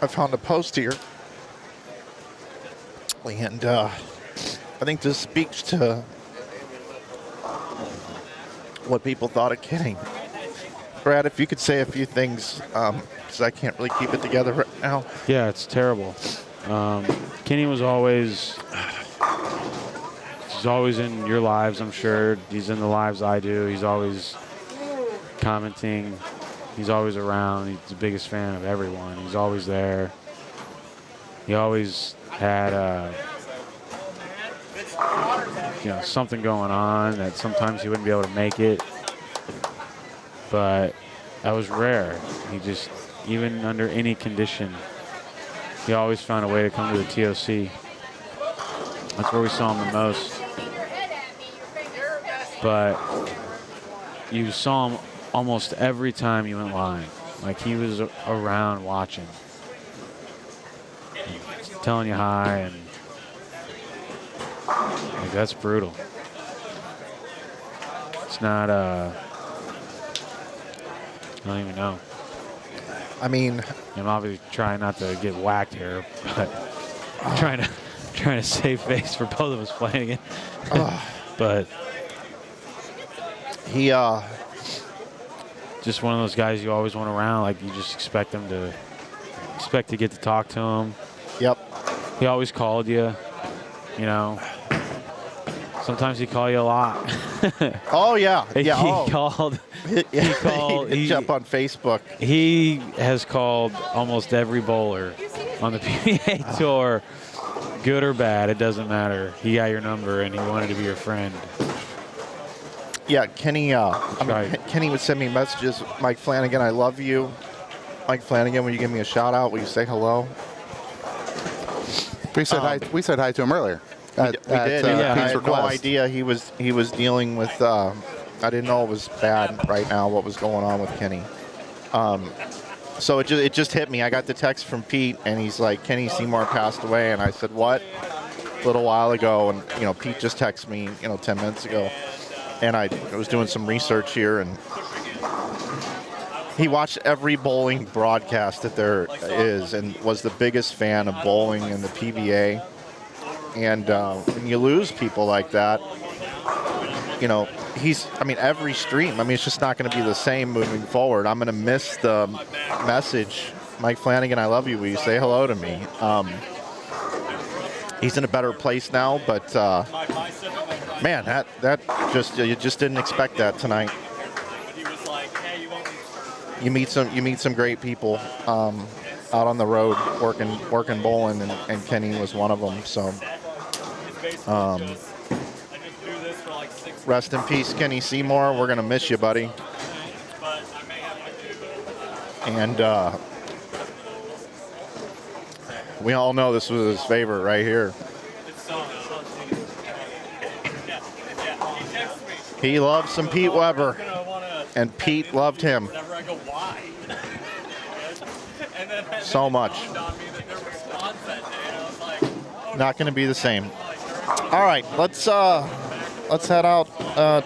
I found a post here, and I think this speaks to what people thought of Kenny. Brad, if you could say a few things, because I can't really keep it together right now. Yeah, it's terrible. Kenny was always in your lives, I'm sure. He's in the lives I do. He's always commenting. He's always around. He's the biggest fan of everyone. He's always there. He always had something going on that sometimes he wouldn't be able to make it. But that was rare. He just, even under any condition, he always found a way to come to the TOC. That's where we saw him the most. But you saw him almost every time you went live. Like, he was around watching. telling you hi, and like, that's brutal. It's not, I don't even know. I mean, I'm obviously trying not to get whacked here, but I'm trying to save face for both of us, Flanagan. But he just one of those guys you always want around. Like, you just expect to get to talk to him. Yep. He always called you, you know. Sometimes he called you a lot. Oh yeah, yeah. He called. He called. He jumped on Facebook. He has called almost every bowler on the PBA tour, good or bad. It doesn't matter. He got your number and he wanted to be your friend. Yeah, Kenny. Kenny would send me messages. Mike Flanagan, I love you. Mike Flanagan, will you give me a shout out? Will you say hello? We said hi. We said hi to him earlier. We did. I had no request. idea he was dealing with. I didn't know it was bad right now. What was going on with Kenny? So it just hit me. I got the text from Pete, and he's like, Kenny Seymour passed away, and I said, what? A little while ago, and Pete just texted me 10 minutes ago, and I was doing some research here, and he watched every bowling broadcast that there is, and was the biggest fan of bowling in the PBA. And when you lose people like that, every stream, it's just not going to be the same moving forward. I'm going to miss the message, Mike Flanagan, I love you. Will you say hello to me? He's in a better place now, but man, you just didn't expect that tonight. You meet some great people out on the road working bowling, and Kenny was one of them. So, rest in peace, Kenny Seymour. We're gonna miss you, buddy. And we all know this was his favorite right here. He loved some Pete Weber, and Pete loved him so much. Not going to be the same. All right, let's head out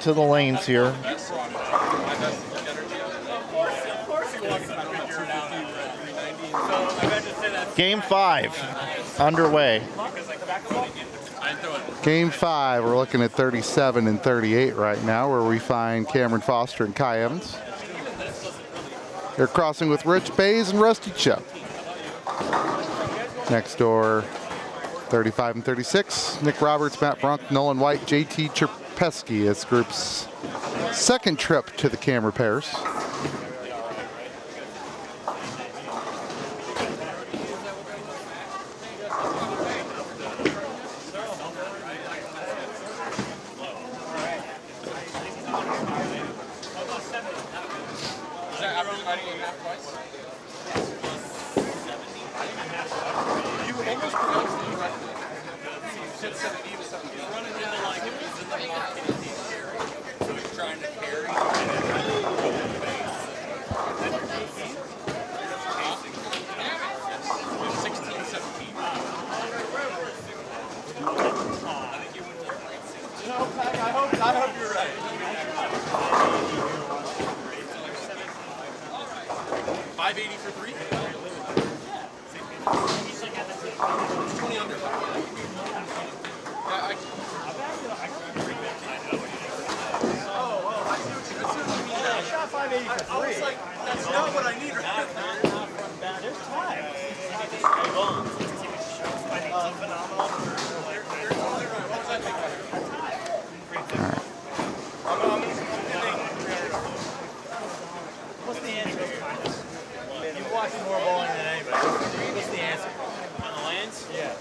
to the lanes here. Game 5 underway. Game 5, we're looking at 37 and 38 right now, where we find Cameron Foster and Kai Evans. They're crossing with Rich Bays and Rusty Chubb. Next door, 35 and 36, Nick Roberts, Matt Brunk, Nolan White, JT Cherpesky. It's group's second trip to the cam repairs. I hope you're right. 580 for 3. 20 under. I shot 580 for 3. I was like, that's not what I need right now. There's time. What's the answer? You've watched more bowling than anybody. What's the answer? On the lanes? Yeah.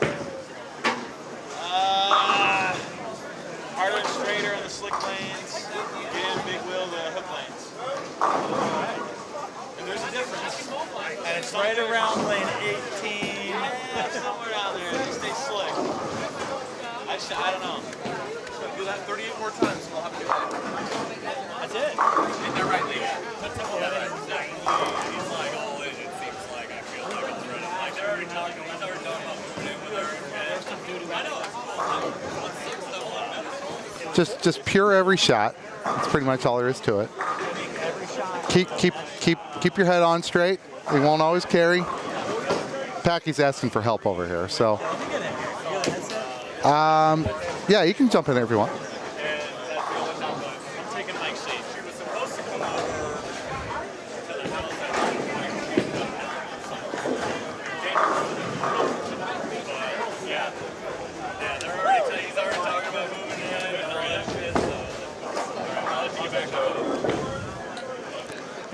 Harder and straighter on the slick lanes. Get in big wheel the hook lanes. And there's a difference. And it's right around lane 18. Somewhere down there. They stay slick. I don't know. Do that 38 more times and we'll have to do that. That's it. Isn't that right, Lee? That's exactly. He's like all in, it seems like. I feel like already. Like they're already talking. He's already talking about moving in with Just pure every shot. That's pretty much all there is to it. Keep your head on straight. It won't always carry. Packy's asking for help over here, so. Yeah, you can jump in there if you want.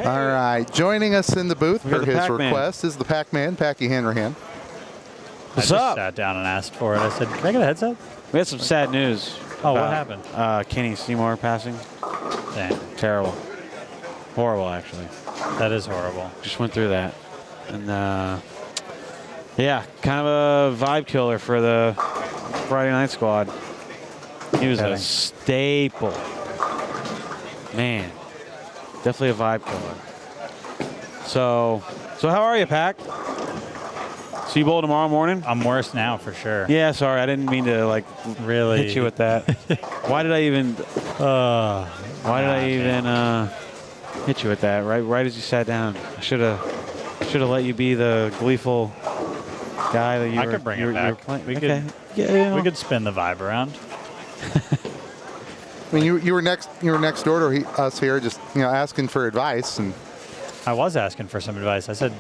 All right, joining us in the booth for his request is the Pac-Man, Packy Hanrahan. What's I up? just sat down and asked for it. I said, can I get a headset? We had some sad news. Oh, what happened? Kenny Seymour passing. Dang. Terrible. Horrible, actually. That is horrible. Just went through that. And, yeah, kind of a vibe killer for the Friday night squad. He was a staple. Man, definitely a vibe killer. So how are you, Pac? So you bowl tomorrow morning? I'm worse now for sure. Yeah, sorry, I didn't mean to like really hit you with that. Why did I even? Hit you with that? Right as you sat down, I should have let you be the gleeful guy that you were. I could bring it back. We could spin the vibe around. I mean, you were next door to us here, just asking for advice, and I was asking for some advice. I said,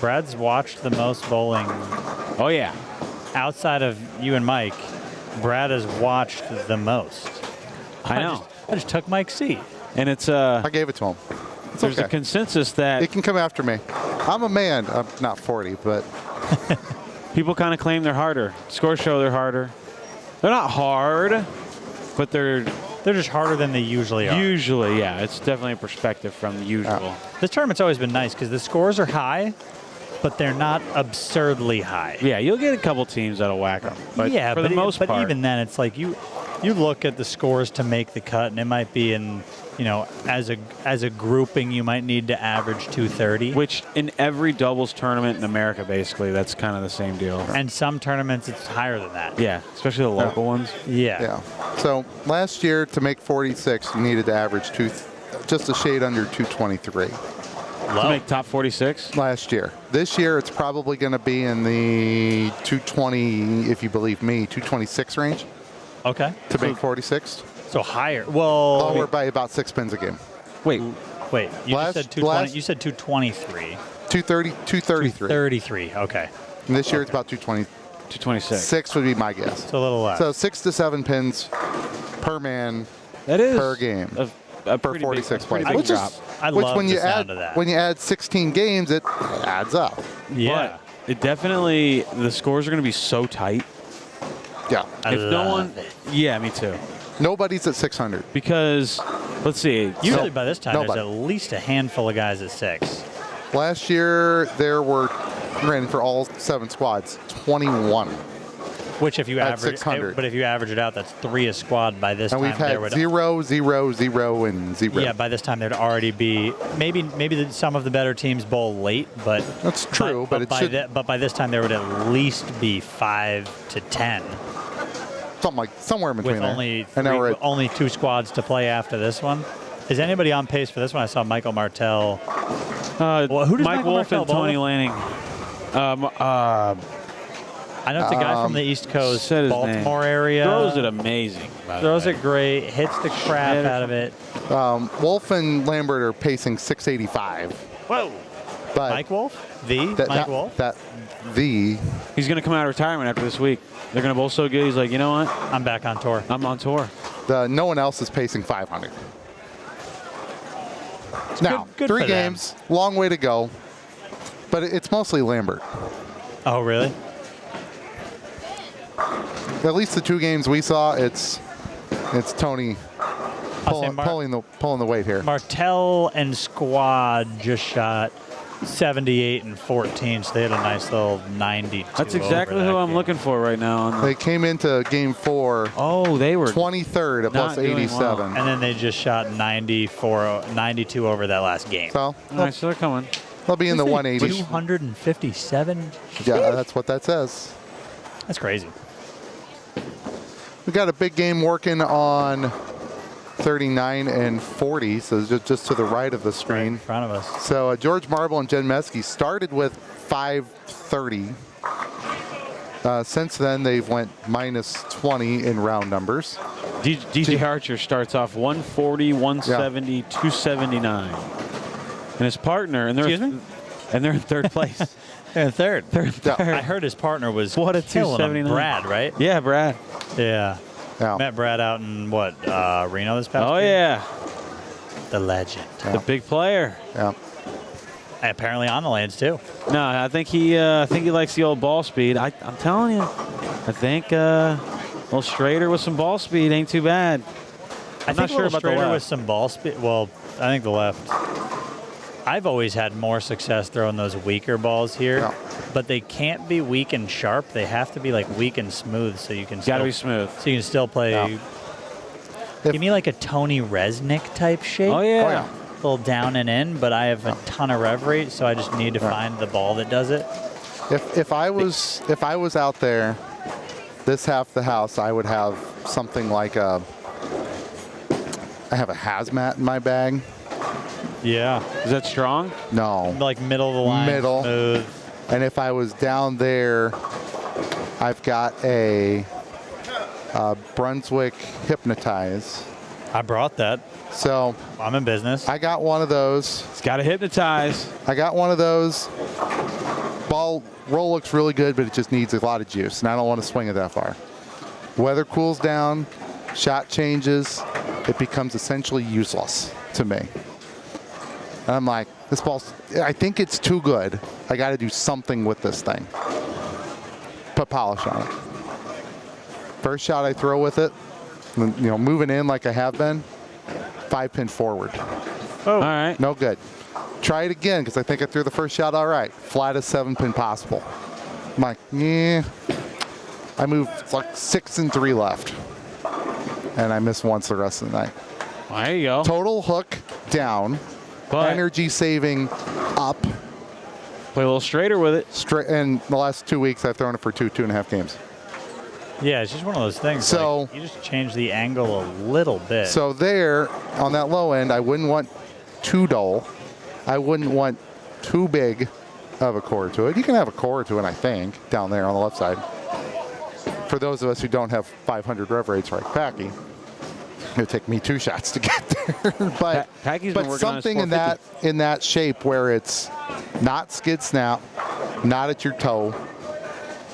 Brad's watched the most bowling. Oh yeah. Outside of you and Mike, Brad has watched the most. I know. I just took Mike's seat, and it's I gave it to him. There's a consensus that it can come after me. I'm a man. I'm not 40, but people kind of claim they're harder. Scores show they're harder. They're not hard, but they're just harder than they usually are. Usually, yeah. It's definitely a perspective from the usual. This tournament's always been nice because the scores are high, but they're not absurdly high. Yeah, you'll get a couple teams that'll whack them. But yeah, for the most part. But even then, it's like you look at the scores to make the cut, and it might be in, as a grouping, you might need to average 230. Which in every doubles tournament in America, basically, that's kind of the same deal. And some tournaments, it's higher than that. Yeah, especially the local ones. Yeah. So last year, to make 46, you needed to average just a shade under 223. To make top 46? Last year. This year, it's probably going to be in the 220, if you believe me, 226 range. Okay. To make 46. So higher. Well, lower by about 6 pins a game. Wait. You just said 220. You said 223. 233. 233. Okay. And this year it's about 220. 226. 6 would be my guess. So a little less. So 6 to 7 pins per man. That is per game. A per 46 plays. Which drop. I love the sound of that. When you add 16 games, it adds up. Yeah. But it definitely, the scores are going to be so tight. Yeah. If no one, yeah, me too. Nobody's at 600. Because, let's see. Usually by this time, there's at least a handful of guys at 6. Last year, there were, ran for all 7 squads, 21. Which, if you at average, 600. but if you average it out, that's 3 a squad by this and time. And we've had 0, 0, 0, and 0. Yeah, by this time there'd already be maybe some of the better teams bowl late, but that's true. But by this time there would at least be 5 to 10. Somewhere in between with only 2 squads to play after this one. Is anybody on pace for this one? I saw Michael Martell. Who does Mike Wolf and Tony Lanning. I know it's a guy from the East Coast, Baltimore area. Throws it amazing. Throws it great. Hits the crap out of it. Wolf and Lambert are pacing 685. Whoa. But Mike Wolf? Mike Wolf? He's going to come out of retirement after this week. They're going to bowl so good. He's like, you know what? I'm back on tour. I'm on tour. No one else is pacing 500. Now, good 3 games, long way to go. But it's mostly Lambert. Oh, really? At least the 2 games we saw, it's Tony pulling the weight here. Martell and squad just shot 78 and 14, so they had a nice little 92. That's exactly who I'm looking for right now. They came into game 4. Oh, they were 23rd at plus 87. Well. And then they just shot 92 over that last game. So, nice, they're coming. They'll be in the 180s. 257? Yeah, that's what that says. That's crazy. We got a big game working on 39 and 40, so just to the right of the screen. Right in front of us. So George Marble and Jen Meskey started with 530. Since then, they've went minus 20 in round numbers. DJ Archer starts off 140, 170, 279. And his partner, and they're in third place. They're in third. Yeah. I heard his partner was What a killing him. 279. Brad, right? Yeah, Brad. Yeah. Yeah. Met Brad out in Reno this past Oh, year? yeah. The legend. The big player. Yeah. Apparently on the lanes too. No, I think he likes the old ball speed. I'm telling you, I think a little straighter with some ball speed ain't too bad. I'm not sure about the straighter left. with some ball speed. Well, I think the left. I've always had more success throwing those weaker balls here, Yeah. but they can't be weak and sharp. They have to be like weak and smooth, so you can. Gotta be smooth. So you can still play. Yeah. Give me like a Tony Resnick type shape. Oh yeah. Oh, yeah. A little down and in, but I have a ton of rev rate, so I just need to find the ball that does it. If I was out there, this half the house, I would have something like I have a hazmat in my bag. Yeah. Is that strong? No. Like middle of the line. Middle. Smooth. And if I was down there, I've got a Brunswick Hypnotize. I brought that. So I'm in business. I got one of those. It's got to hypnotize. I got one of those. Ball roll looks really good, but it just needs a lot of juice, and I don't want to swing it that far. Weather cools down, shot changes, it becomes essentially useless to me. And I'm like, this ball's, I think it's too good. I got to do something with this thing. Put polish on it. First shot I throw with it, moving in like I have been, 5-pin forward. Oh. All right. No good. Try it again, because I think I threw the first shot all right. Flattest 7-pin possible. I'm like, yeah. I moved like 6 and 3 left. And I missed once the rest of the night. Well, there you go. Total hook down. But energy saving up. Play a little straighter with it. Straight. And the last 2 weeks, I've thrown it for 2.5 games. Yeah, it's just one of those things. So like, you just change the angle a little bit. So there, on that low end, I wouldn't want too dull. I wouldn't want too big of a core to it. You can have a core to it, I think, down there on the left side. For those of us who don't have 500 rev rates like Packy, it would take me 2 shots to get there. but something in that shape where it's not skid snap, not at your toe.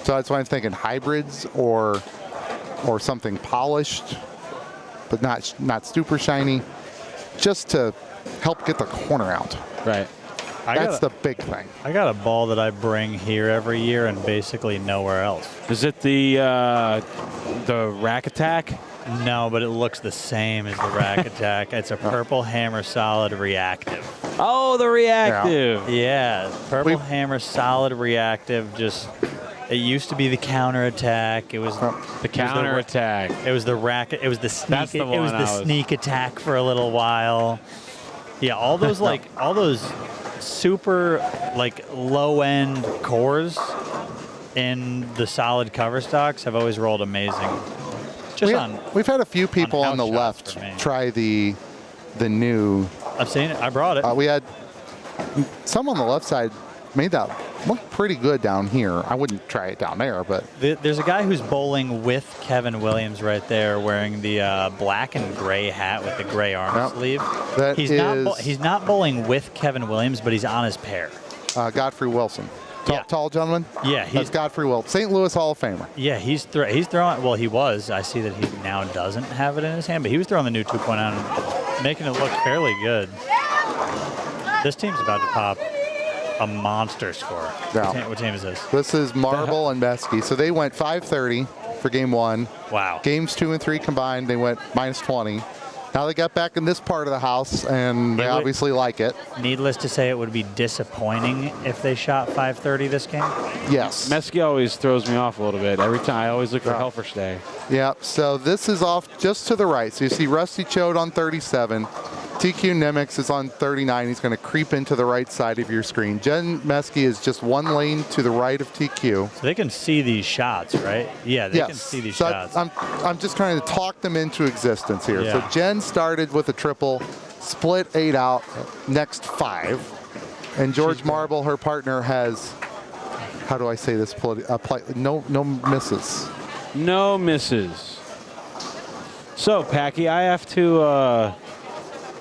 So that's why I'm thinking hybrids or something polished, but not super shiny, just to help get the corner out. Right. That's the big thing. I got a ball that I bring here every year and basically nowhere else. Is it the Rack Attack? No, but it looks the same as the Rack Attack. It's a purple hammer solid reactive. Oh, the reactive. Yeah, purple hammer solid reactive. It used to be the counter attack. It was the counter attack. It was the rack. It was the sneak. That's the one it was the sneak attack for a little while. Yeah, all those all those super low end cores in the solid cover stocks have always rolled amazing. We've had a few people on the left try the new. I've seen it. I brought it. We had some on the left side made that look pretty good down here. I wouldn't try it down there, but there's a guy who's bowling with Kevin Williams right there, wearing the black and gray hat with the gray arm sleeve. He's not bowling with Kevin Williams, but he's on his pair. Godfrey Wilson. Tall gentleman? Yeah. That's Godfrey Wilson. St. Louis Hall of Famer. Yeah, he's throwing, well, he was. I see that he now doesn't have it in his hand, but he was throwing the new 2.0 and making it look fairly good. This team's about to pop a monster score. Yeah. What team is this? This is Marble and Meskey. So they went 530 for game 1. Wow. Games 2 and 3 combined, they went minus 20. Now they got back in this part of the house, and they obviously like it. Needless to say, it would be disappointing if they shot 530 this game. Yes. Meskey always throws me off a little bit. Every time I always look for Helfer Stay. Yeah, so this is off just to the right. So you see Rusty Chode on 37. TQ Nemix is on 39. He's going to creep into the right side of your screen. Jen Meske is just one lane to the right of TQ. So they can see these shots, right? Yeah, they can see these shots. I'm just trying to talk them into existence here. Yeah. So Jen started with a triple, split 8 out, next 5. And George Marble, her partner, has, how do I say this? No misses. No misses. So, Packy, I have to...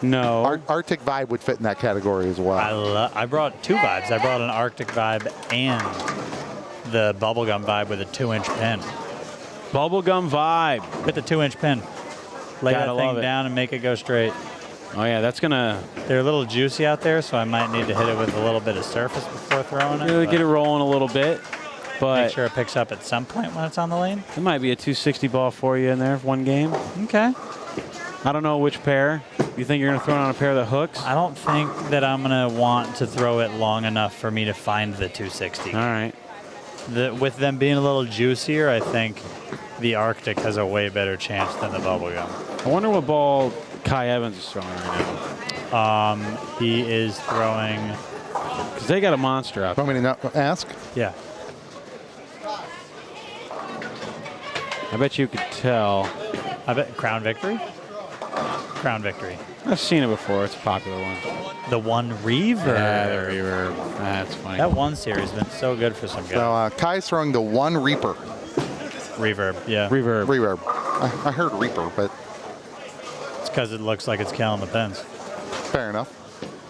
No. Arctic Vibe would fit in that category as well. I brought 2 vibes. I brought an Arctic Vibe and the bubblegum vibe with a 2-inch pin. Bubblegum Vibe. With the 2-inch pin. Lay Gotta that thing love it. down and make it go straight. Oh, yeah, that's going to... They're a little juicy out there, so I might need to hit it with a little bit of surface before throwing it. Really get it rolling a little bit. But make sure it picks up at some point when it's on the lane. It might be a 260 ball for you in there for one game. Okay. I don't know which pair. You think you're going to throw it on a pair that hooks? I don't think that I'm going to want to throw it long enough for me to find the 260. All right. With them being a little juicier, I think the Arctic has a way better chance than the bubblegum. I wonder what ball Kai Evans is throwing right now. He is throwing... Because they got a monster out there. Want me to ask? Yeah. I bet you could tell. I bet Crown Victory? Crown Victory. I've seen it before. It's a popular one. The one Reverb? Yeah, the Reverb. That's funny. That one series has been so good for some guys. So Kai's throwing the one Reaper. Reverb, yeah. Reverb. I heard Reaper, but... It's because it looks like it's killing the pins. Fair enough.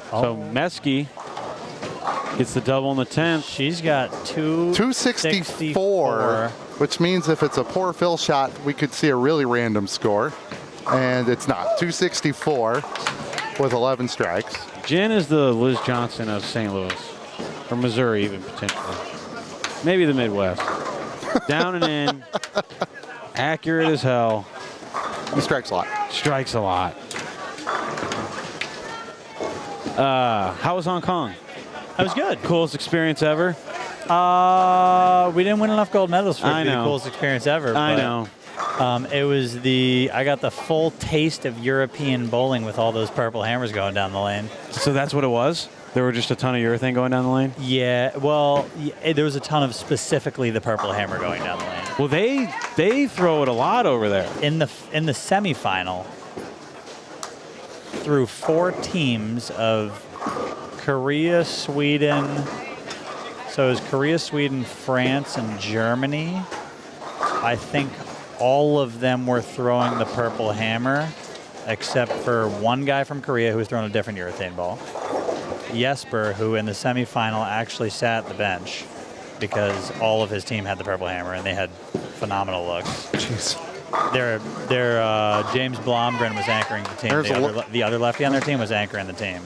So Meske gets the double in the 10th. She's got 264, which means if it's a poor fill shot, we could see a really random score. And it's not. 264 with 11 strikes. Jen is the Liz Johnson of St. Louis, or Missouri even potentially. Maybe the Midwest. Down and in, accurate as hell. He strikes a lot. Strikes a lot. How was Hong Kong? That was good. Coolest experience ever? We didn't win enough gold medals for it to be the coolest experience ever. I know. It was I got the full taste of European bowling with all those purple hammers going down the lane. So that's what it was? There were just a ton of urethane going down the lane? Yeah, well, there was a ton of specifically the purple hammer going down the lane. Well, they throw it a lot over there. In the semifinal, through 4 teams of Korea, Sweden, so it was Korea, Sweden, France, and Germany. I think all of them were throwing the purple hammer, except for one guy from Korea who was throwing a different urethane ball. Jesper, who in the semifinal actually sat at the bench because all of his team had the purple hammer and they had phenomenal looks. Jeez. Their James Blomgren was anchoring the team. The other lefty on their team was anchoring the team.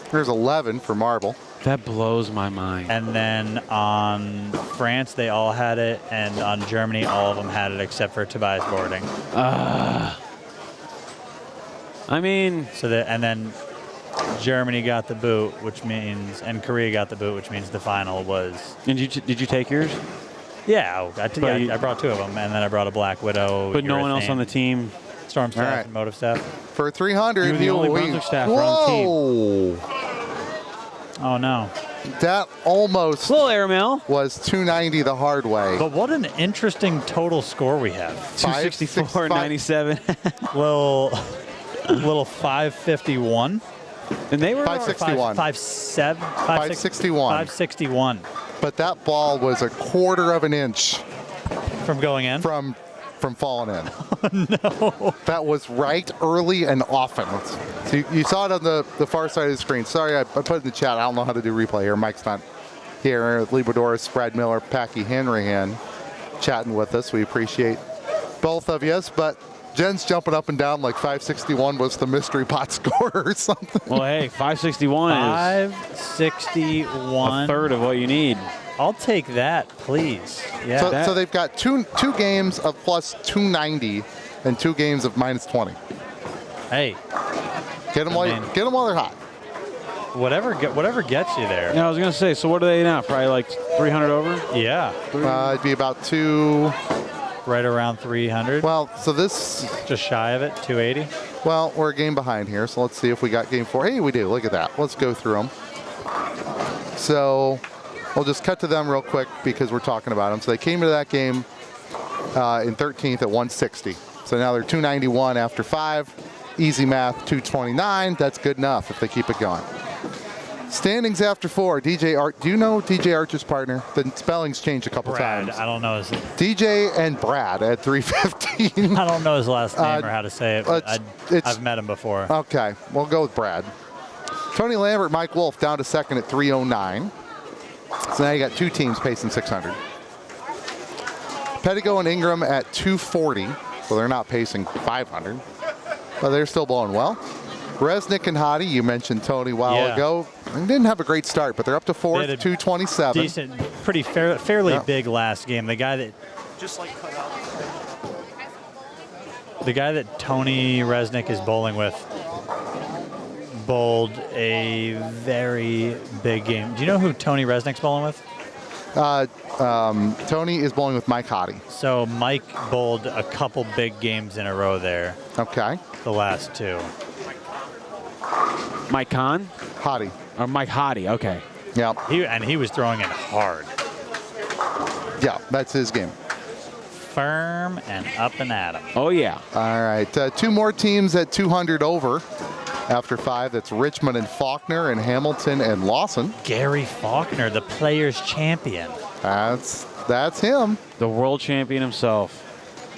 There's 11 for Marble. That blows my mind. And then on France, they all had it, and on Germany, all of them had it except for Tobias Boarding. I mean, and then Germany got the boot, which means, and Korea got the boot, which means the final was. And did you take yours? Yeah, I brought 2 of them, and then I brought a Black Widow. But no one else on the team. Storm staff and motive staff. For 300, you were the only Brunswick staffer on the team. Oh no. That almost little airmail was 290 the hard way. But what an interesting total score we have. 264, 97. little 551. And they were 561. 561. But that ball was a quarter of an inch from going in? From falling in. Oh, no. That was right early and often. So you saw it on the far side of the screen. Sorry, I put it in the chat. I don't know how to do replay here. Mike's not here. Lee Boudouris, Brad Miller, Packy Hanrahan chatting with us. We appreciate both of you. But Jen's jumping up and down like 561 was the mystery pot score or something. Well, hey, 561 is 561. A third of what you need. I'll take that, please. Yeah. So they've got two games of plus 290 and 2 games of minus 20. Hey, get them while they're hot. Whatever gets you there. Yeah, I was gonna say. So what are they now? Probably like 300 over. Yeah. It'd be about 2. right around 300. Well, so this... Just shy of it, 280. Well, we're a game behind here, so let's see if we got game 4. Hey, we do. Look at that. Let's go through them. So we'll just cut to them real quick because we're talking about them. So they came to that game in 13th at 160. So now they're 291 after 5. Easy math, 229. That's good enough if they keep it going. Standings after 4. DJ Art. Do you know DJ Archer's partner? The spelling's changed a couple Brad, times. I don't know his. DJ and Brad at 315. I don't know his last name or how to say it. But I've met him before. Okay, we'll go with Brad. Tony Lambert, Mike Wolf down to second at 309. So now you got 2 teams pacing 600. Pettigo and Ingram at 240. So they're not pacing 500. But they're still blowing well. Resnick and Hottie, you mentioned Tony a while ago. They didn't have a great start, but they're up to 4th, 227. Decent, fairly big last game. The guy that Just like cut out. the guy that Tony Resnick is bowling with bowled a very big game. Do you know who Tony Resnick's bowling with? Tony is bowling with Mike Hottie. So Mike bowled a couple big games in a row there. Okay. The last 2. Mike Kahn? Hottie. Or Mike Hottie, okay. Yeah. He was throwing it hard. Yeah, that's his game. Firm and up and at him. Oh, yeah. All right. 2 more teams at 200 over after 5. That's Richmond and Faulkner and Hamilton and Lawson. Gary Faulkner, the players' champion. That's him. The world champion himself.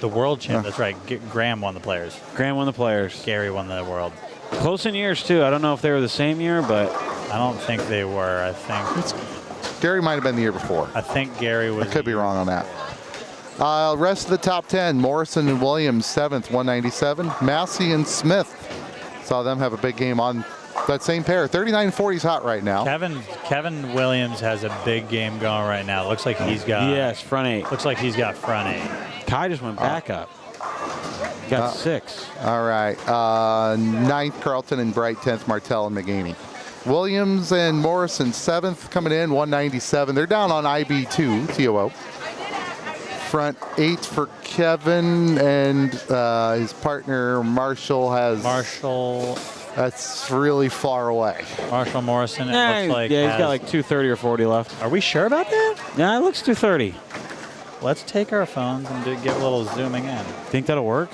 The world champion, that's right. Graham won the players. Graham won the players. Gary won the world. Close in years, too. I don't know if they were the same year, but... I don't think they were. I think... Gary might have been the year before. I think Gary was... I could be wrong on that. Rest of the top 10, Morrison and Williams, 7th, 197. Massey and Smith. Saw them have a big game on that same pair. 39-40's hot right now. Kevin Williams has a big game going right now. Looks like he's got... Yes, front 8. Looks like he's got front 8. Kai just went back up. Got 6. All right. 9th, Carlton and Bright. 10th, Martell and McGaney. Williams and Morrison, 7th, coming in, 197. They're down on IB2, TOO. Front 8 for Kevin, and his partner, Marshall, has... Marshall... That's really far away. Marshall Morrison, it looks like... Yeah, he's got like 230 or 40 left. Are we sure about that? Yeah, it looks 230. Let's take our phones and get a little zooming in. Think that'll work?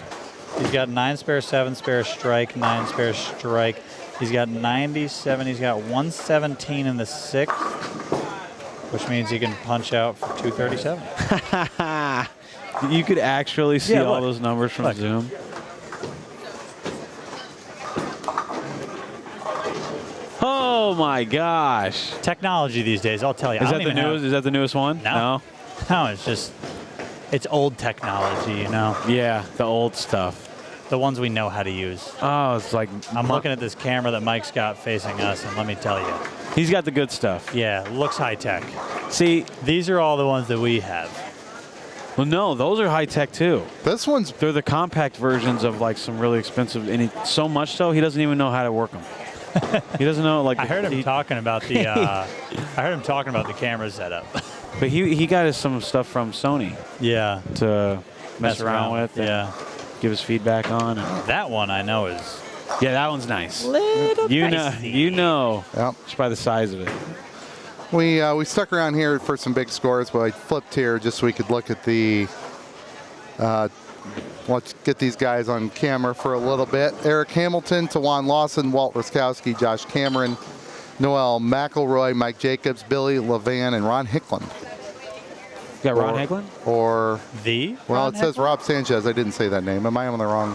He's got 9 spare, 7 spare strike, 9 spare strike. He's got 97. He's got 117 in the 6th, which means he can punch out for 237. You could actually see all those numbers from Zoom. Oh my gosh! Technology these days, I'll tell you. Is that the newest? Is that the newest one? No, it's just old technology, you know. Yeah, the old stuff. The ones we know how to use. Oh, it's like... I'm looking at this camera that Mike's got facing us, and let me tell you. He's got the good stuff. Yeah, looks high-tech. See... These are all the ones that we have. Well, no, those are high-tech, too. This one's... They're the compact versions of, like, some really expensive... And so much so, he doesn't even know how to work them. He doesn't know, like... I heard him talking about the... I heard him talking about the camera setup. But he got some stuff from Sony. Yeah. To mess around with. Yeah. Give us feedback on. That one I know is... Yeah, that one's nice. Little you dicey. know, yep. Just by the size of it. We stuck around here for some big scores, but I flipped here just so we could look at the... let's get these guys on camera for a little bit. Eric Hamilton, Tawan Lawson, Walt Ruskowski, Josh Cameron, Noel McElroy, Mike Jacobs, Billy Levan, and Ron Hickland. You got Ron Hickland? Or... The? Well, Ron it says Hickland? Rob Sanchez. I didn't say that name. Am I on the wrong...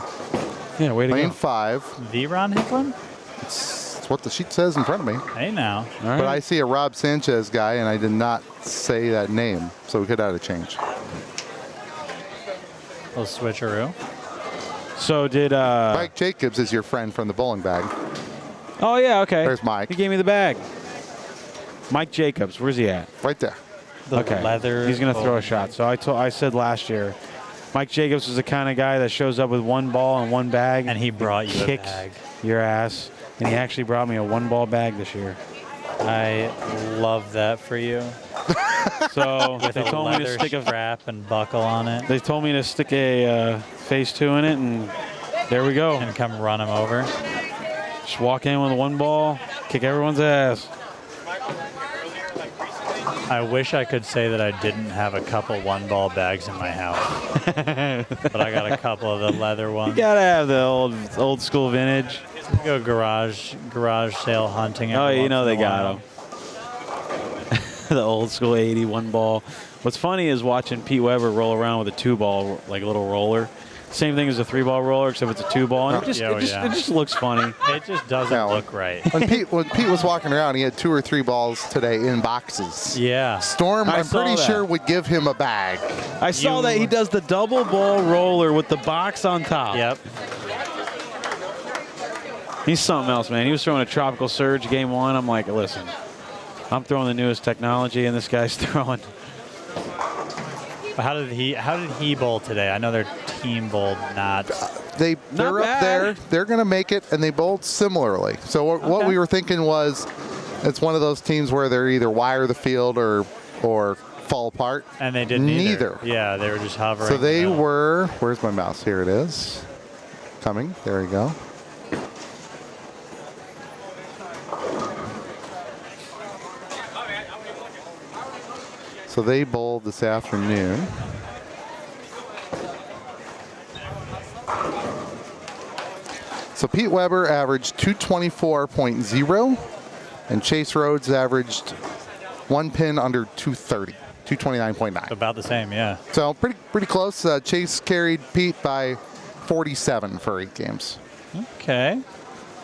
Yeah, way to Lane go. 5. The Ron Hickland? It's what the sheet says in front of me. Hey, now. All right. But I see a Rob Sanchez guy, and I did not say that name, so we could add a change. Little switcheroo. So did... Mike Jacobs is your friend from the bowling bag. Oh, yeah, okay. There's Mike. He gave me the bag. Mike Jacobs, where's he at? Right there. The okay. leather. He's going to throw a shot. So I said last year, Mike Jacobs is the kind of guy that shows up with one ball and one bag. And he brought you a kicks bag. your ass. And he actually brought me a one-ball bag this year. I love that for you. So With they a told me to leather stick a strap and buckle on it. They told me to stick a phase 2 in it, and there we go. And come run them over. Just walk in with one ball, kick everyone's ass. I wish I could say that I didn't have a couple one-ball bags in my house, but I got a couple of the leather You ones. gotta have the old school vintage. Go garage sale hunting. Oh, every you know once they in a got while. them. The old school 81 ball. What's funny is watching Pete Weber roll around with a 2-ball, like a little roller. Same thing as a 3-ball roller, except it's a 2-ball, and it just looks funny. It just doesn't look right. When Pete was walking around, he had 2 or 3 balls today in boxes. Yeah. Storm, I I'm saw pretty that. sure, would give him a bag. I saw that he does the double ball roller with the box on top. Yep. He's something else, man. He was throwing a tropical surge game 1. I'm like, listen, I'm throwing the newest technology, and this guy's throwing. How did he bowl today? I know their team bowled not. They're Not up bad. there. They're going to make it, and they bowled similarly. So what we were thinking was, it's one of those teams where they're either wire the field or fall apart. And they didn't Neither. Yeah, they were just hovering. So they were. Where's my mouse? Here it is. Coming. There we go. So they bowled this afternoon. So Pete Weber averaged 224.0, and Chase Rhodes averaged 1 pin under 230, 229.9. About the same, yeah. So pretty close. Chase carried Pete by 47 for 8 games. Okay.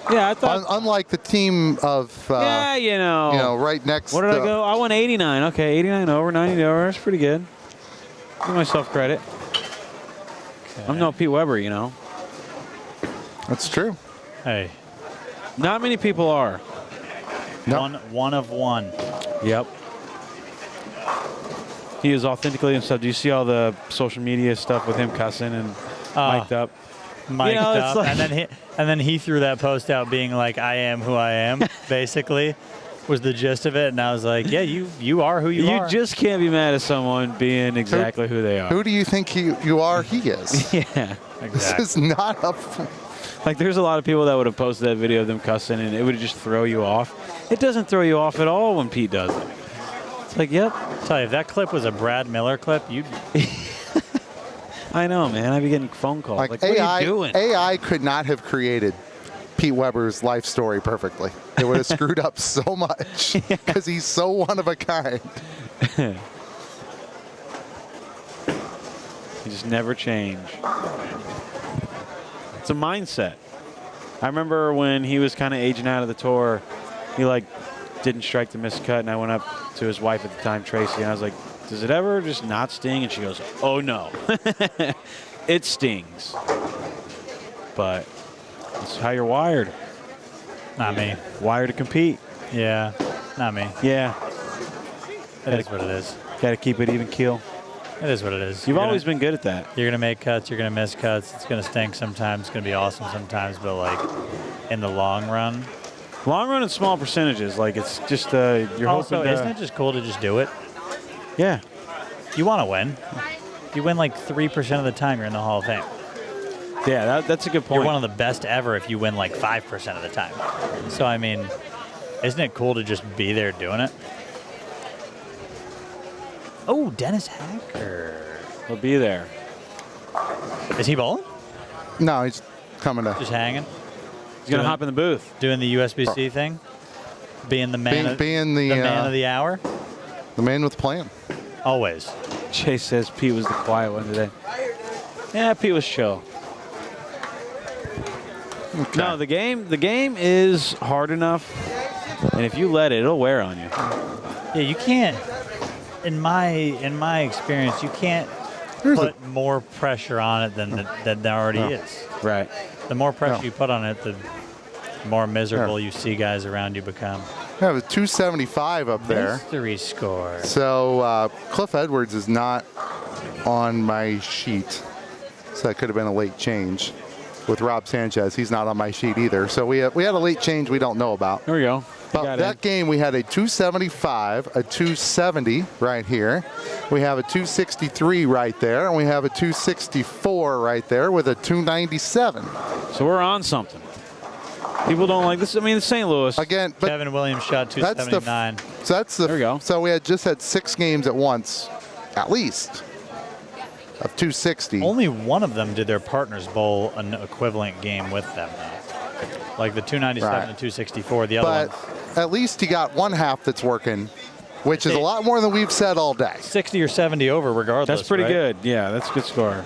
Yeah, I thought. Unlike the team of Yeah, you know, right next. What did I go? I went 89. Okay, 89 over, 90 over. That's pretty good. Give myself credit. I'm no Pete Weber, you know. That's true. Hey, Not many people are. one of one. Yep. He is authentically himself. Do you see all the social media stuff with him cussing and mic'd up? Mic'd You know, it's up, like- and then he threw that post out being like, "I am who I am," basically, was the gist of it. And I was like, "Yeah, you are who you are." You just can't be mad at someone being exactly who they are. Who do you think you are? He is. Yeah. This is not up. Like, there's a lot of people that would have posted that video of them cussing, and it would just throw you off. It doesn't throw you off at all when Pete does it. It's like, yep. I'll tell you, if that clip was a Brad Miller clip, you'd. I know, man. I'd be getting phone calls. Like, what AI, are you doing? AI could not have created Pete Weber's life story perfectly. It would have screwed up so much because he's so one of a kind. You just never change. It's a mindset. I remember when he was kind of aging out of the tour, he didn't strike the missed cut, and I went up to his wife at the time, Tracy, and I was like, does it ever just not sting? And she goes, oh no. It stings. But it's how you're wired. Not me. Wired to compete. Yeah, not me. Yeah. It is what it is. Got to keep it even keel. It is what it is. You've always been good at that. You're going to make cuts. You're going to miss cuts. It's going to stink sometimes. It's going to be awesome sometimes. But, in the long run. Long run and small percentages. It's just you're also, hoping to. isn't it just cool to just do it? Yeah. You want to win. You win 3% of the time you're in the Hall of Fame. Yeah, that's a good point. You're one of the best ever if you win 5% of the time. So, I mean, isn't it cool to just be there doing it? Oh, Dennis Hacker. He'll be there. Is he bowling? No, he's coming to. Just hanging? He's going to hop in the booth. Doing the USBC thing? Being the man, being the man of the hour? The man with the plan. Always. Chase says Pete was the quiet one today. Yeah, Pete was chill. Okay. No, the game is hard enough, and if you let it, it'll wear on you. Yeah, you can't. In my experience, you can't put more pressure on it than there already is. Right. The more pressure you put on it, the more miserable you see guys around you become. I have a 275 up there. Mystery score. So Cliff Edwards is not on my sheet, so that could have been a late change. with Rob Sanchez. He's not on my sheet either. So we had a late change we don't know about. There we go. But that game, we had a 275, a 270 right here. We have a 263 right there, and we have a 264 right there with a 297. So we're on something. People don't like this. I mean, it's St. Louis. Again, but Kevin Williams shot 279. there we go. So we had just had 6 games at once, at least, of 260. Only one of them did their Partners Bowl an equivalent game with them, though. Like the 297 and 264. The other But at least you got one half that's working, which is a lot more than we've said all day. 60 or 70 over regardless. That's pretty right? good. Yeah, that's a good score.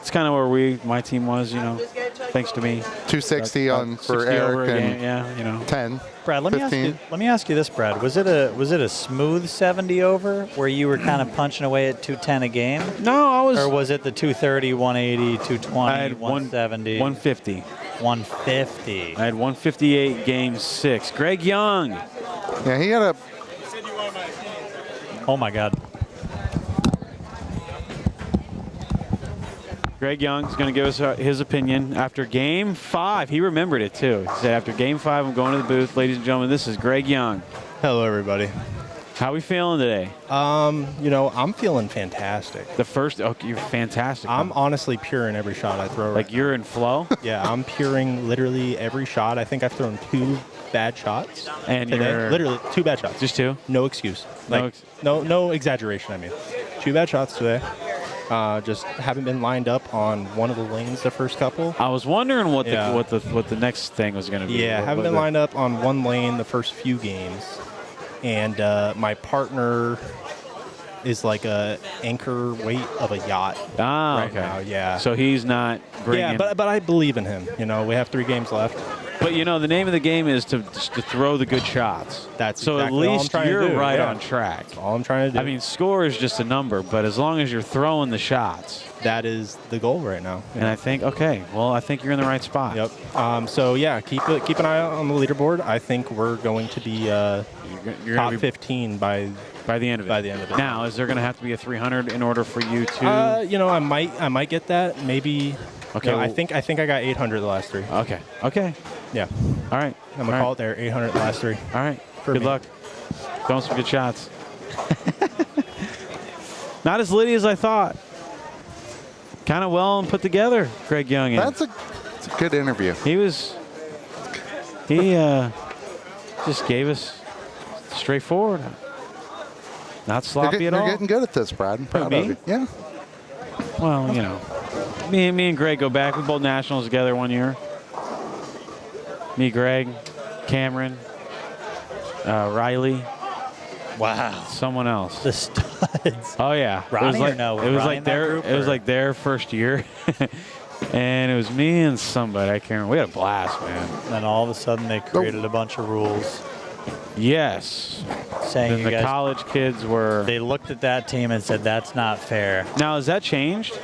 It's kind of where my team was, thanks to me. 260 on for 60 over Eric a and game, 10. Brad, let 15. me ask you this, Brad. Was it a smooth 70 over where you were kind of punching away at 210 a game? No, I was. Or was it the 230, 180, 220, I had 170? 150. 150. I had 158 game 6. Greg Young. Yeah, he had a. Oh my God. Greg Young's going to give us his opinion after Game 5. He remembered it, too. He said, after Game 5, I'm going to the booth. Ladies and gentlemen, this is Greg Young. Hello, everybody. How we feeling today? I'm feeling fantastic. You're fantastic. I'm honestly pure in every shot I throw. Like you're in flow? Yeah, I'm puring literally every shot. I think I've thrown 2 bad shots. And today. you're Literally 2 bad shots. Just 2? No excuse. No exaggeration, I mean. 2 bad shots today. Just haven't been lined up on one of the lanes the first couple. I was wondering what the next thing was going to be. Yeah, haven't been lined up on one lane the first few games. And my partner is like a anchor weight of a yacht right now. Yeah. So he's not bringing. Yeah, but I believe in him. We have 3 games left. But the name of the game is to throw the good shots. That's so exactly at least you're right on track. That's all I'm trying to do. I mean, score is just a number, but as long as you're throwing the shots, that is the goal right now. And I think I think you're in the right spot. Yep. So yeah, keep an eye out on the leaderboard. I think we're going to be you're top gonna be 15 by the end of it. Now, is there going to have to be a 300 in order for you to? I might get that. Maybe. Okay. I think I got 800 the last 3. Okay. Yeah. All right. I'm gonna call it there. 800 the last 3. All right. Good luck. Throwing some good shots. Not as litty as I thought. Kind of well and put together, Greg Young. That's a good interview. He just gave us straightforward. Not sloppy at all. You're getting good at this, Brad. I'm proud of you. Yeah. Well, me and Greg go back. We bowled nationals together one year. Me, Greg, Cameron, Riley. Wow. Someone else. The studs. Oh yeah. Ronnie it was like their first year. And it was me and somebody. I can't remember. We had a blast, man. And then all of a sudden they created a bunch of rules. Yes. Saying the college kids were. They looked at that team and said, that's not fair. Now, has that changed?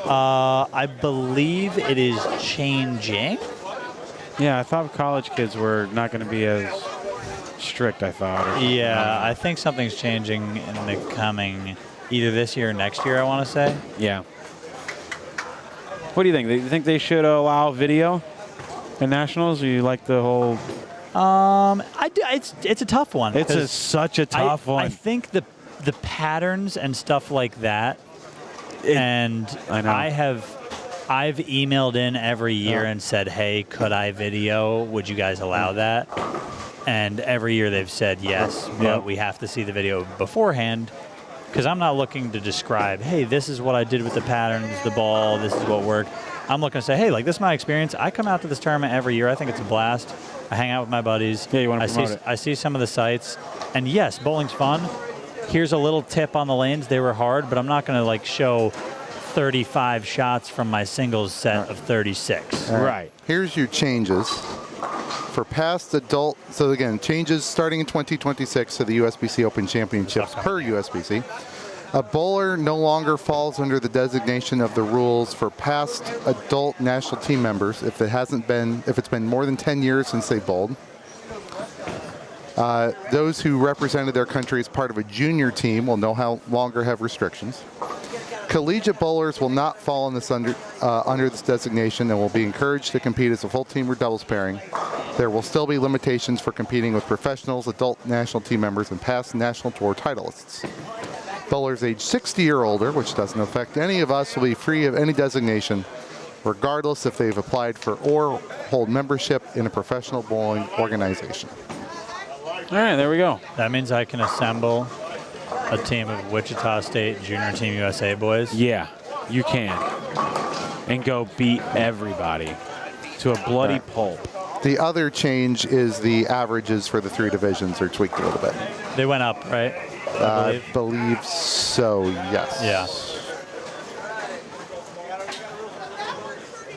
I believe it is changing. Yeah, I thought college kids were not going to be as strict, I thought. Yeah, I think something's changing in the coming, either this year or next year, I want to say. Yeah. What do you think? Do you think they should allow video in nationals, or you like the whole? It's a tough one. It's such a tough one. I think the patterns and stuff like that, and I know. I've emailed in every year and said, hey, could I video? Would you guys allow that? And every year they've said yes, but we have to see the video beforehand. Because I'm not looking to describe, hey, this is what I did with the patterns, the ball, this is what worked. I'm looking to say, hey, this is my experience. I come out to this tournament every year. I think it's a blast. I hang out with my buddies. Yeah, you want to promote it. I see some of the sites. And yes, bowling's fun. Here's a little tip on the lanes. They were hard, but I'm not going to show 35 shots from my singles set of 36. Right. Here's your changes. For past adult, so again, changes starting in 2026 to the USBC Open Championships per USBC. A bowler no longer falls under the designation of the rules for past adult national team members if it's been more than 10 years since they bowled. Those who represented their country as part of a junior team will no longer have restrictions. Collegiate bowlers will not fall in this under this designation and will be encouraged to compete as a full team or doubles pairing. There will still be limitations for competing with professionals, adult national team members, and past national tour titleists. Bowlers age 60 or older, which doesn't affect any of us, will be free of any designation, regardless if they've applied for or hold membership in a professional bowling organization. All right, there we go. That means I can assemble a team of Wichita State Junior Team USA boys. Yeah, you can. And go beat everybody to a bloody pulp. The other change is the averages for the 3 divisions are tweaked a little bit. They went up, right? I believe so, yes. Yeah.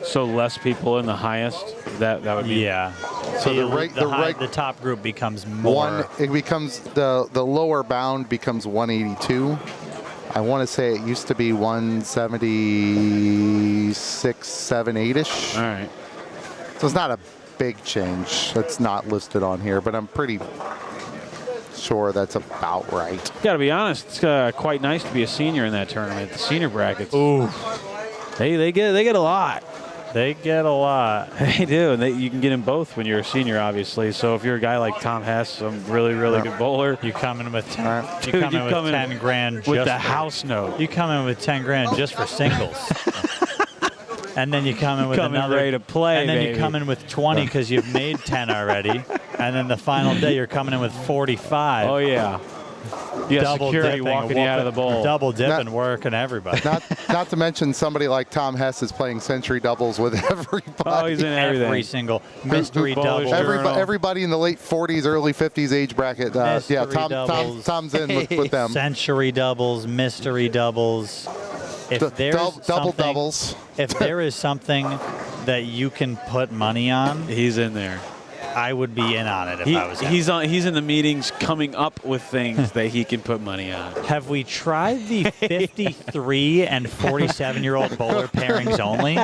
So less people in the highest. That would be. Yeah. So the top group becomes more. It becomes the lower bound becomes 182. I want to say it used to be 176, 7, 8-ish. All right. So it's not a big change. It's not listed on here, but I'm pretty sure that's about right. Got to be honest, it's quite nice to be a senior in that tournament. The senior brackets. Ooh. They get a lot. They get a lot. They do, and you can get them both when you're a senior, obviously. So if you're a guy like Tom Hess, some really good bowler, you come in with 10. Dude, you come in with 10 grand with just the house note. You come in with 10 grand just for singles. And then you come in with another ready to play, and then baby. you come in with 20 because you've made 10 already. And then the final day you're coming in with 45. Oh yeah. You got security dipping, walking you out of the bowl. Double dipping, working everybody. Not to mention somebody like Tom Hess is playing century doubles with everybody. Oh, he's in everything. Every single mystery double. Everybody in the late 40s, early 50s age bracket. Tom's in with them. Century doubles, mystery doubles. If doubles. If there is something that you can put money on, he's in there. I would be in on it if I was him. He's in the meetings coming up with things that he can put money on. Have we tried the 53 and 47-year-old bowler pairings only?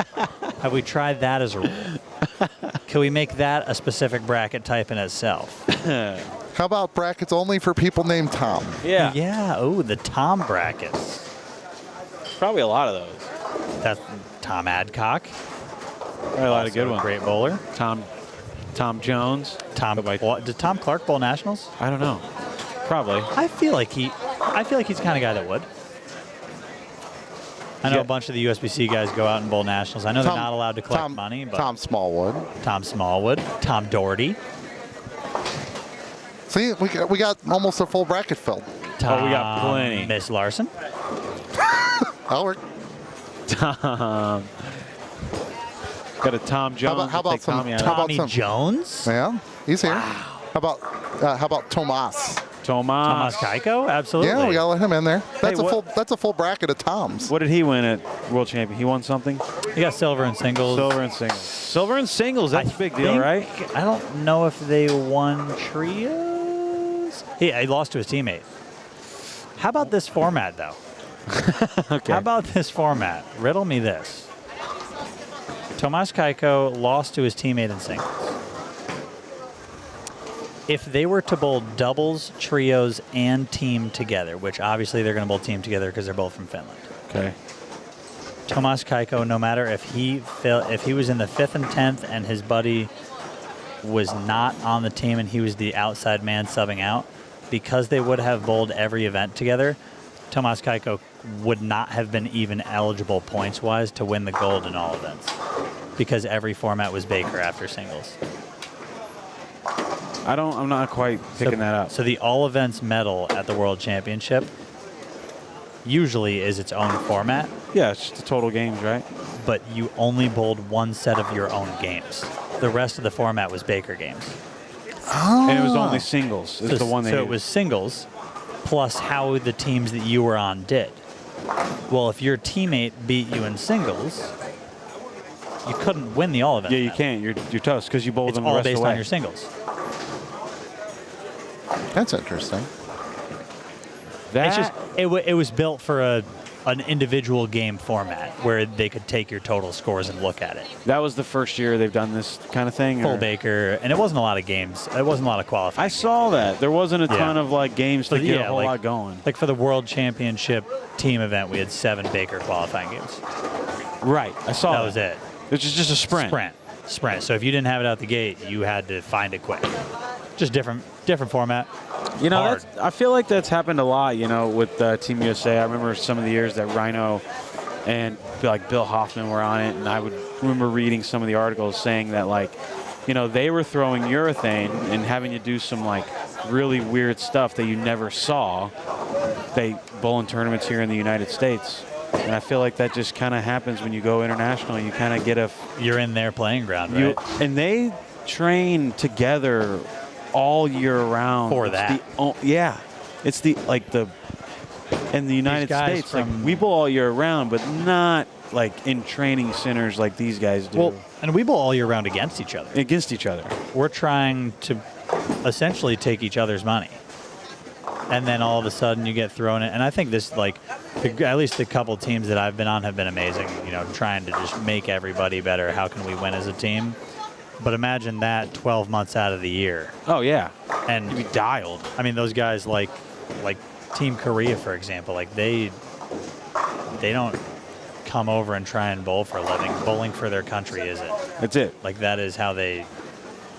Have we tried that as a rule? Can we make that a specific bracket type in itself? How about brackets only for people named Tom? Yeah. Yeah. Oh, the Tom brackets. Probably a lot of those. That's Tom Adcock. Probably a lot of good ones. Great bowler. Tom Jones. Did Tom Clark bowl nationals? I don't know. Probably. I feel like he's the kind of guy that would. I know a bunch of the USBC guys go out and bowl nationals. I know they're not allowed to collect money, but Tom Smallwood. Tom Doherty. See, we got almost a full bracket filled. We got plenty. Miss Larson. Albert. Tom. Got a Tom Jones. How about Tommy Jones? Yeah, he's here. Wow. How about Tomas? Tomas Kaiko? Absolutely. Yeah, we gotta let him in there. That's a full bracket of Toms. What did he win at World Champion? He won something? He got silver in singles. Silver in singles. That's a big deal, right? I don't know if they won trios. He lost to his teammate. How about this format, though? Okay. How about this format? Riddle me this. Tomas Kaiko lost to his teammate in singles. If they were to bowl doubles, trios, and team together, which obviously they're going to bowl team together because they're both from Finland. Okay. Tomas Kaiko, no matter if he was in the 5th and 10th and his buddy was not on the team and he was the outside man subbing out, because they would have bowled every event together, Tomas Kaiko would not have been even eligible points-wise to win the gold in all events because every format was Baker after singles. I'm not quite picking that up. So the all events medal at the World Championship usually is its own format. Yeah, it's just the total games, right? But you only bowled one set of your own games. The rest of the format was Baker games. Oh. And it was only singles. It's the one so it was singles plus how the teams that you were on did. Well, if your teammate beat you in singles, you couldn't win the all event. Yeah, you can't. You're toast because you bowled them the rest of the way. It's all based on your singles. That's interesting. It's just it was built for an individual game format where they could take your total scores and look at it. That was the first year they've done this kind of thing? Full Baker, and it wasn't a lot of games. It wasn't a lot of qualifying. I saw that. There wasn't a ton of like games to get a whole lot going. Like for the World Championship team event, we had 7 Baker qualifying games. Right. I saw that. That was it. Which is just a sprint. Sprint. So if you didn't have it out the gate, you had to find it quick. Just different format. You know, I feel like that's happened a lot, you know, with Team USA. I remember some of the years that Rhino and like Bill Hoffman were on it, and I would remember reading some of the articles saying that, like, you know, they were throwing urethane and having to do some like really weird stuff that you never saw. They bowling tournaments here in the United States. And I feel like that just kind of happens when you go international. You kind of get you're in their playing ground, right? And they train together all year round for that. It's the in the United States, like, we bowl all year round, but not like in training centers like these guys do. Well, and we bowl all year round against each other. We're trying to essentially take each other's money. And then all of a sudden you get thrown in. And I think this, like, at least the couple teams that I've been on have been amazing, you know, trying to just make everybody better. How can we win as a team? But imagine that 12 months out of the year. Oh, yeah. And you'd be dialed. I mean, those guys like Team Korea, for example, like they don't come over and try and bowl for a living. Bowling for their country is it. That's it. Like that is how they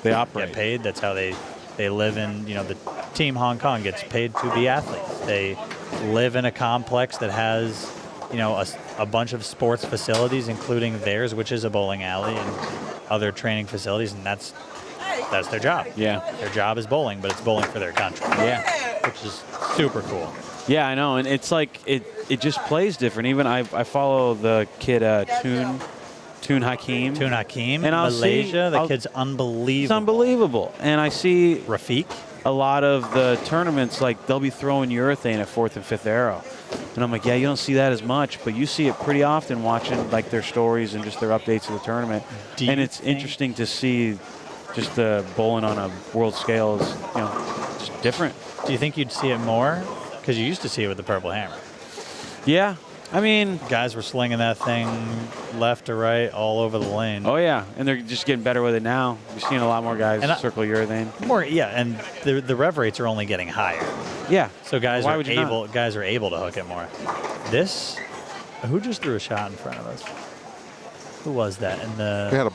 operate. Get paid. That's how they live in, you know, the Team Hong Kong gets paid to be athletes. They live in a complex that has, you know, a bunch of sports facilities, including theirs, which is a bowling alley, and other training facilities, and that's their job. Yeah. Their job is bowling, but it's bowling for their country. Yeah. Which is super cool. Yeah, I know, and it's like it just plays different. Even I follow the kid Toon Hakeem. Toon Hakeem, and Malaysia. The kid's unbelievable. He's unbelievable. And I see Rafiq. A lot of the tournaments, like, they'll be throwing urethane at 4th and 5th arrow. And I'm like, yeah, you don't see that as much, but you see it pretty often watching, like, their stories and just their updates of the tournament. And it's interesting to see just the bowling on a world scale is, you know, just different. Do you think you'd see it more? Because you used to see it with the Purple Hammer. Yeah. I mean, guys were slinging that thing left to right all over the lane. Oh, yeah. And they're just getting better with it now. We're seeing a lot more guys circle urethane. And the rev rates are only getting higher. Yeah. So guys are able to hook it more. Who just threw a shot in front of us? Who was that? We had a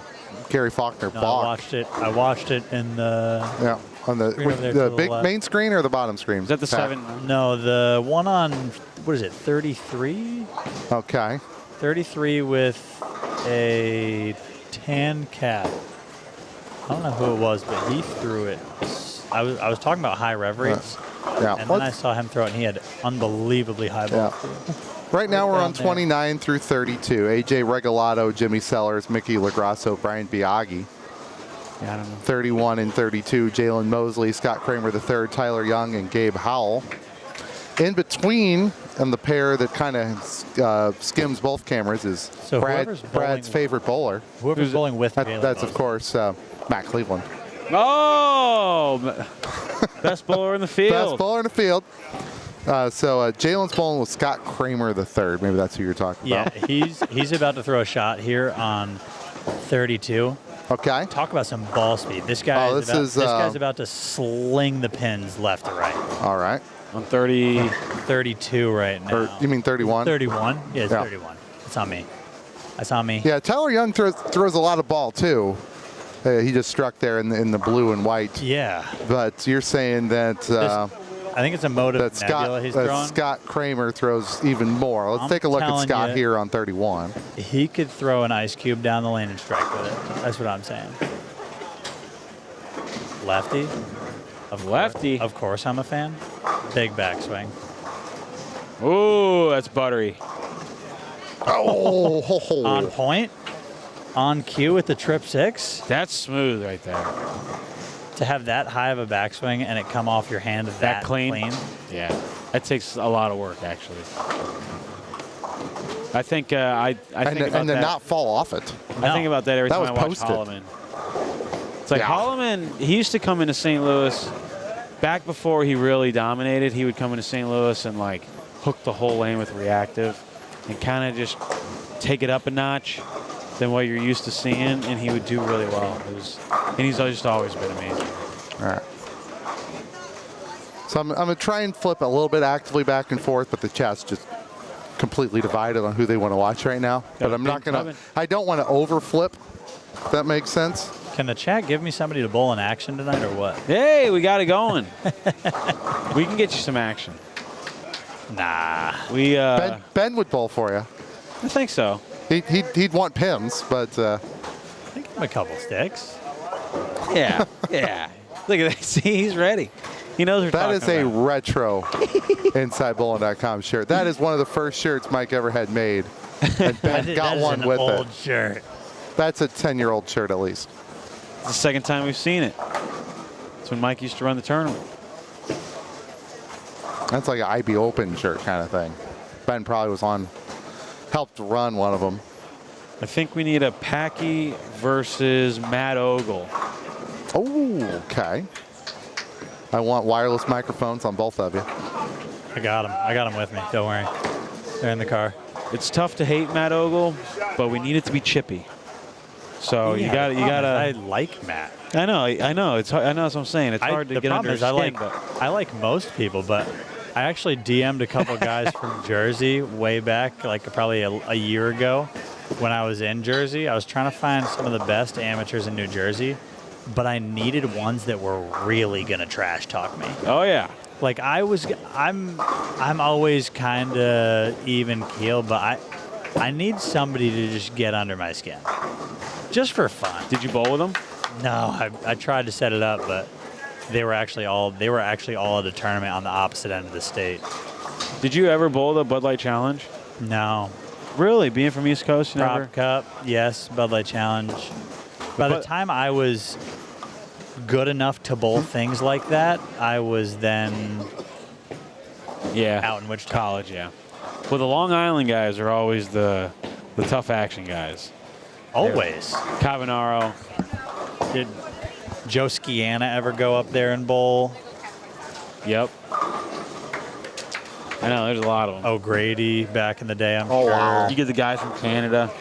Gary Faulkner balk. I watched it in the on the big main screen or the bottom screen. Is that the 7? No, the one on, what is it, 33? Okay. 33 with a tan cap. I don't know who it was, but he threw it. I was talking about high rev rates. Yeah. And then I saw him throw it, and he had unbelievably high ball. Yeah. Right now we're on 29 through 32. AJ Regalado, Jimmy Sellers, Mickey Lagrasso, Brian Biaggi. Yeah, I don't know. 31 and 32, Jalen Mosley, Scott Kramer III, Tyler Young, and Gabe Howell. In between, and the pair that kind of skims both cameras is Brad's favorite bowler. Whoever's bowling with that's of course Matt Cleveland. Oh, best bowler in the field. Best bowler in the field. So Jalen's bowling with Scott Kramer III. Maybe that's who you're talking about. Yeah, he's about to throw a shot here on 32. Okay. Talk about some ball speed. This guy's about to sling the pins left to right. All right. On 32 right now. Or, you mean 31? 31? Yeah, it's 31. It's on me. That's on me. Yeah, Tyler Young throws a lot of ball, too. He just struck there in the blue and white. Yeah. But you're saying that... I think it's a motive nebula he's throwing. Scott Kramer throws even more. Let's take a look at Scott here on 31. He could throw an ice cube down the lane and strike with it. That's what I'm saying. Lefty. Of course I'm a fan. Big backswing. Ooh, that's buttery. Oh. On point. On cue with the trip 6. That's smooth right there. To have that high of a backswing and it come off your hand that clean. Yeah, that takes a lot of work, actually. I think I think about that. And to not fall off it. I think about that every time I watch Holloman. It's like Holloman, he used to come into St. Louis, back before he really dominated, he would come into St. Louis and like hook the whole lane with reactive. and kind of just take it up a notch than what you're used to seeing, and he would do really well. And he's just always been amazing. All right. So I'm going to try and flip a little bit actively back and forth, but the chat's just completely divided on who they want to watch right now. But I'm not going to, I don't want to overflip, if that makes sense. Can the chat give me somebody to bowl in action tonight or what? Hey, we got it going. We can get you some action. Nah. Ben would bowl for you. I think so. He'd want pims, but I think a couple sticks. Yeah, yeah. Look at that. See, he's ready. He knows what we're that talking is a about. retro InsideBowling.com shirt. That is one of the first shirts Mike ever had made, and Ben got one with old it. Shirt. That's a 10-year-old shirt at least. It's the second time we've seen it. It's when Mike used to run the tournament. That's like an IB Open shirt kind of thing. Ben probably helped run one of them. I think we need a Packy versus Matt Ogle. Oh, okay. I want wireless microphones on both of you. I got them. I got them with me. Don't worry. They're in the car. It's tough to hate Matt Ogle, but we need it to be chippy. So you gotta. I like Matt. I know. It's hard, I know that's what I'm saying. It's hard to get under his skin. I like most people, but I actually DM'd a couple guys from Jersey way back, like probably a year ago, when I was in Jersey. I was trying to find some of the best amateurs in New Jersey, but I needed ones that were really gonna trash talk me. Oh yeah. Like I'm always kind of even keel, but I need somebody to just get under my skin, just for fun. Did you bowl with them? No, I tried to set it up, but they were actually all at a tournament on the opposite end of the state. Did you ever bowl the Bud Light Challenge? No. Really? Being from East Coast, you Prop never? Cup, yes. Bud Light Challenge. By the time I was good enough to bowl things like that, I was then out in Wichita. College, yeah. Well, the Long Island guys are always the tough action guys. Always. Cavanaro. Did Joe Skiana ever go up there and bowl? Yep. I know, there's a lot of them. O'Grady back in the day, I'm sure. Wow. You get the guys from Canada.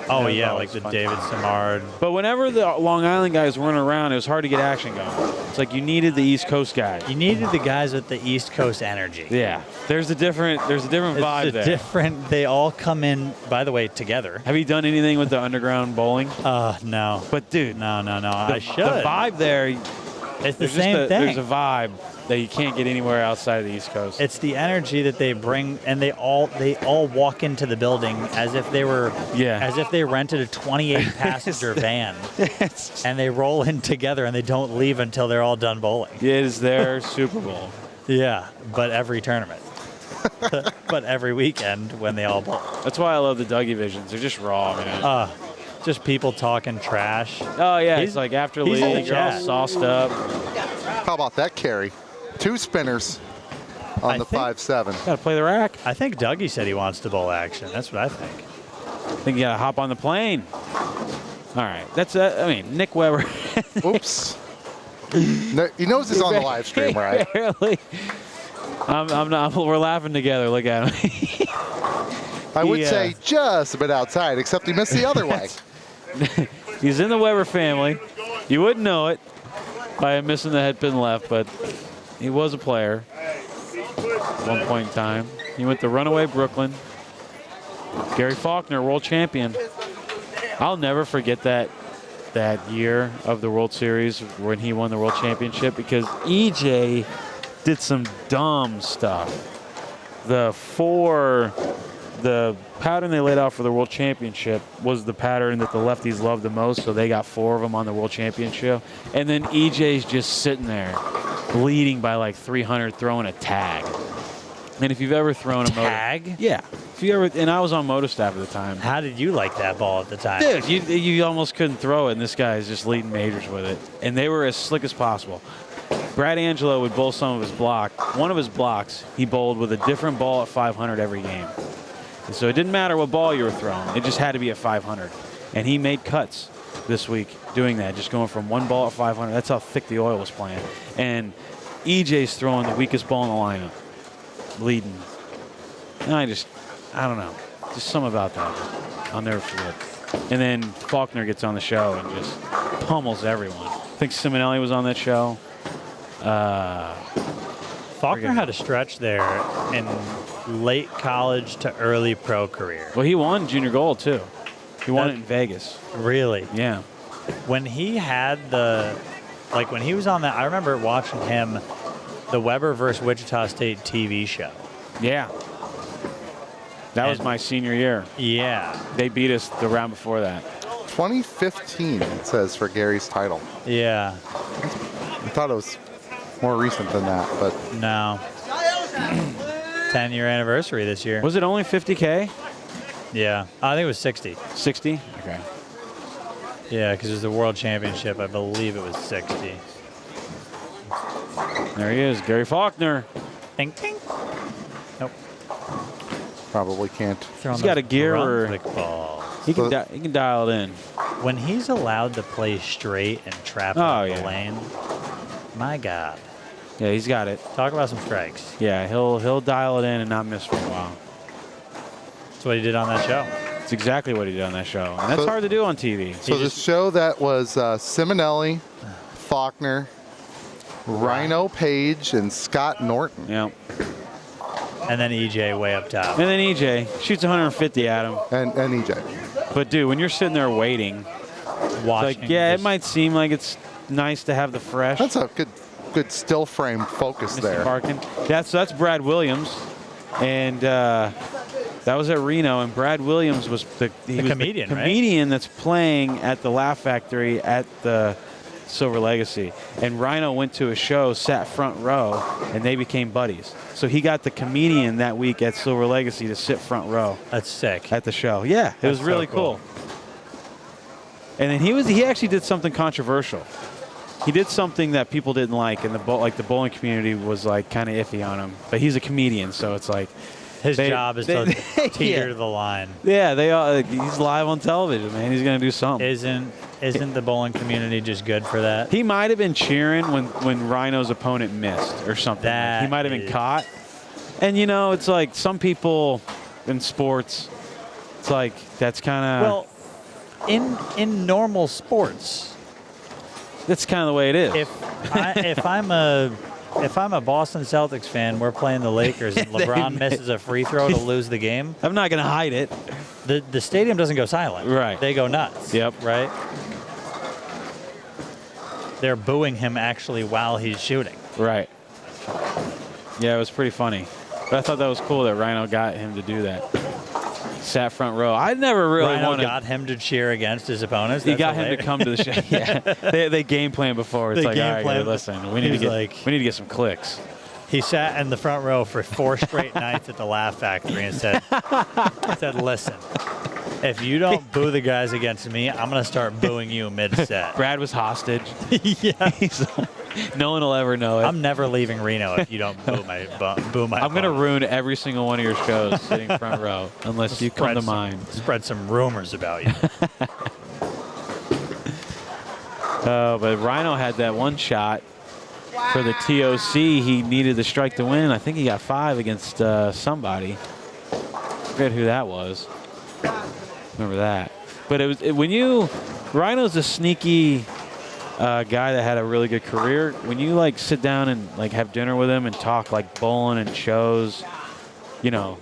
Oh, yeah, like the David Simard. But whenever the Long Island guys weren't around, it was hard to get action going. It's like you needed the East Coast guys. You needed the guys with the East Coast energy. Yeah. There's a different vibe there. They all come in, by the way, together. Have you done anything with the underground bowling? No. But dude, no. I should. The vibe there, it's the same thing. There's a vibe that you can't get anywhere outside of the East Coast. It's the energy that they bring, and they all walk into the building as if they rented a 28-passenger van, and they roll in together and they don't leave until they're all done bowling. It is their Super Bowl. Yeah, but every tournament. But every weekend when they all bowl. That's why I love the Dougie Visions. They're just raw, man. Just people talking trash. Oh yeah, it's like after league, you're all sauced up. How about that carry? 2 spinners on the 5-7. Gotta play the rack. I think Dougie said he wants to bowl action. That's what I think. I think you gotta hop on the plane. All right, that's Nick Weber. Oops. No, he knows he's on the live stream, right? Barely. I'm not. We're laughing together. Look at him. I would say just a bit outside, except he missed the other way. He's in the Weber family. You wouldn't know it by him missing the head pin left, but he was a player at one point in time. He went to Runaway Brooklyn. Gary Faulkner, world champion. I'll never forget that year of the World Series when he won the World Championship, because EJ did some dumb stuff. The pattern they laid out for the World Championship was the pattern that the lefties loved the most, so they got 4 of them on the World Championship. And then EJ's just sitting there, leading by like 300, throwing a tag. And if you've ever thrown a tag? Yeah. If you ever, and I was on moto staff at the time. How did you like that ball at the time? Dude, you almost couldn't throw it, and this guy is just leading majors with it. And they were as slick as possible. Brad Angelo would bowl some of his block. One of his blocks, he bowled with a different ball at 500 every game. And so it didn't matter what ball you were throwing. It just had to be at 500. And he made cuts this week doing that, just going from one ball at 500. That's how thick the oil was playing. And EJ's throwing the weekest ball in the lineup, leading. And I don't know. Just something about that. I'll never forget. And then Faulkner gets on the show and just pummels everyone. I think Simonelli was on that show. Faulkner had a stretch there in late college to early pro career. Well, he won junior gold, too. He won it in Vegas. Really? Yeah. When he had when he was on that, I remember watching him, the Weber versus Wichita State TV show. Yeah. That was my senior year. Yeah. They beat us the round before that. 2015, it says, for Gary's title. Yeah. I thought it was more recent than that, but no. 10-year anniversary this year. Was it only 50K? Yeah. I think it was 60. 60? Okay. Yeah, because it was the World Championship. I believe it was 60. There he is, Gary Faulkner. Ding, ding. Nope. probably can't. He's got a gear or he can dial it in. When he's allowed to play straight and trap out the lane, my God. Yeah, he's got it. Talk about some strikes. Yeah, he'll dial it in and not miss for a while. That's what he did on that show. It's exactly what he did on that show. And that's hard to do on TV. So the show that was Simonelli, Faulkner, Rhino Page, and Scott Norton. Yeah. And then EJ way up top. And then EJ shoots 150 at him. And EJ. But dude, when you're sitting there waiting, watching, like, yeah, it might seem like it's nice to have the fresh. That's a good still frame focus there. Parkin. That's Brad Williams, and that was at Reno. And Brad Williams was the comedian that's playing at the Laugh Factory at the Silver Legacy. And Rhino went to a show, sat front row, and they became buddies. So he got the comedian that week at Silver Legacy to sit front row. That's sick. At the show. Yeah, it was really cool. And then he actually did something controversial. He did something that people didn't like, and the bowling community was like kind of iffy on him. But he's a comedian, so it's like his job is to teeter the line. Yeah, he's live on television, man. He's gonna do something. Isn't the bowling community just good for that? He might have been cheering when Rhino's opponent missed or something. He might have been caught. And you know, it's like some people in sports, it's like that's kind of in normal sports. That's kind of the way it is. If I'm a Boston Celtics fan, we're playing the Lakers, and LeBron misses a free throw to lose the game. I'm not going to hide it. The stadium doesn't go silent. Right. They go nuts. Yep. Right. They're booing him actually while he's shooting. Right. Yeah, it was pretty funny. But I thought that was cool that Rhino got him to do that. Sat front row. I never really Rhino got him to cheer against his opponents. He got him to come to the show. Yeah, they game plan before. It's like, all right, dude, listen, we need to get some clicks. He sat in the front row for 4 straight nights at the Laugh Factory and said, "Listen, if you don't boo the guys against me, I'm gonna start booing you mid-set." Brad was hostage. Yeah. No one will ever know it. I'm never leaving Reno if you don't boo my. I'm going to ruin every single one of your shows sitting front row unless you come to mine. Spread some rumors about you. But Rhino had that one shot for the TOC. He needed the strike to win. I think he got 5 against somebody. I forget who that was. Remember that. But Rhino's a sneaky guy that had a really good career. When you like sit down and like have dinner with him and talk like bowling and shows, you know,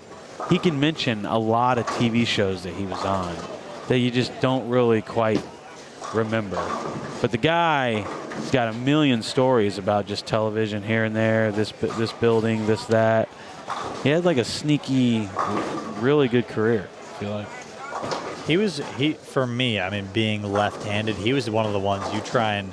he can mention a lot of TV shows that he was on that you just don't really quite remember. But the guy's got a million stories about just television here and there, this building, this, that. He had like a sneaky, really good career, I feel like. For me, I mean, being left-handed, he was one of the ones you try and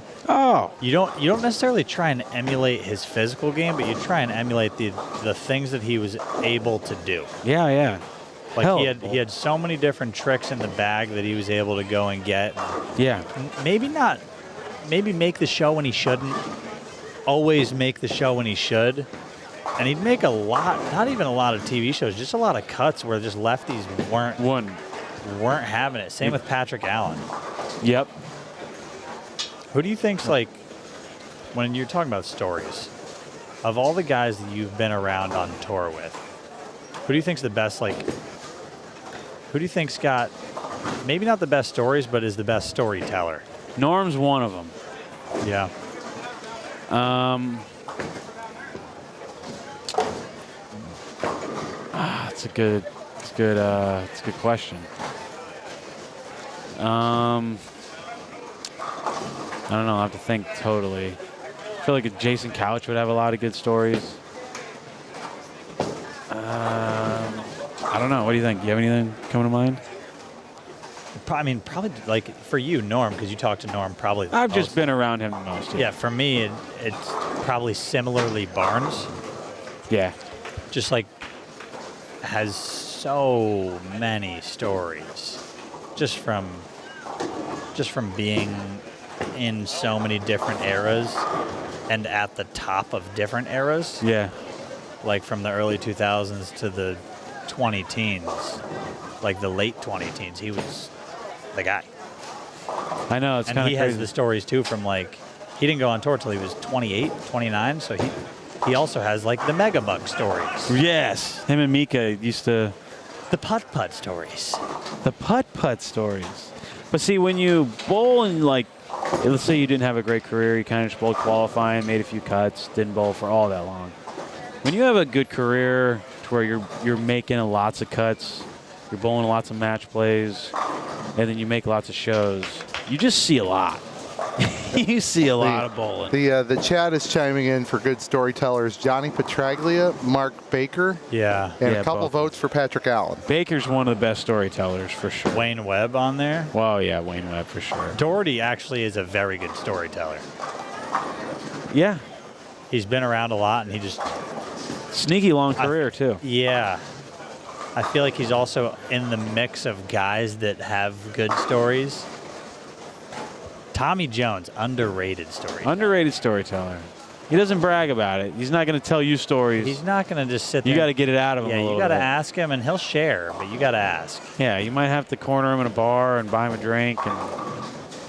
you don't necessarily try and emulate his physical game, but you try and emulate the things that he was able to do. Yeah. Like he had so many different tricks in the bag that he was able to go and get. Yeah. Maybe make the show when he shouldn't. Always make the show when he should. And he'd make a lot, not even a lot of TV shows, just a lot of cuts where just lefties weren't having it. Same with Patrick Allen. Yep. Who do you think's like, when you're talking about stories, of all the guys that you've been around on tour with, Who do you think's the best, like, who do you think's got, maybe not the best stories, but is the best storyteller? Norm's one of them. Yeah. It's a good question. I don't know. I have to think totally. I feel like Jason Couch would have a lot of good stories. I don't know. What do you think? Do you have anything coming to mind? I mean, probably like for you, Norm, because you talk to Norm probably the I've most. just been around him the most. Yeah, for me, it's probably similarly Barnes. Yeah. Just like has so many stories just from being in so many different eras and at the top of different eras. Yeah. Like from the early 2000s to the 20 teens, like the late 20 teens, he was the guy. I know, it's kind of crazy. And he has the stories too from like, he didn't go on tour till he was 28, 29, so he also has like the Mega Bug stories. Yes, him and Mika used to. The putt-putt stories. The putt-putt stories. But see, when you bowl and like, let's say you didn't have a great career, you kind of just bowled qualifying, made a few cuts, didn't bowl for all that long. When you have a good career to where you're making lots of cuts, you're bowling lots of match plays, and then you make lots of shows, you just see a lot. You see a lot of bowling. The chat is chiming in for good storytellers. Johnny Petraglia, Mark Baker. Yeah. And Yeah, a couple both. votes for Patrick Allen. Baker's one of the best storytellers for sure. Wayne Webb on there. Well, yeah, Wayne Webb for sure. Doherty actually is a very good storyteller. Yeah. He's been around a lot, and he just... Sneaky long career, too. Yeah. I feel like he's also in the mix of guys that have good stories. Tommy Jones, underrated storyteller. Underrated storyteller. He doesn't brag about it. He's not going to tell you stories. He's not going to just sit there. You got to get it out of him a little bit. Yeah, you got to ask him, and he'll share, but you got to ask. Yeah, you might have to corner him in a bar and buy him a drink.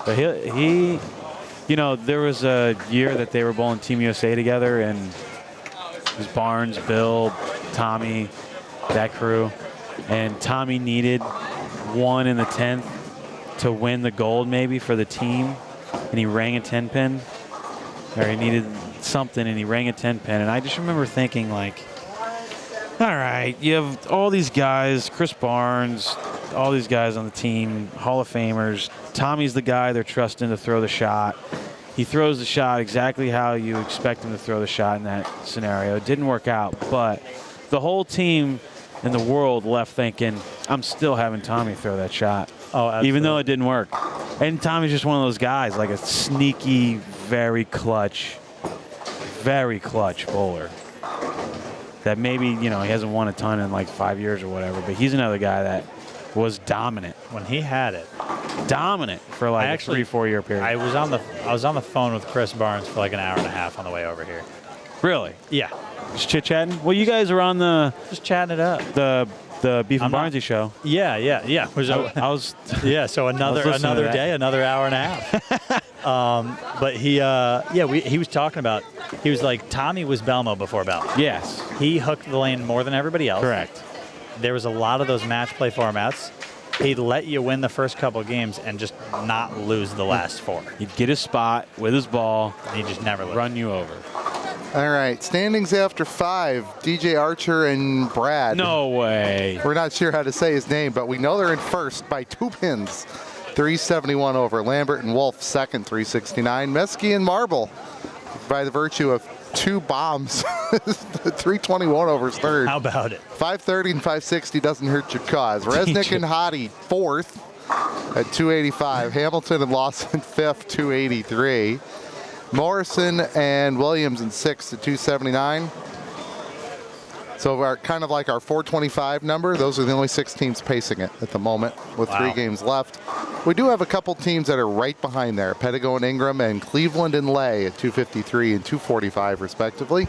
But he, you know, there was a year that they were bowling Team USA together, and it was Barnes, Bill, Tommy, that crew. And Tommy needed 1 in the 10th to win the gold maybe for the team. And he rang a 10-pin. Or he needed something, and he rang a 10-pin. And I just remember thinking, like, all right, you have all these guys, Chris Barnes, all these guys on the team, Hall of Famers. Tommy's the guy they're trusting to throw the shot. He throws the shot exactly how you expect him to throw the shot in that scenario. It didn't work out, but the whole team in the world left thinking, I'm still having Tommy throw that shot. Oh, absolutely. Even though it didn't work. And Tommy's just one of those guys, like a sneaky, very clutch bowler. That maybe, you know, he hasn't won a ton in like 5 years or whatever, but he's another guy that was dominant. When he had it. Dominant for like a 3-4 year period. I was on the phone with Chris Barnes for like an hour and a half on the way over here. Really? Yeah. Just chit-chatting? Well, you guys are on the... Just chatting it up. The Beef and Barnesy show. Yeah. I was... Yeah, so another day, another hour and a half. But he was talking about, he was like, Tommy was Belmo before Belmo. Yes. He hooked the lane more than everybody else. Correct. There was a lot of those match play formats. He'd let you win the first couple games and just not lose the last 4. He'd get his spot with his ball. And he just never run you over. All right, standings after 5, DJ Archer and Brad. No way. We're not sure how to say his name, but we know they're in first by 2 pins. 371 over. Lambert and Wolf second, 369. Mesky and Marble, by the virtue of 2 bombs, 321 over third. How about it? 530 and 560 doesn't hurt your cause. Resnick and Hottie fourth at 285. Hamilton and Lawson fifth, 283. Morrison and Williams in 6th at 279. So our kind of like our 425 number, those are the only 6 teams pacing it at the moment with 3 games left. We do have a couple teams that are right behind there, Pedigo and Ingram and Cleveland and Lay at 253 and 245 respectively.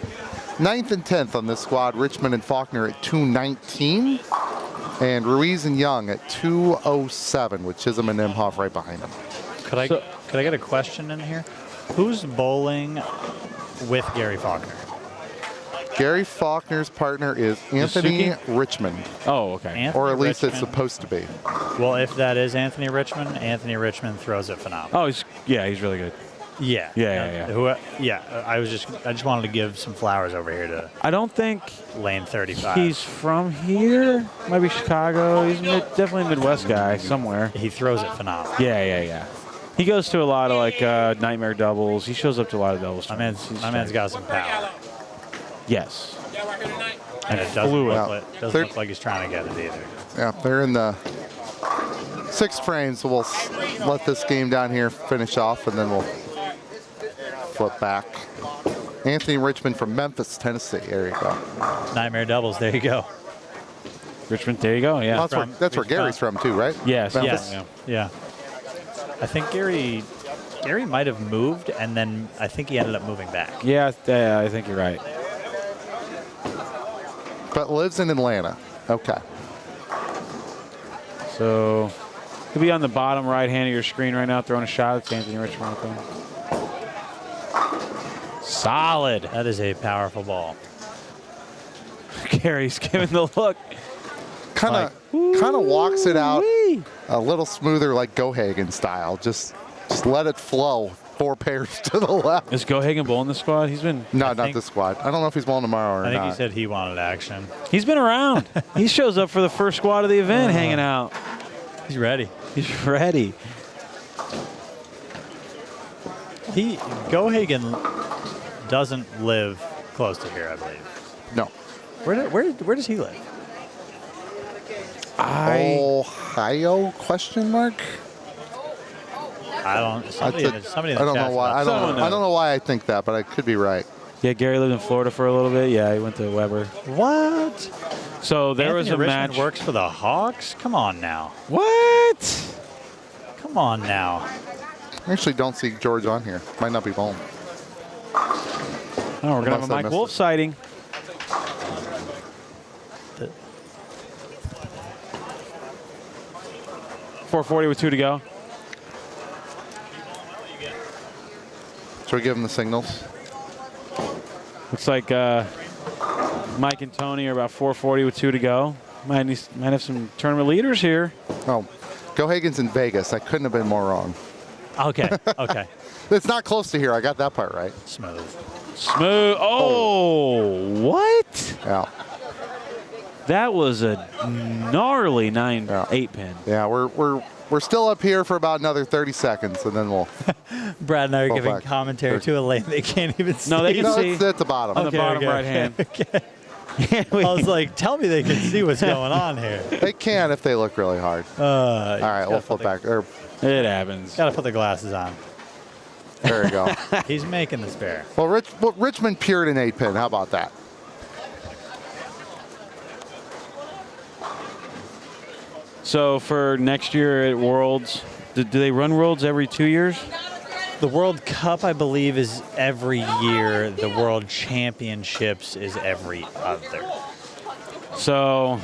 9th and 10th on this squad, Richmond and Faulkner at 219. And Ruiz and Young at 207 with Chisholm and Imhoff right behind them. Could I get a question in here? Who's bowling with Gary Faulkner? Gary Faulkner's partner is Anthony Richmond. Oh, okay. Anthony Or at least it's Richmond. supposed to be. Well, if that is Anthony Richmond throws it phenomenal. Oh, he's really good. Yeah. I just wanted to give some flowers over here to I don't think lane 35. he's from here. Might be Chicago. He's definitely a Midwest guy somewhere. He throws it phenomenal. Yeah. He goes to a lot of like nightmare doubles. He shows up to a lot of doubles. My man's got some power. Yes. And it doesn't look like he's trying to get it either. Yeah, they're in the 6th frame, so we'll let this game down here finish off, and then we'll flip back. Anthony Richmond from Memphis, Tennessee. There you go. Nightmare doubles. There you go. Richmond. There you go. Yeah. That's where Gary's from too, right? Yes. Memphis? Yeah. I think Gary might have moved, and then I think he ended up moving back. Yeah, I think you're right. But lives in Atlanta. Okay. So he'll be on the bottom right hand of your screen right now, throwing a shot. It's Anthony Richmond. Solid. That is a powerful ball. Gary's giving the look. Kind of walks it out a little smoother, like Gohagen style. Just let it flow. 4 pairs to the left. Is Gohagen bowling the squad? He's been. No, not the squad. I don't know if he's bowling tomorrow or not. I think he said he wanted action. He's been around. He shows up for the first squad of the event, hanging out. He's ready. He's ready. Gohagen doesn't live close to here, I believe. No. Where does he live? Ohio? Question mark. I don't. Somebody in the I don't know why. I don't know why I think that, but I could be right. Yeah, Gary lived in Florida for a little bit. Yeah, he went to Weber. What? So there was a Richmond match. Works for the Hawks? Come on now. What? Come on now. I actually don't see George on here. Might not be bowling. Oh, we're gonna have a Mike Wolf sighting. 440 with 2 to go. Should we give him the signals? Looks like Mike and Tony are about 440 with 2 to go. Might have some tournament leaders here. Oh, Gohagen's in Vegas. I couldn't have been more wrong. Okay. It's not close to here. I got that part right. Smooth. Oh, what? Yeah. That was a gnarly 9-8 pin. Yeah, we're still up here for about another 30 seconds, and then we'll. Brad and I are Go giving back. commentary to a lane they can't even see. No, they can see. It's at the bottom. On the bottom right hand. Okay. I was like, tell me they can see what's going on here. They can if they look really hard. All right, we'll flip back. It happens. Got to put the glasses on. There you go. He's making the spare. Well, Richmond pured an 8-pin. How about that? So for next year at Worlds, do they run Worlds every 2 years? The World Cup, I believe, is every year. The World Championships is every other. So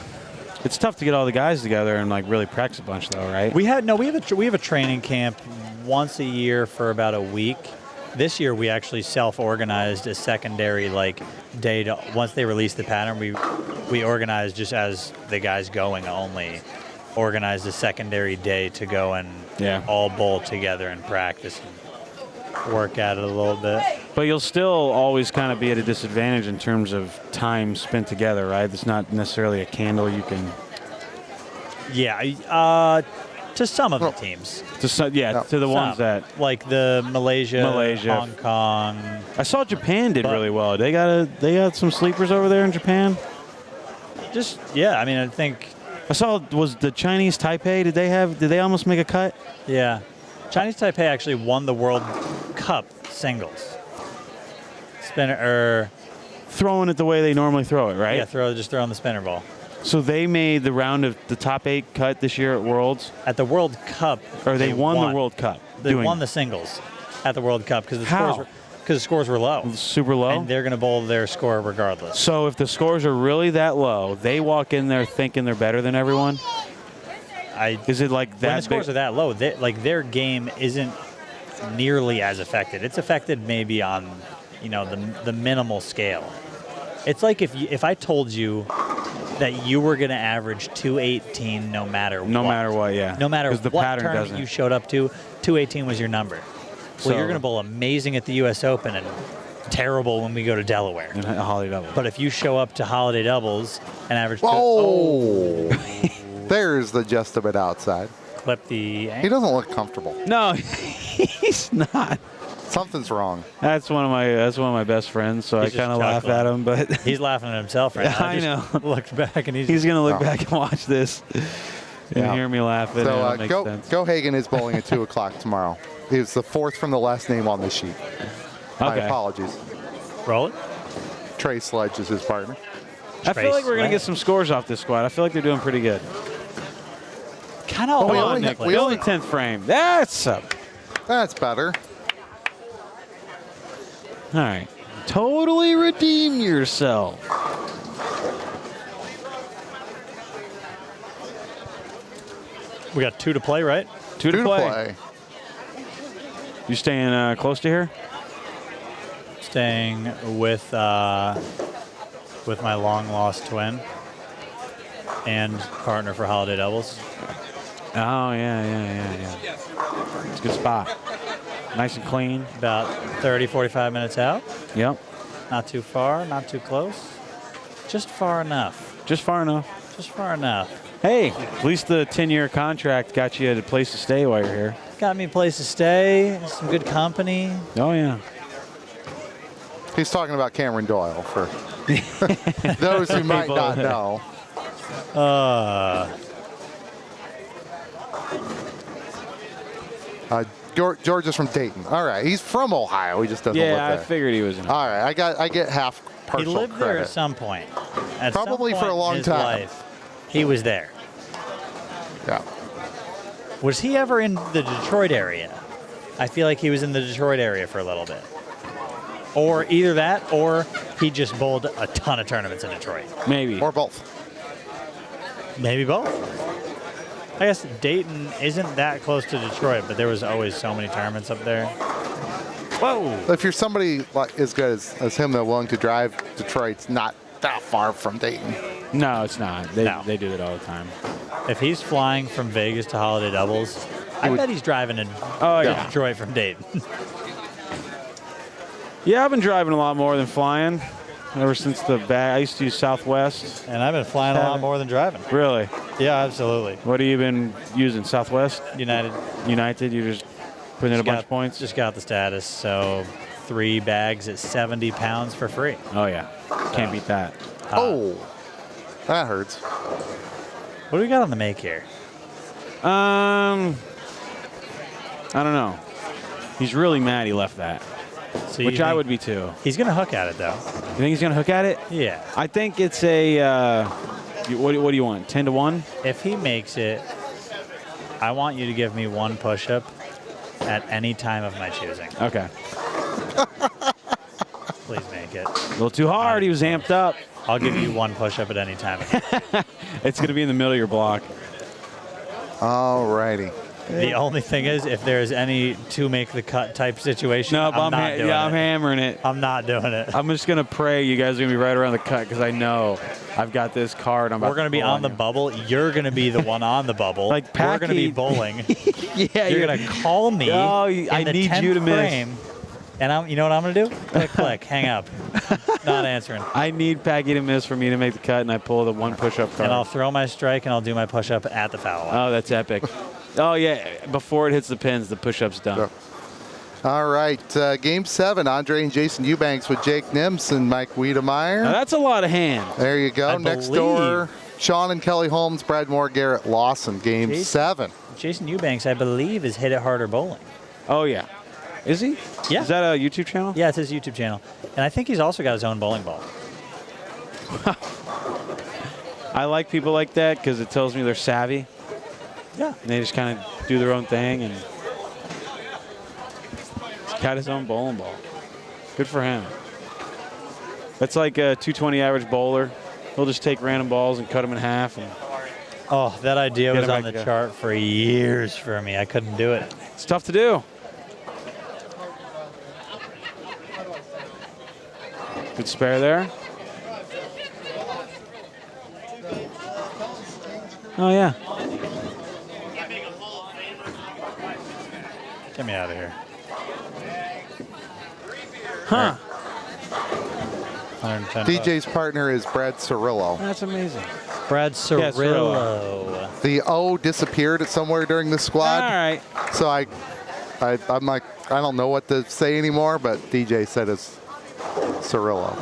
it's tough to get all the guys together and like really practice a bunch, though, right? We have a training camp once a year for about a week. This year we actually self-organized a secondary day to, once they released the pattern, we organized just as the guys going only. Organized a secondary day to go and all bowl together and practice and work at it a little bit. But you'll still always kind of be at a disadvantage in terms of time spent together, right? It's not necessarily a candle you can. Yeah, to some of the teams. To the ones that like the Malaysia, Hong Kong. I saw Japan did really well. They got some sleepers over there in Japan. I think. I saw, was the Chinese Taipei, did they almost make a cut? Yeah. Chinese Taipei actually won the World Cup singles. Throwing it the way they normally throw it, right? Yeah, just throwing the spinner ball. So they made the round of the top 8 cut this year at Worlds? At the World Cup. Or they won the World Cup? They won the singles at the World Cup because the scores were low. Super low? And they're going to bowl their score regardless. So if the scores are really that low, they walk in there thinking they're better than everyone? Is it like that? When the scores are that low, their game isn't nearly as affected. It's affected maybe on, the minimal scale. It's like if I told you that you were going to average 218 no matter what. No matter what, yeah. No matter the what pattern tournament doesn't. you showed up to, 218 was your number. So- Well, you're going to bowl amazing at the U.S. Open and terrible when we go to Delaware. And holiday double. But if you show up to holiday doubles and average... Whoa! There's the just a bit outside. Clip the... He doesn't look comfortable. No, he's not. Something's wrong. That's one of my best friends, so He's I kind of just laugh chuckling. at him. But he's laughing at himself right now. I know. Looked back and he's gonna look Oh. back and watch this and Yeah. hear me laughing. So and it makes sense. Go Hagen is bowling at 2 o'clock tomorrow. He was the fourth from the last name on the sheet. My Okay. apologies. Roll it. Trey Sledge is his partner. I feel like we're gonna get some scores off this squad. I feel like they're doing pretty good. Kind of we Come on, only- Nick. we We only- only 10th frame. That's up. That's better. All right. Totally redeem yourself. We got 2 to play, right? Two to play. You staying close to here? Staying with my long lost twin and partner for holiday doubles. Oh yeah. It's a good spot. Nice and clean. About 30, 45 minutes out. Yep. Not too far, not too close. Just far enough. Just far enough. Just far enough. Hey, at least the 10-year contract got you a place to stay while you're here. Got me a place to stay, some good company. Oh yeah. He's talking about Cameron Doyle for those who might not know. George is from Dayton. All right, he's from Ohio. He just doesn't live Yeah, there. I figured he was in. All right, I get half He partial lived there credit. at some point. At Probably some for a point long in his time. life, he was there. Yeah. Was he ever in the Detroit area? I feel like he was in the Detroit area for a little bit. Or either that, or he just bowled a ton of tournaments in Detroit. Maybe. Or both. Maybe both. I guess Dayton isn't that close to Detroit, but there was always so many tournaments up there. Whoa! If you're somebody like as good as him, though, willing to drive, Detroit's not that far from Dayton. No, it's not. They do it all the time. If he's flying from Vegas to holiday doubles, I bet he's driving to Detroit from Dayton. Yeah, I've been driving a lot more than flying ever since the back. I used to use Southwest. And I've been flying a lot more than driving. Really? Yeah, absolutely. What have you been using? Southwest? United. United? You just putting in a bunch of points? Just got the status, so 3 bags at 70 pounds for free. Oh, yeah. Can't beat that. That hurts. What do we got on the make here? I don't know. He's really mad he left that. So Which I would be too. He's going to hook at it, though. You think he's going to hook at it? Yeah. I think it's a, what do you want, 10 to 1? If he makes it, I want you to give me 1 push-up at any time of my choosing. Okay. Please make it. A little too hard. He was amped up. I'll give you 1 push-up at any time. It's going to be in the middle of your block. All righty. The only thing is, if there's any to make the cut type situation, No, but I'm not doing I'm it. hammering it. I'm not doing it. I'm just going to pray you guys are going to be right around the cut because I know I've got this card. We're going to be on the bubble. You're going to be the one on the bubble. Like we're going to be Packy- bowling. Yeah, you're going to call me. Oh, in I the need 10th you to miss. frame, and you know what I'm going to do? Click, click, hang up. Not answering. I need Packy to miss for me to make the cut, and I pull the 1 push-up card. And I'll throw my strike, and I'll do my push-up at the foul line. Oh, that's epic. Oh, yeah. Before it hits the pins, the push-up's done. Yeah. All right. Game 7, Andre and Jason Eubanks with Jake Nims and Mike Wiedemeyer. Now, that's a lot of hands. There you go. I Next believe- door, Sean and Kelly Holmes, Brad Moore, Garrett Lawson. Game Jason- 7. Jason Eubanks, I believe, is Hit It Harder Bowling. Oh, yeah. Is he? Yeah. Is that a YouTube channel? Yeah, it's his YouTube channel. And I think he's also got his own bowling ball. I like people like that because it tells me they're savvy. Yeah. And they just kind of do their own thing. And he's got his own bowling ball. Good for him. That's like a 220 average bowler. He'll just take random balls and cut them in half. And Oh, that idea Get was him on back the to go. chart for years for me. I couldn't do it. it's tough to do. Good spare there. Oh, yeah. Get me out of here. Huh. DJ's partner is Brad Cirillo. That's amazing. Brad Cirillo. Cirillo. The O disappeared somewhere during the squad. All right. So I'm like, I don't know what to say anymore, but DJ said it's Cirillo.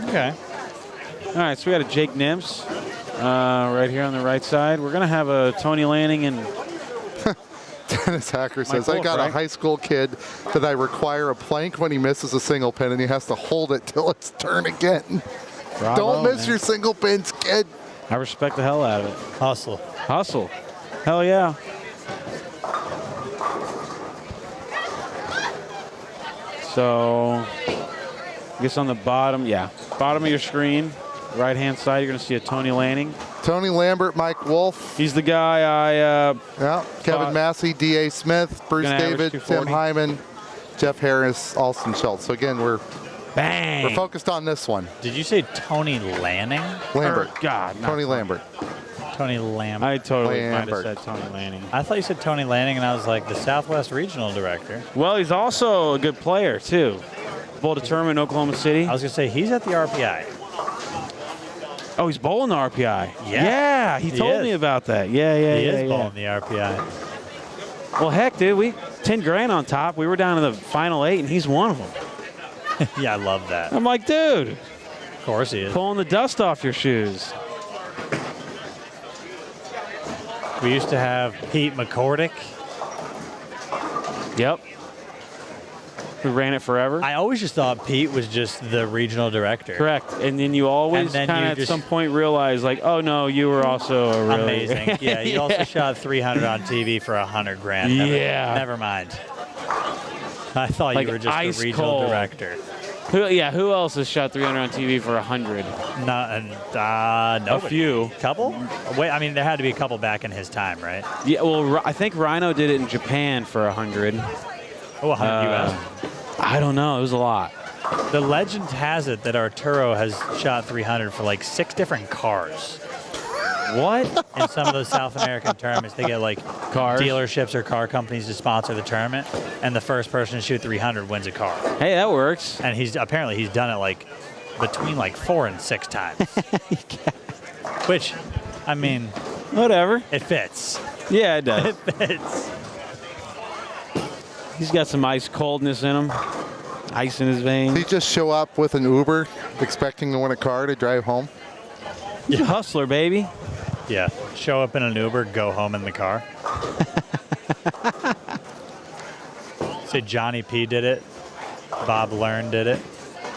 Okay. All right, so we got a Jake Nims right here on the right side. We're going to have a Tony Lanning and Dennis Hacker says, Wolf, I got right? a high school kid that I require a plank when he misses a single pin, and he has to hold it till it's turn again. Bravo, Don't miss man. your single pins, kid. I respect the hell out of it. Hustle. Hustle. Hell yeah. So, I guess on the bottom, bottom of your screen, right-hand side, you're going to see a Tony Lanning. Tony Lambert, Mike Wolf. He's the guy Kevin Massey, D.A. Smith, Bruce Gonna average David, 240. Tim Hyman, Jeff Harris, Alston Schultz. So again, we're Bang. focused on this one. Did you say Tony Lanning? Lambert. God, Tony Lambert. Tony Lambert. I totally might have Lambert. said Tony Lanning. I thought you said Tony Lanning, and I was like, the Southwest Regional Director. Well, he's also a good player, too. Bowl tournament in Oklahoma City. I was going to say, he's at the RPI. Oh, he's bowling the RPI. Yeah. He He told is. me about that. Yeah. He is bowling the RPI. Well, heck, dude, we 10 grand on top. We were down to the final 8, and he's one of them. Yeah, I love that. I'm like, dude. Of course he is. Pulling the dust off your shoes. We used to have Pete McCordick. Yep. We ran it forever. I always just thought Pete was just the regional director. Correct. And then you always And then kind you of at just- some point realize, like, oh, no, you were also a really Amazing. Yeah, you also shot 300 on TV for 100 grand. Yeah. Never mind. I thought Like you were just ice the regional cold. director. Who else has shot 300 on TV for 100? Nobody. A few. Couple? Wait, I mean, there had to be a couple back in his time, right? Yeah, well, I think Rhino did it in Japan for 100. Oh, 100 US. I don't know. It was a lot. The legend has it that Arturo has shot 300 for like 6 different cars. What? In some of those South American tournaments, they get like Cars? dealerships or car companies to sponsor the tournament, and the first person to shoot 300 wins a car. Hey, that works. And he's done it like between like 4 and 6 times. Which, I mean, whatever. It fits. Yeah, it does. It fits. He's got some ice coldness in him. Ice in his veins. Did he just show up with an Uber expecting to win a car to drive home? Yeah. Hustler, baby. Yeah. Show up in an Uber, go home in the car. Say Johnny P did it. Bob Learn did it.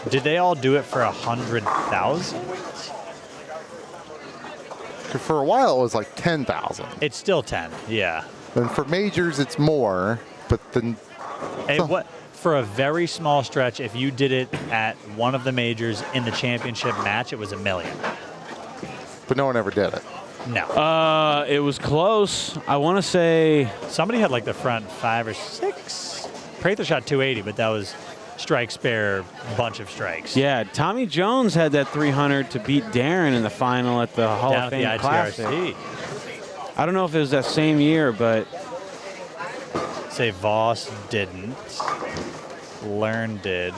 Did they all do it for 100,000? For a while, it was like 10,000. It's still 10, yeah. And for majors, it's more, but then For a very small stretch, if you did it at one of the majors in the championship match, it was $1 million. but no one ever did it. No. It was close. I want to say somebody had like the front 5 or 6. Prather shot 280, but that was strike spare, bunch of strikes. Yeah, Tommy Jones had that 300 to beat Darren in the final at the Hall Down of at the Fame Classic. ITRC. I don't know if it was that same year, but Say Voss didn't. Learn did.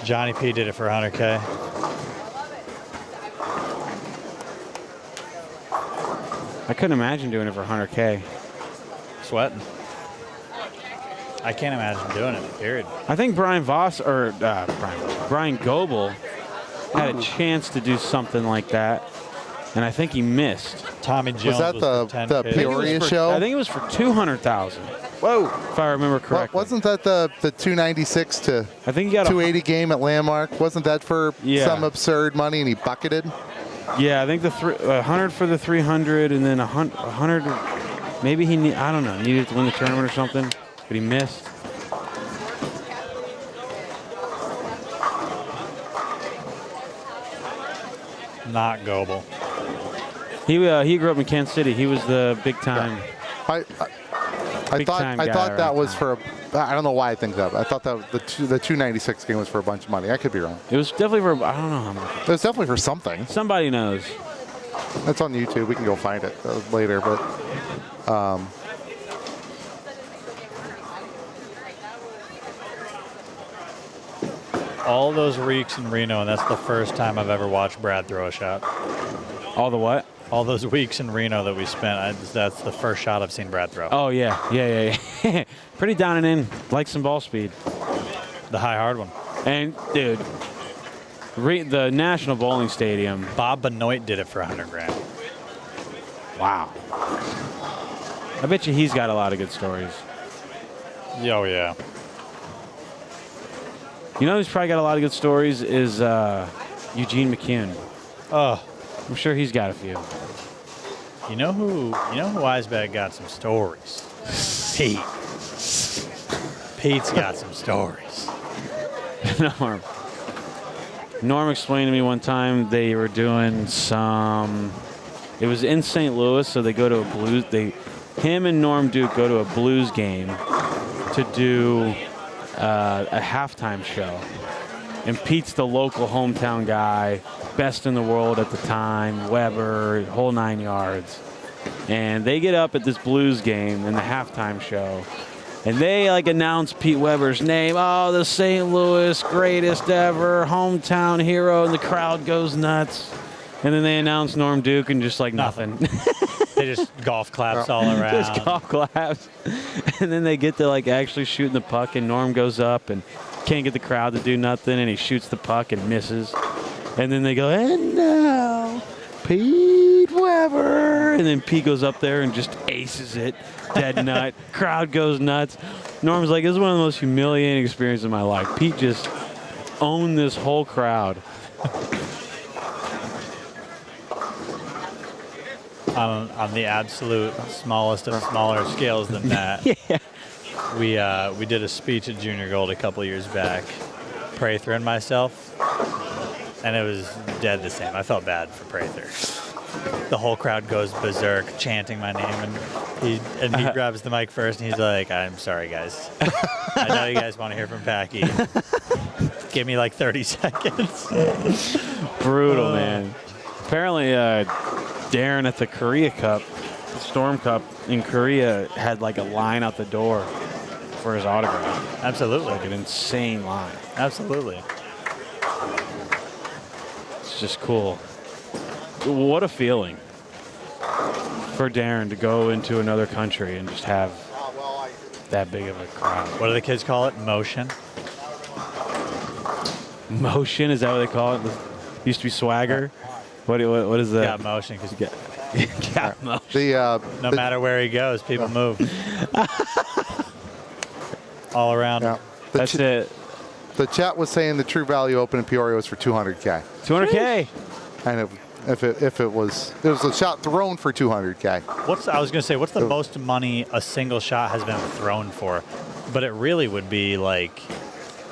Johnny P did it for 100K. I couldn't imagine doing it for 100K. Sweating. I can't imagine doing it, period. I think Brian Voss, or Brian Goebel had a chance to do something like that, and I think he missed. Tommy Was that the Peoria show? I think it was for 200,000. Whoa. If I remember correctly. Wasn't that the 296 to I think he got 280 game at Landmark? Wasn't that for some absurd money and he bucketed? Yeah, I think the 100 for the 300 and then 100. Maybe he I don't know, needed to win the tournament or something, but he missed. Not Goebel. He grew up in Kansas City. He was the big time. I thought that was for. I don't know why I think that. But I thought that the 296 game was for a bunch of money. I could be wrong. It was definitely for. I don't know how much. It was definitely for something. Somebody knows. That's on YouTube. We can go find it later, but all those weeks in Reno, and that's the first time I've ever watched Brad throw a shot. All the what? All those weeks in Reno that we spent, that's the first shot I've seen Brad throw. Oh, yeah. Pretty down and in. Like some ball speed. The high hard one. And, dude, the National Bowling Stadium. Bob Benoit did it for $100,000. Wow. I bet you he's got a lot of good stories. Oh, yeah. You know who's probably got a lot of good stories is Eugene McCune. Oh. I'm sure he's got a few. You know who Weisbach got some stories? Pete. Pete's got some stories. Norm explained to me one time they were doing some. It was in St. Louis, so they go to a blues. Him and Norm Duke go to a blues game to do a halftime show, and Pete's the local hometown guy, best in the world at the time, Weber, whole 9 yards. And they get up at this blues game in the halftime show, and they announce Pete Weber's name. Oh, the St. Louis greatest ever, hometown hero, and the crowd goes nuts. And then they announce Norm Duke and just nothing. They just golf claps all around. Just golf claps. And then they get to actually shooting the puck, and Norm goes up and can't get the crowd to do nothing, and he shoots the puck and misses. And then they go, and now, Pete Weber. And then Pete goes up there and just aces it, dead nut. Crowd goes nuts. Norm's like, this is one of the most humiliating experiences of my life. Pete just owned this whole crowd. On the absolute smallest of smaller scales than that, yeah. we did a speech at Junior Gold a couple years back, Prather and myself, and it was dead the same. I felt bad for Prather. The whole crowd goes berserk, chanting my name, and he grabs the mic first, and he's like, "I'm sorry, guys. I know you guys want to hear from Packy. Give me 30 seconds." Brutal, man. Apparently, Darren at the Korea Cup, the Storm Cup in Korea, had a line out the door for his autograph. Absolutely. An insane line. Absolutely. It's just cool. What a feeling for Darren to go into another country and just have that big of a crowd. What do the kids call it? Motion? Motion? Is that what they call it? Used to be swagger? What is that? Got motion because got motion. No matter where he goes, people move. All around. Yeah. That's it. The chat was saying the True Value Open in Peoria was for $200K. $200K. And if it was a shot thrown for $200K. I was going to say, what's the most money a single shot has been thrown for? But it really would be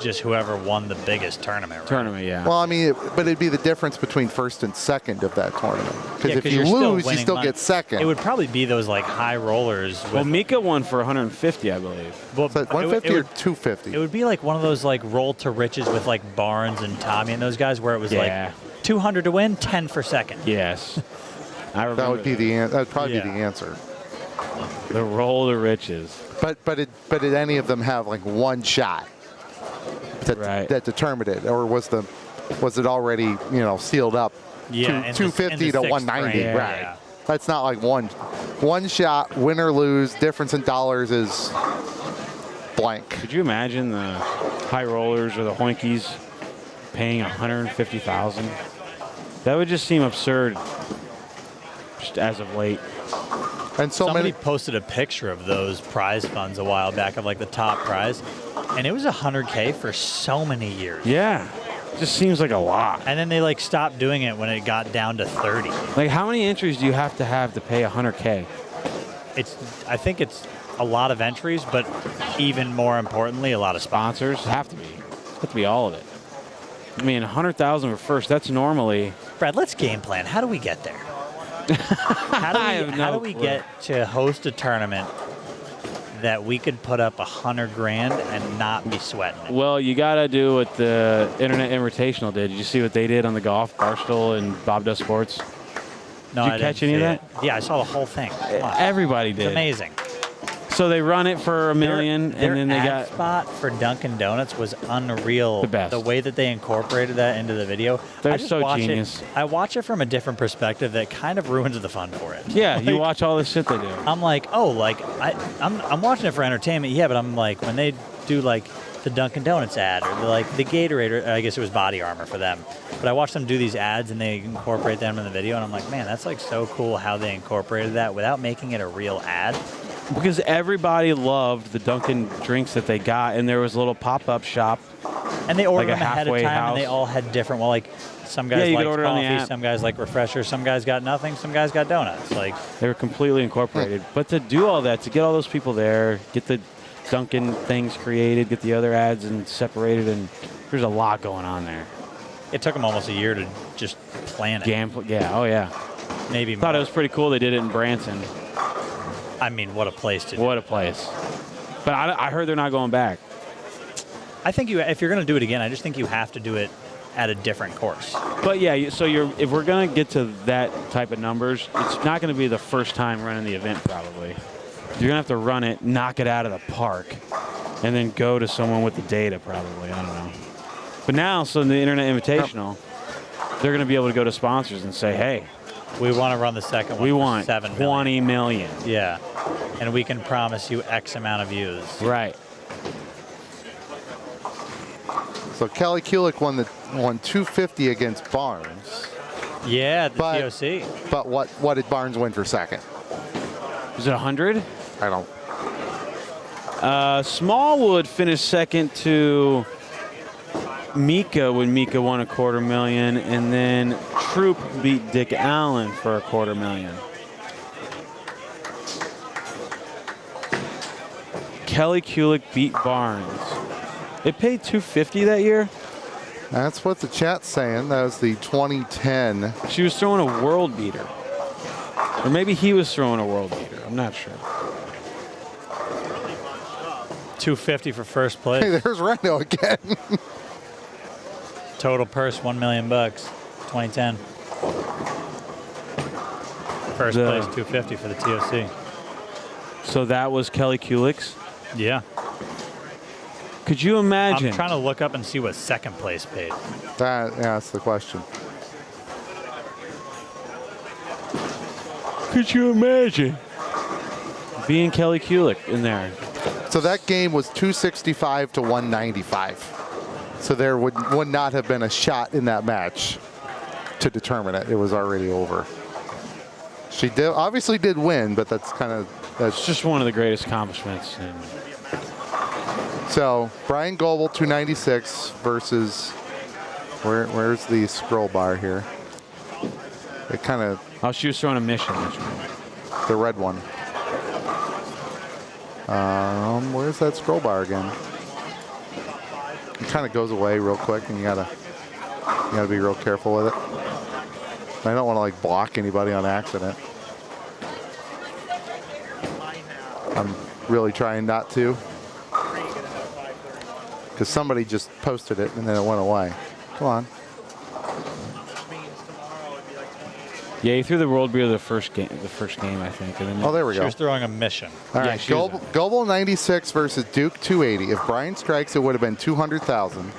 just whoever won the biggest tournament, right? Tournament, yeah. Well, I mean, but it'd be the difference between first and second of that tournament. Because if you lose, you still get second. It would probably be those high rollers. Well, Mika won for $150, I believe. Well, so $150 or $250? It would be one of those roll to riches with Barnes and Tommy and those guys where it was $200 to win, 10 for second. Yes. I remember that would be that'd probably be the answer. The roll to riches. But did any of them have one shot that determined it, or was it already sealed up? Yeah, 250 to 190, frame, right? Yeah. That's not one shot, win or lose. Difference in dollars is blank. Could you imagine the high rollers or the Hoinkies paying $150,000? That would just seem absurd, just as of late. And somebody posted a picture of those prize funds a while back of the top prize, and it was $100K for so many years. Yeah, just seems like a lot. And then they stopped doing it when it got down to 30. How many entries do you have to pay $100K? I think it's a lot of entries, but even more importantly, a lot of sponsors. Have to be all of it. I mean, $100,000 for first. That's normally. Brad, let's game plan. How do we get there? How do we get to host a tournament that we could put up $100,000 and not be sweating it? Well, you got to do what the Internet Invitational did. Did you see what they did on the golf, Barstool and Bob Does Sports? No, Did you I catch didn't any of see that? it. Yeah, I saw the whole thing. Come on. Everybody It's did. amazing. So they run it for $1 million, Their and then they ad got spot for Dunkin' Donuts was unreal. The best. The way that they incorporated that into the video. They're I just so watch genius. I watch it from a different perspective that kind of ruins the fun for it. Yeah, you Like, watch all this shit they do. I'm like, oh, like I'm watching it for entertainment, yeah, but I'm like when they do like the Dunkin' Donuts ad or the Gatorade, or I guess it was Body Armor for them. But I watch them do these ads and they incorporate them in the video, and I'm like, man, that's like so cool how they incorporated that without making it a real ad. Because everybody loved the Dunkin' drinks that they got, and there was a little pop-up shop. And they ordered like a them ahead of halfway time, house. and they all had different. Well, like some guys you could liked order on the coffee, app. some guys like refreshers, some guys got nothing, some guys got donuts. Like They were completely incorporated. But to do all that, to get all those people there, get the Dunkin' things created, get the other ads and separated, and there's a lot going on there. it took them almost a year to just plan it. Yeah, oh yeah. Maybe. Thought it was pretty cool they did it in Branson. I mean, what a place to do. What a place. But I heard they're not going back. I think if you're going to do it again, I just think you have to do it at a different course. But yeah, so if we're going to get to that type of numbers, it's not going to be the first time running the event probably. You're going to have to run it, knock it out of the park, and then go to someone with the data probably. I don't know. But now, so in the Internet Invitational, they're going to be able to go to sponsors and say, hey, we want to run the second one. We for want 7 $20 million. Yeah. And we can promise you X amount of views. Right. So Kelly Kulick won 250 against Barnes. Yeah, the TOC. But what did Barnes win for second? Was it 100? I don't. Smallwood finished second to Mika when Mika won $250,000, and then Troop beat Dick Allen for $250,000. Kelly Kulick beat Barnes. It paid $250 that year? That's what the chat's saying. That was the 2010. She was throwing a world beater. Or maybe he was throwing a world beater. I'm not sure. $250 for first place. Hey, there's Reno again. Total purse, $1 million, 2010. First place, $250 for the TOC. So that was Kelly Kulick's? Yeah. Could you imagine? I'm trying to look up and see what second place paid. That's the question. Could you imagine being Kelly Kulick in there? So that game was 265 to 195. So there would not have been a shot in that match to determine it. It was already over. She obviously did win, but that's just one of the greatest accomplishments. So Brian Goebel 296 versus where's the scroll bar here? It kind of. Oh, she was throwing a mission. The red one. Where's that scroll bar again? It kind of goes away real quick, and you gotta be real careful with it. I don't want to like block anybody on accident. I'm really trying not to, because somebody just posted it and then it went away. Come on. Yeah, he threw the world beer the first game, I think. And then Oh, there we go. She was throwing a mission. All right, Goebel 96 versus Duke 280. If Brian strikes, it would have been 200,000.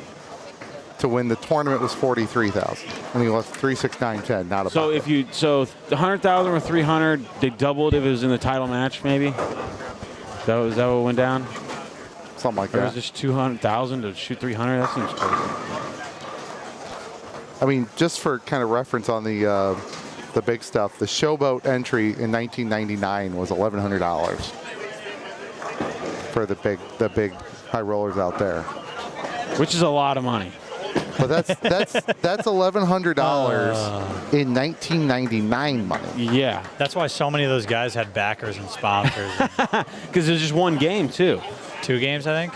To win the tournament was 43,000, and he left 369.10. Not a. So if you the 100,000 or 300, they doubled if it was in the title match, maybe. Is that what went down? Something like or that. Or was just 200,000 to shoot 300? That seems crazy. I mean, just for kind of reference on the big stuff, the Showboat entry in 1999 was $1,100 for the big high rollers out there, which is a lot of money. But that's $1,100 in 1999 money. Yeah, that's why so many of those guys had backers and sponsors. Because there's just one game too. 2 games, I think.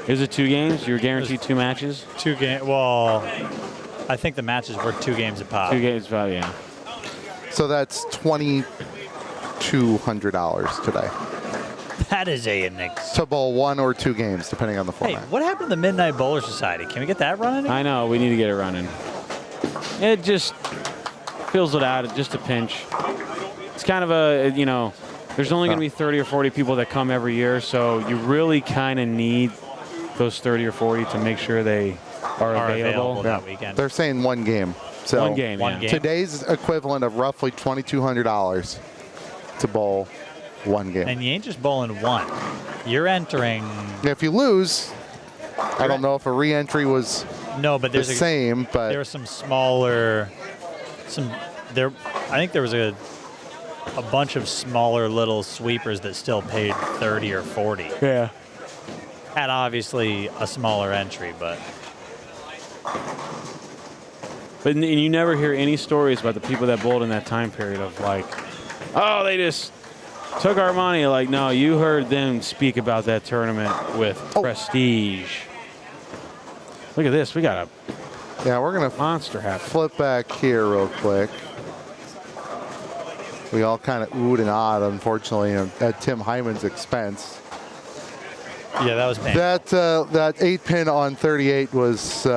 Is it 2 games? You were guaranteed 2 matches. 2 games. Well, I think the matches were 2 games a pop. 2 games, probably, yeah. So that's $2,200 today. That is a nix. To bowl 1 or 2 games, depending on the format. Hey, what happened to the Midnight Bowler Society? Can we get that running again? I know, we need to get it running. It just fills it out at just a pinch. it's kind of a, you know, there's only going to be 30 or 40 people that come every year, so you really kind of need those 30 or 40 to make sure they are available that weekend. They're saying one game. So one game. Today's equivalent of roughly $2,200 to bowl one game. And you ain't just bowling one. You're entering. If you lose, I don't know if a re-entry was but there's the same, but there were some smaller, I think there was a bunch of smaller little sweepers that still paid 30 or 40. Yeah. At obviously a smaller entry, but you never hear any stories about the people that bowled in that time period of like, oh, they just took our money. Like, no, you heard them speak about that tournament with prestige. Look at this. We got we're going to monster happen. Flip back here real quick. We all kind of oohed and awed, unfortunately, at Tim Hyman's expense. Yeah, that was painful. That 8-pin on 38 was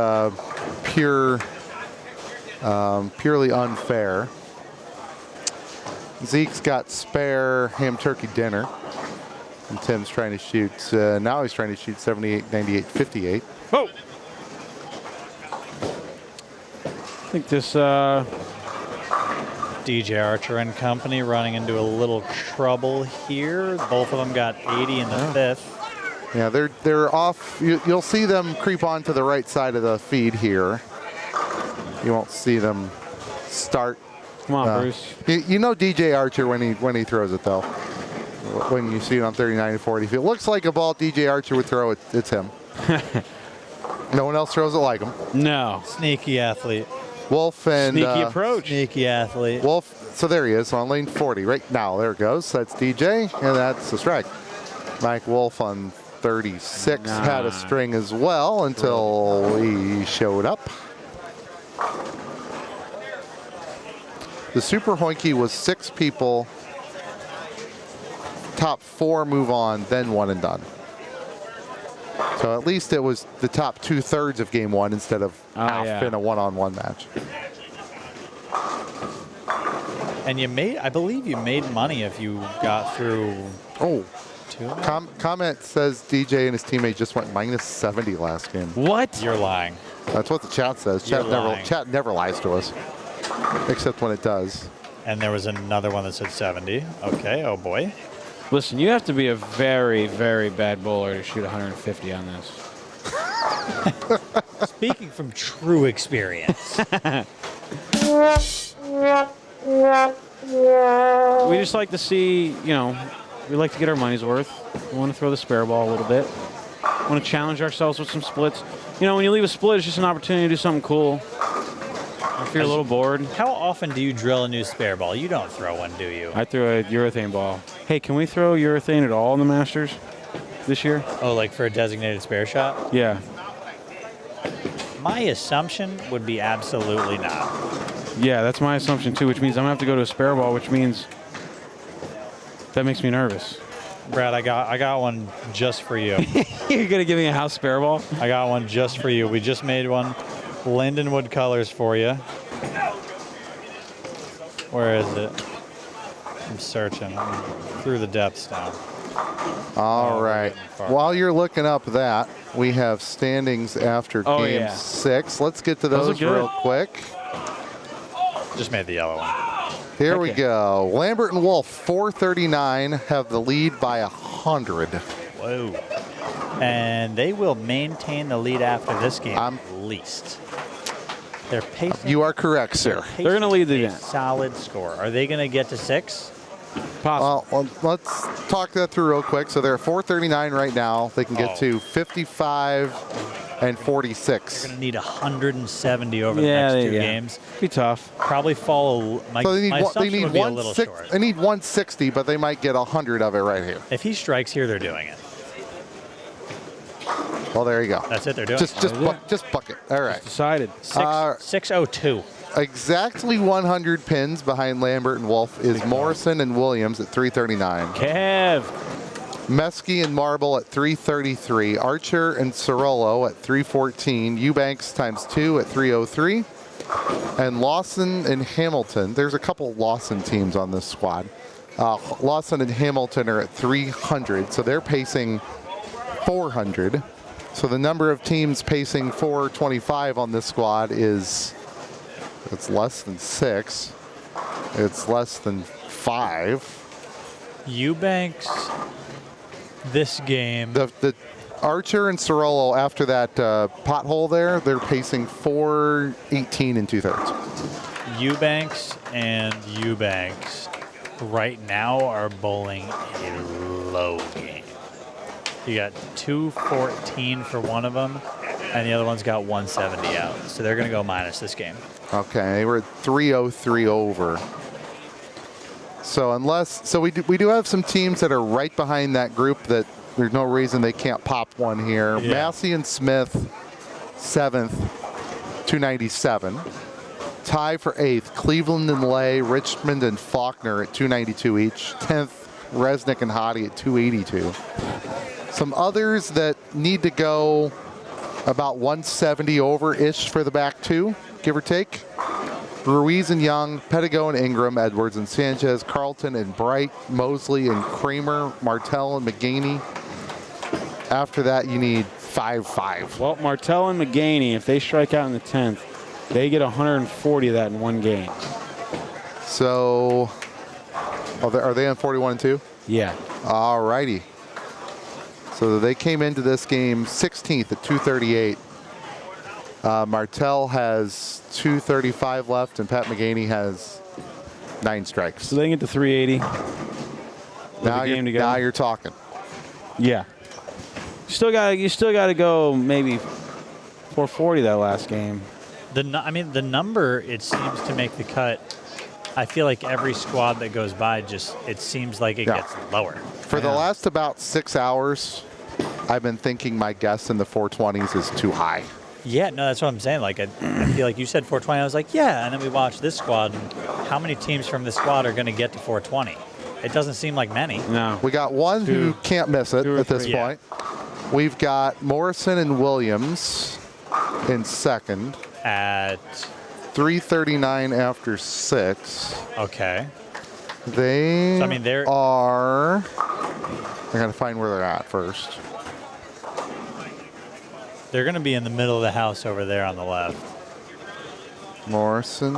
purely unfair. Zeke's got spare ham turkey dinner, and Tim's trying to shoot. Now he's trying to shoot 78, 98, 58. Oh! I think this DJ Archer and company running into a little trouble here. Both of them got 80 in the fifth. Yeah, they're off. You'll see them creep onto the right side of the feed here. You won't see them start. Come on, Bruce. You know DJ Archer when he throws it though. When you see it on 39 and 40, if it looks like a ball DJ Archer would throw, it's him. No one else throws it like him. No. Sneaky athlete. Wolf and sneaky approach. Sneaky athlete. Wolf. So there he is on lane 40 right now. There it goes. That's DJ, and that's a strike. Mike Wolf on 36 had a string as well until he showed up. The Super Hoinky was 6 people. Top 4 move on, then one and done. So at least it was the top 2/3 of game 1 instead of half in a one-on-one match. And I believe you made money if you got through. Oh. Comment says DJ and his teammate just went -70 last game. What? You're lying. That's what the chat says. Chat never lies to us, except when it does. And there was another one that said 70. Okay, oh boy. Listen, you have to be a very, very bad bowler to shoot 150 on this. Speaking from true experience. We just like to see, we like to get our money's worth. We want to throw the spare ball a little bit. We want to challenge ourselves with some splits. When you leave a split, it's just an opportunity to do something cool. If you're a little bored. How often do you drill a new spare ball? You don't throw one, do you? I threw a urethane ball. Hey, can we throw urethane at all in the Masters this year? Oh, like for a designated spare shot? Yeah. My assumption would be absolutely not. Yeah, that's my assumption too, which means I'm going to have to go to a spare ball, which means that makes me nervous. Brad, I got one just for you. You're going to give me a house spare ball? I got one just for you. We just made one. Lindenwood colors for you. Where is it? I'm searching. I'm through the depths now. All right. While you're looking up that, we have standings after game 6. Let's get to those real quick. Just made the yellow one. Here we go. Lambert and Wolf, 439, have the lead by 100. Whoa. And they will maintain the lead after this game at least. They're pacing. You are correct, sir. They're going to lead the game. Solid score. Are they going to get to 6? Well, let's talk that through real quick. So they're 439 right now. They can get to 55 and 46. They're going to need 170 over the next 2 games. Be tough. Probably fall. So they need, would be a little short. They need 160, but they might get 100 of it right here. If he strikes here, they're doing it. Well, there you go. That's it. They're doing just buck it. All right. It's decided. 602. Exactly 100 pins behind Lambert and Wolf is Morrison and Williams at 339. Kev. Mesky and Marble at 333. Archer and Cirolo at 314. Eubanks times 2 at 303. And Lawson and Hamilton, there's a couple Lawson teams on this squad. Lawson and Hamilton are at 300, so they're pacing 400. So the number of teams pacing 425 on this squad it's less than 6. It's less than 5. Eubanks, this game. The Archer and Cirolo, after that pothole there, they're pacing 418 and 2/3. Eubanks and Eubanks right now are bowling a low game. You got 214 for one of them, and the other one's got 170 out. So they're going to go minus this game. Okay, they were at 303 over. So we do have some teams that are right behind that group that there's no reason they can't pop one here. Yeah. Massey and Smith, 7th, 297. Tie for 8th, Cleveland and Lay, Richmond and Faulkner at 292 each. 10th, Resnick and Hottie at 282. Some others that need to go about 170 over-ish for the back two, give or take. Ruiz and Young, Pedigo and Ingram, Edwards and Sanchez, Carlton and Bright, Mosley and Kramer, Martell and McGaney. After that, you need 5-5. Well, Martell and McGaney, if they strike out in the 10th, they get 140 of that in one game. So, are they on 41-2? Yeah. All righty. So they came into this game 16th at 238. Martell has 235 left, and Pat McGaney has 9 strikes. So they get to 380. Now you're talking. Yeah. You still got to go maybe 440 that last game. The number, it seems to make the cut. I feel like every squad that goes by it seems like it gets lower. For the last about 6 hours, I've been thinking my guess in the 420s is too high. Yeah, no, that's what I'm saying. Like, I feel like you said 420. I was like, yeah. And then we watched this squad. And how many teams from this squad are going to get to 420? It doesn't seem like many. No. We got one who can't miss it at this point. We've got Morrison and Williams in second. At 339 after 6. Okay. They they're are. I got to find where they're at first. They're going to be in the middle of the house over there on the left. Morrison.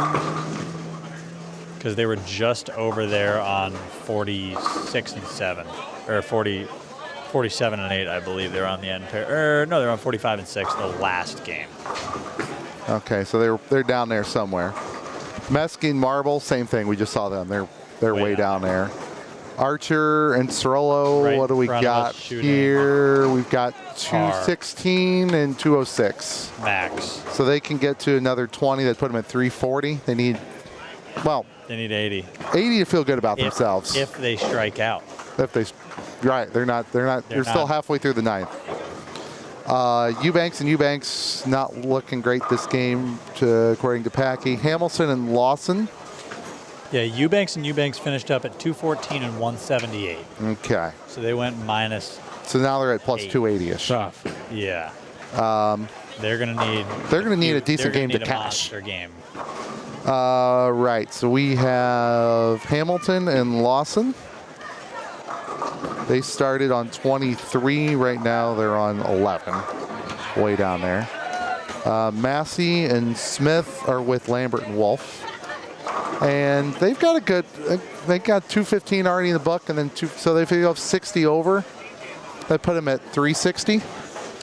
Because they were just over there on 46 and 7. Or 47 and 8, I believe. They're on the end pair. No, they're on 45 and 6 the last game. Okay, so they're down there somewhere. Meskin, Marble, same thing. We just saw them. They're way down there. Archer and Cirolo, Right what do we got here? We've got 216 and 206. Max. So they can get to another 20. That put them at 340. They need 80. 80 to feel good about themselves. If they strike out. Right, they're still halfway through the 9th. Eubanks not looking great this game, according to Packy. Hamilton and Lawson. Yeah, Eubanks finished up at 214 and 178. Okay. So they went minus. So now they're at plus 280-ish. Tough. Yeah. They're gonna need a decent game to cash. Monster game. Right. So we have Hamilton and Lawson. They started on 23. Right now they're on 11. Way down there. Massey and Smith are with Lambert and Wolf. And they've got they got 215 already in the book, and then so they figure off 60 over. That put them at 360.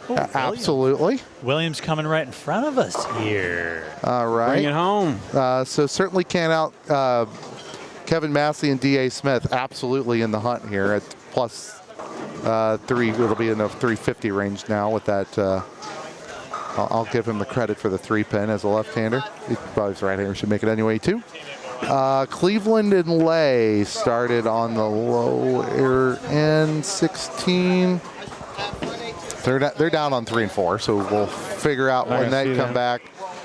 Absolutely. Williams coming right in front of us here. All right. Bring it home. So certainly can't out Kevin Massey and D.A. Smith absolutely in the hunt here at plus 3. It'll be in the 350 range now with that. I'll give him the credit for the 3-pin as a left-hander. He probably is right-hander, should make it anyway too. Cleveland and Lay started on the lower end, 16. They're down on 3 and 4, so we'll figure out when they come back.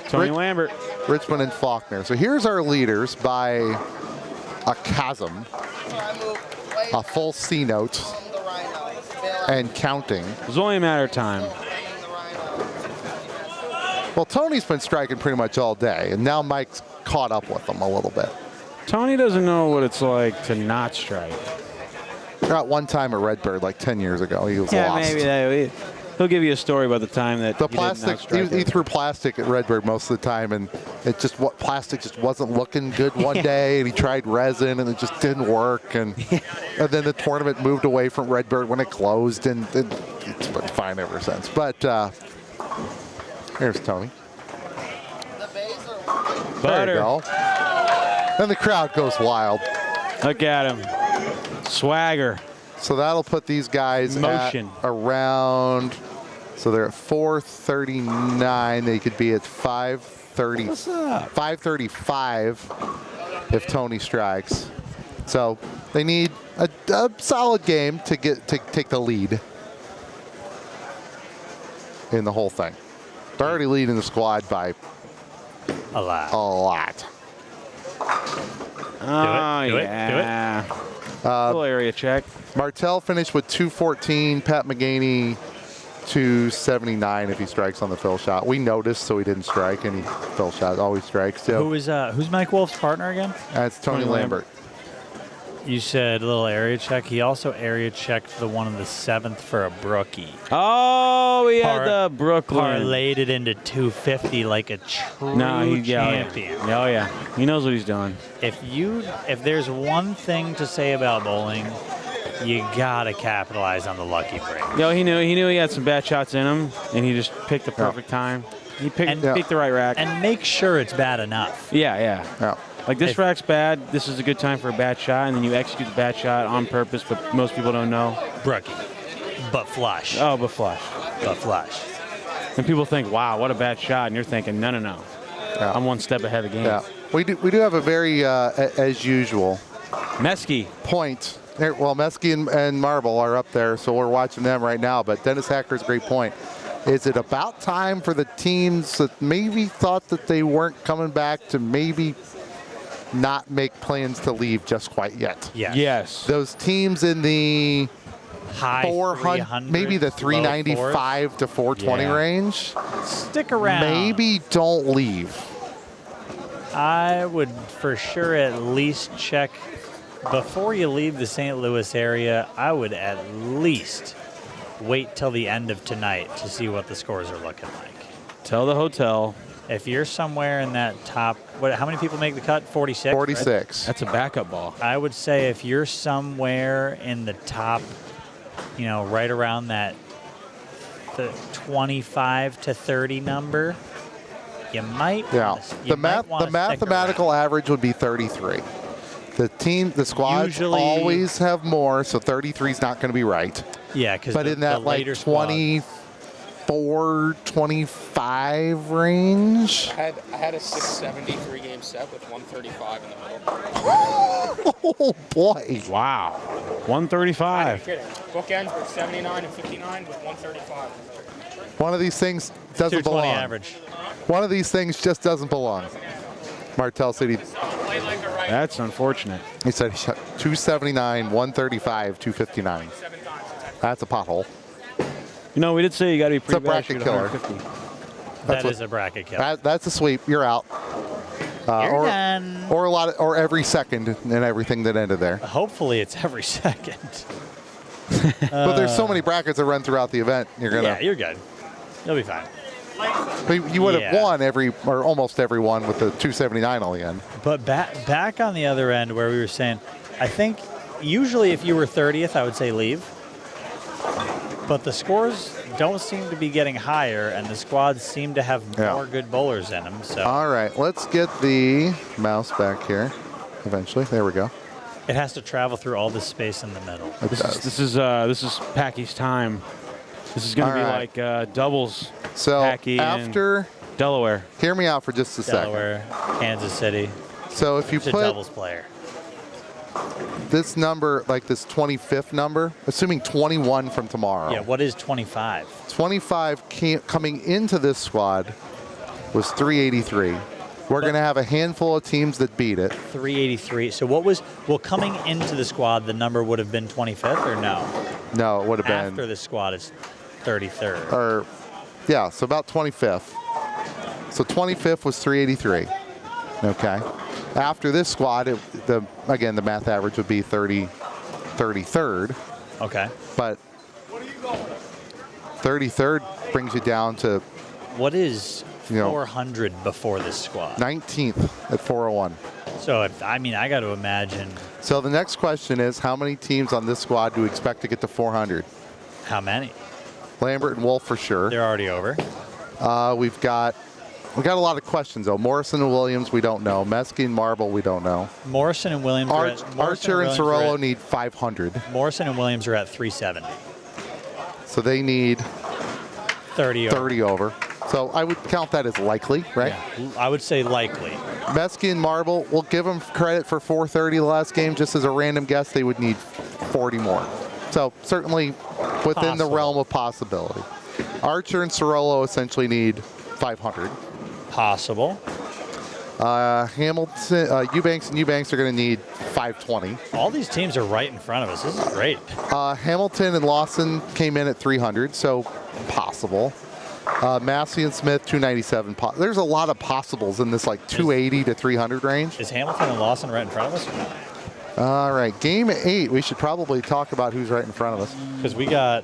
Tony Lambert. Richmond and Faulkner. So here's our leaders by a chasm, a full C note, and counting. It's only a matter of time. Well, Tony's been striking pretty much all day, and now Mike's caught up with him a little bit. Tony doesn't know what it's like to not strike. At one time at Redbird, like 10 years ago, he was Yeah, lost. maybe he'll give you a story about the time that The he didn't plastic, outstrike he it. threw plastic at Redbird most of the time, and plastic just wasn't looking good one day, and he tried resin, and it just didn't work, and then the tournament moved away from Redbird when it closed, and it's been fine ever since. But here's Tony. There you go. And the crowd goes wild. Look at him. Swagger. So that'll put these guys Motion. at around, so they're at 439. They could be at 530. What's up? 535 if Tony strikes. So they need a solid game to take the lead in the whole thing. They're already leading the squad by a lot. Oh, Do it. yeah. Little area check. Martell finished with 214. Pat McGaney 279 if he strikes on the fill shot. We noticed, so he didn't strike, and he fill shot always strikes too. Who's Mike Wolf's partner again? That's Tony Lambert. You said a little area check. He also area checked the one in the 7th for a brookie. Oh, we had the Brooklyn. Parlayed it into 250 like a true champion. Oh yeah, he knows what he's doing. If there's one thing to say about bowling, you gotta capitalize on the lucky break. Yo, he knew he had some bad shots in him, and he just picked the perfect time. He picked the right rack. And make sure it's bad enough. Yeah. Like this If- rack's bad, this is a good time for a bad shot, and then you execute the bad shot on purpose, but most people don't know. Brookie. But flush. Oh, but flush. But flush. And people think, wow, what a bad shot, and you're thinking, no. Yeah. I'm one step ahead of the game. Yeah, we do have a very as usual Mesky point. Well, Mesky and Marble are up there, so we're watching them right now. But Dennis Hacker's great point. Is it about time for the teams that maybe thought that they weren't coming back to maybe not make plans to leave just quite yet? Yes. Those teams in the high 400, maybe the 395 to 420 range. Stick around. Maybe don't leave. I would for sure at least check before you leave the St. Louis area. I would at least wait till the end of tonight to see what the scores are looking like. Tell the hotel. If you're somewhere in that top, how many people make the cut? 46? 46. That's a backup ball. I would say if you're somewhere in the top, right around that the 25 to 30 number, you might. Yeah. The mathematical average would be 33. The squads always have more, so 33 is not going to be right. Yeah, because but in that like 24, 25 range. I had a 673 game set with 135 in the middle. Oh boy! Wow, 135. Kidding. Bookends were 79 and 59 with 135. One of these things doesn't belong. Average. One of these things just doesn't belong. Martell City. That's unfortunate. He said he shot 279, 135, 259. That's a pothole. We did say you got to be pretty bad. It's a bracket killer. That is a bracket killer. That's a sweep. You're out. You're done. Or every second and everything that ended there. Hopefully it's every second. But there's so many brackets that run throughout the event. You're you're good. You'll be fine. You would have won almost every one with the 279 on the end. But back on the other end where we were saying, I think usually if you were 30th, I would say leave. But the scores don't seem to be getting higher, and the squads seem to have more good bowlers in them. So all right, let's get the mouse back here. Eventually, there we go. It has to travel through all this space in the middle. This is Packy's time. This is going to be like doubles. So Packy after Delaware, hear me out for just a Delaware, Kansas City. So if you put a doubles player, this number, like this 25th number, assuming 21 from tomorrow. Yeah, what is 25? 25 coming into this squad was 383. We're going to have a handful of teams that beat it. 383. So coming into the squad, the number would have been 25th or no? No, it would have been. After the squad, it's 33rd. So about 25th. So 25th was 383. Okay. After this squad, again, the math average would be 33rd. Okay. But 33rd brings you down to what is 400 before this squad? 19th at 401. So I got to imagine. So the next question is, how many teams on this squad do we expect to get to 400? How many? Lambert and Wolf for sure. They're already over. We've got a lot of questions though. Morrison and Williams, we don't know. Mesky and Marble, we don't know. Morrison and Williams. Archer and Cirolo need 500. Morrison and Williams are at 370. So they need 30 over. So I would count that as likely, right? Yeah, I would say likely. Mesky and Marble, we'll give them credit for 430 the last game. Just as a random guess, they would need 40 more. So certainly within the realm of possibility. Archer and Cirolo essentially need 500. Possible. Hamilton, Eubanks and Eubanks are going to need 520. All these teams are right in front of us. This is great. Hamilton and Lawson came in at 300, so possible. Massey and Smith, 297. There's a lot of possibles in this like 280 to 300 range. Is Hamilton and Lawson right in front of us? All right, game 8. We should probably talk about who's right in front of us. Because we got.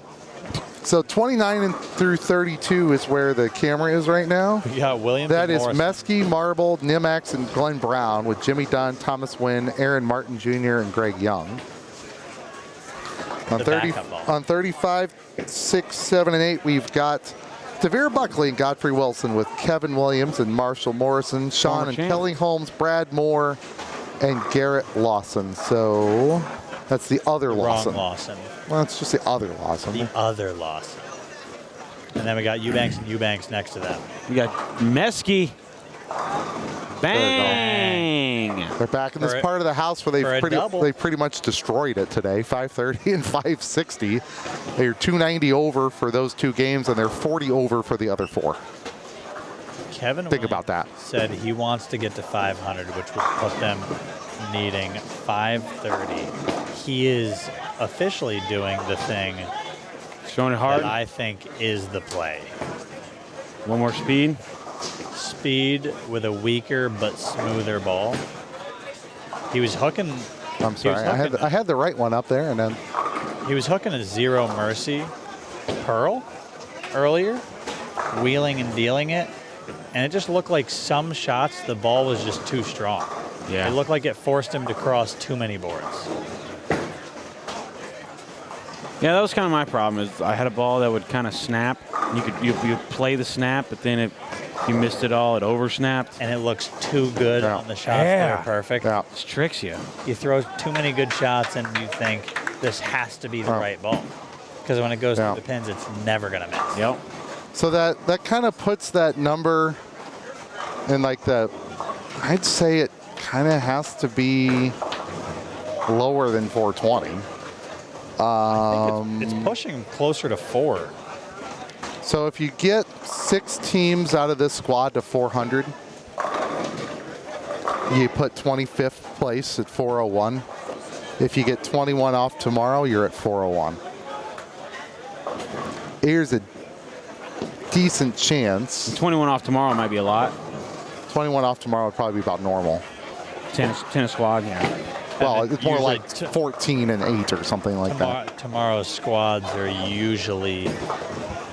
So 29 through 32 is where the camera is right now. We got Williams. That and is Mesky, Marble, Nimax, and Glenn Brown with Jimmy Dunn, Thomas Wynn, Aaron Martin Jr., and Greg Young. On 35, 6, 7, and 8, we've got Devere Buckley and Godfrey Wilson with Kevin Williams and Marshall Morrison, Sean and Kelly Holmes, Brad Moore, and Garrett Lawson. So that's the other Lawson. Wrong Lawson. Well, it's just the other Lawson. The other Lawson. And then we got Eubanks and Eubanks next to them. We got Mesky. Bang! They're back in this part of the house where they pretty much destroyed it today. 530 and 560. They're 290 over for those 2 games, and they're 40 over for the other 4. Kevin Think about that. Said he wants to get to 500, which would put them needing 530. He is officially doing the thing showing it hard that I think is the play. One more speed. Speed with a weaker but smoother ball. He was hooking. I'm sorry, I had the right one up there, and then he was hooking a Zero Mercy Pearl earlier, wheeling and dealing it, and it just looked like some shots the ball was just too strong. Yeah, it looked like it forced him to cross too many boards. Yeah, that was kind of my problem. Is I had a ball that would kind of snap. You play the snap, but then if you missed it all, it oversnapped. And it looks too good on the shots that are perfect. Yeah. It tricks you. You throw too many good shots and you think this has to be the right ball. Because when it goes through the pins, it's never going to miss. Yep. So that kind of puts that number in like I'd say it kind of has to be lower than 420. I think it's pushing closer to 4. So if you get 6 teams out of this squad to 400, you put 25th place at 401. If you get 21 off tomorrow, you're at 401. Here's a decent chance. 21 off tomorrow might be a lot. 21 off tomorrow would probably be about normal. Tennis squad, yeah. Well, it's more like 14 and 8 or something like that. Tomorrow's squads are usually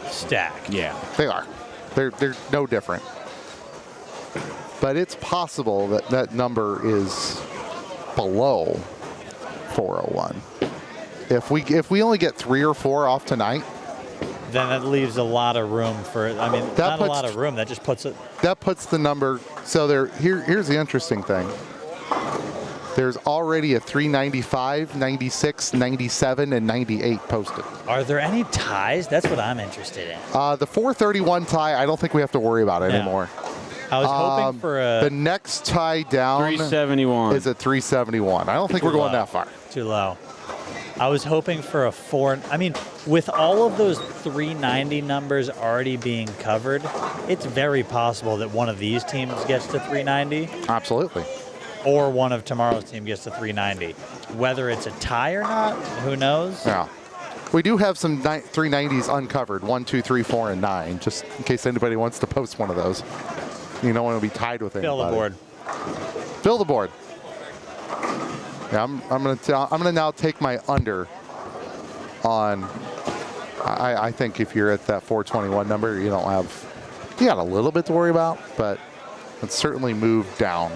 stacked. Yeah. They are. They're no different. But it's possible that that number is below 401. If we only get 3 or 4 off tonight, then that leaves a lot of room for it. I mean, not a lot of room. That just puts it. That puts the number. So here's the interesting thing. There's already a 395, 96, 97, and 98 posted. Are there any ties? That's what I'm interested in. The 431 tie, I don't think we have to worry about anymore. I was hoping for a... The next tie down 371 is at 371. I don't think we're going that far. Too low. I was hoping for a 4. I mean, with all of those 390 numbers already being covered, it's very possible that one of these teams gets to 390. Absolutely. Or one of tomorrow's team gets to 390. Whether it's a tie or not, who knows? Yeah. We do have some 390s uncovered. 1, 2, 3, 4, and 9, just in case anybody wants to post one of those. You don't want to be tied with anybody. Fill the board. Fill the board. Yeah, I'm gonna now take my under on. I think if you're at that 421 number, you got a little bit to worry about, but it's certainly moved down.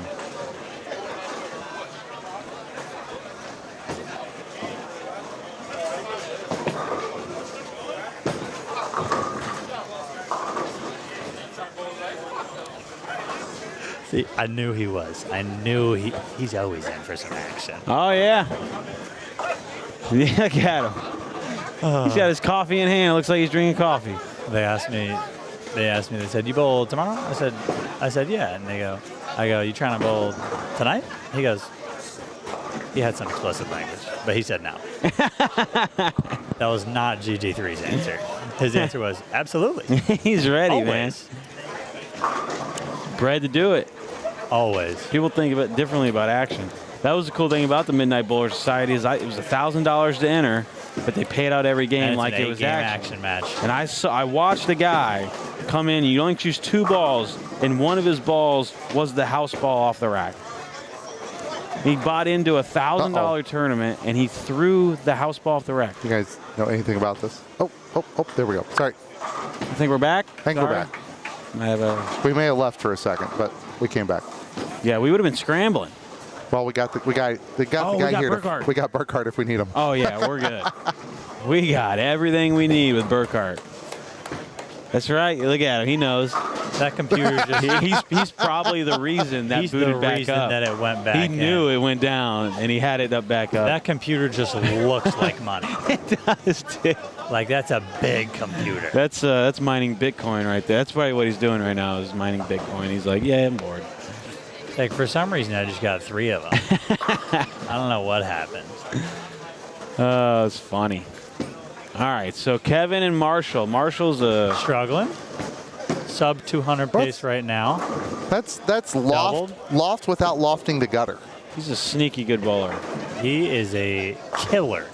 See, I knew he was. I knew he's always in for some action. Oh, yeah. Look at him. He's got his coffee in hand. It looks like he's drinking coffee. They asked me, they said, you bowl tomorrow? I said, yeah. And I go, you trying to bowl tonight? He goes, he had some explicit language, but he said no. That was not GG3's answer. His answer was, absolutely. He's ready, Always. man. Bred to do it. Always. People think differently about action. That was the cool thing about the Midnight Bowler Society is it was $1,000 to enter, but they paid out every game like it was action match. And I watched a guy come in. You only choose 2 balls, and one of his balls was the house ball off the rack. He bought into $1,000 tournament, and he threw the house ball off the rack. You guys know anything about this? Oh, there we go. Sorry. I think we're back. We're back. We may have left for a second, but we came back. Yeah, we would have been scrambling. Well, we got the guy here. We got Burkhardt if we need him. Oh yeah, we're good. We got everything we need with Burkhardt. That's right. Look at him. He knows. That computer just. he's probably the reason that he's booted the back reason up. that it went back. He knew it went down, and he had it up back up. That computer just looks like money. It does, too. Like that's a big computer. That's mining Bitcoin right there. That's probably what he's doing right now is mining Bitcoin. He's like, yeah, I'm bored. Like for some reason, I just got 3 of them. I don't know what happened. Oh, it's funny. All right, so Kevin and Marshall. Marshall's struggling. Sub 200 pace right now. That's loft without lofting the gutter. He's a sneaky good bowler. He is a killer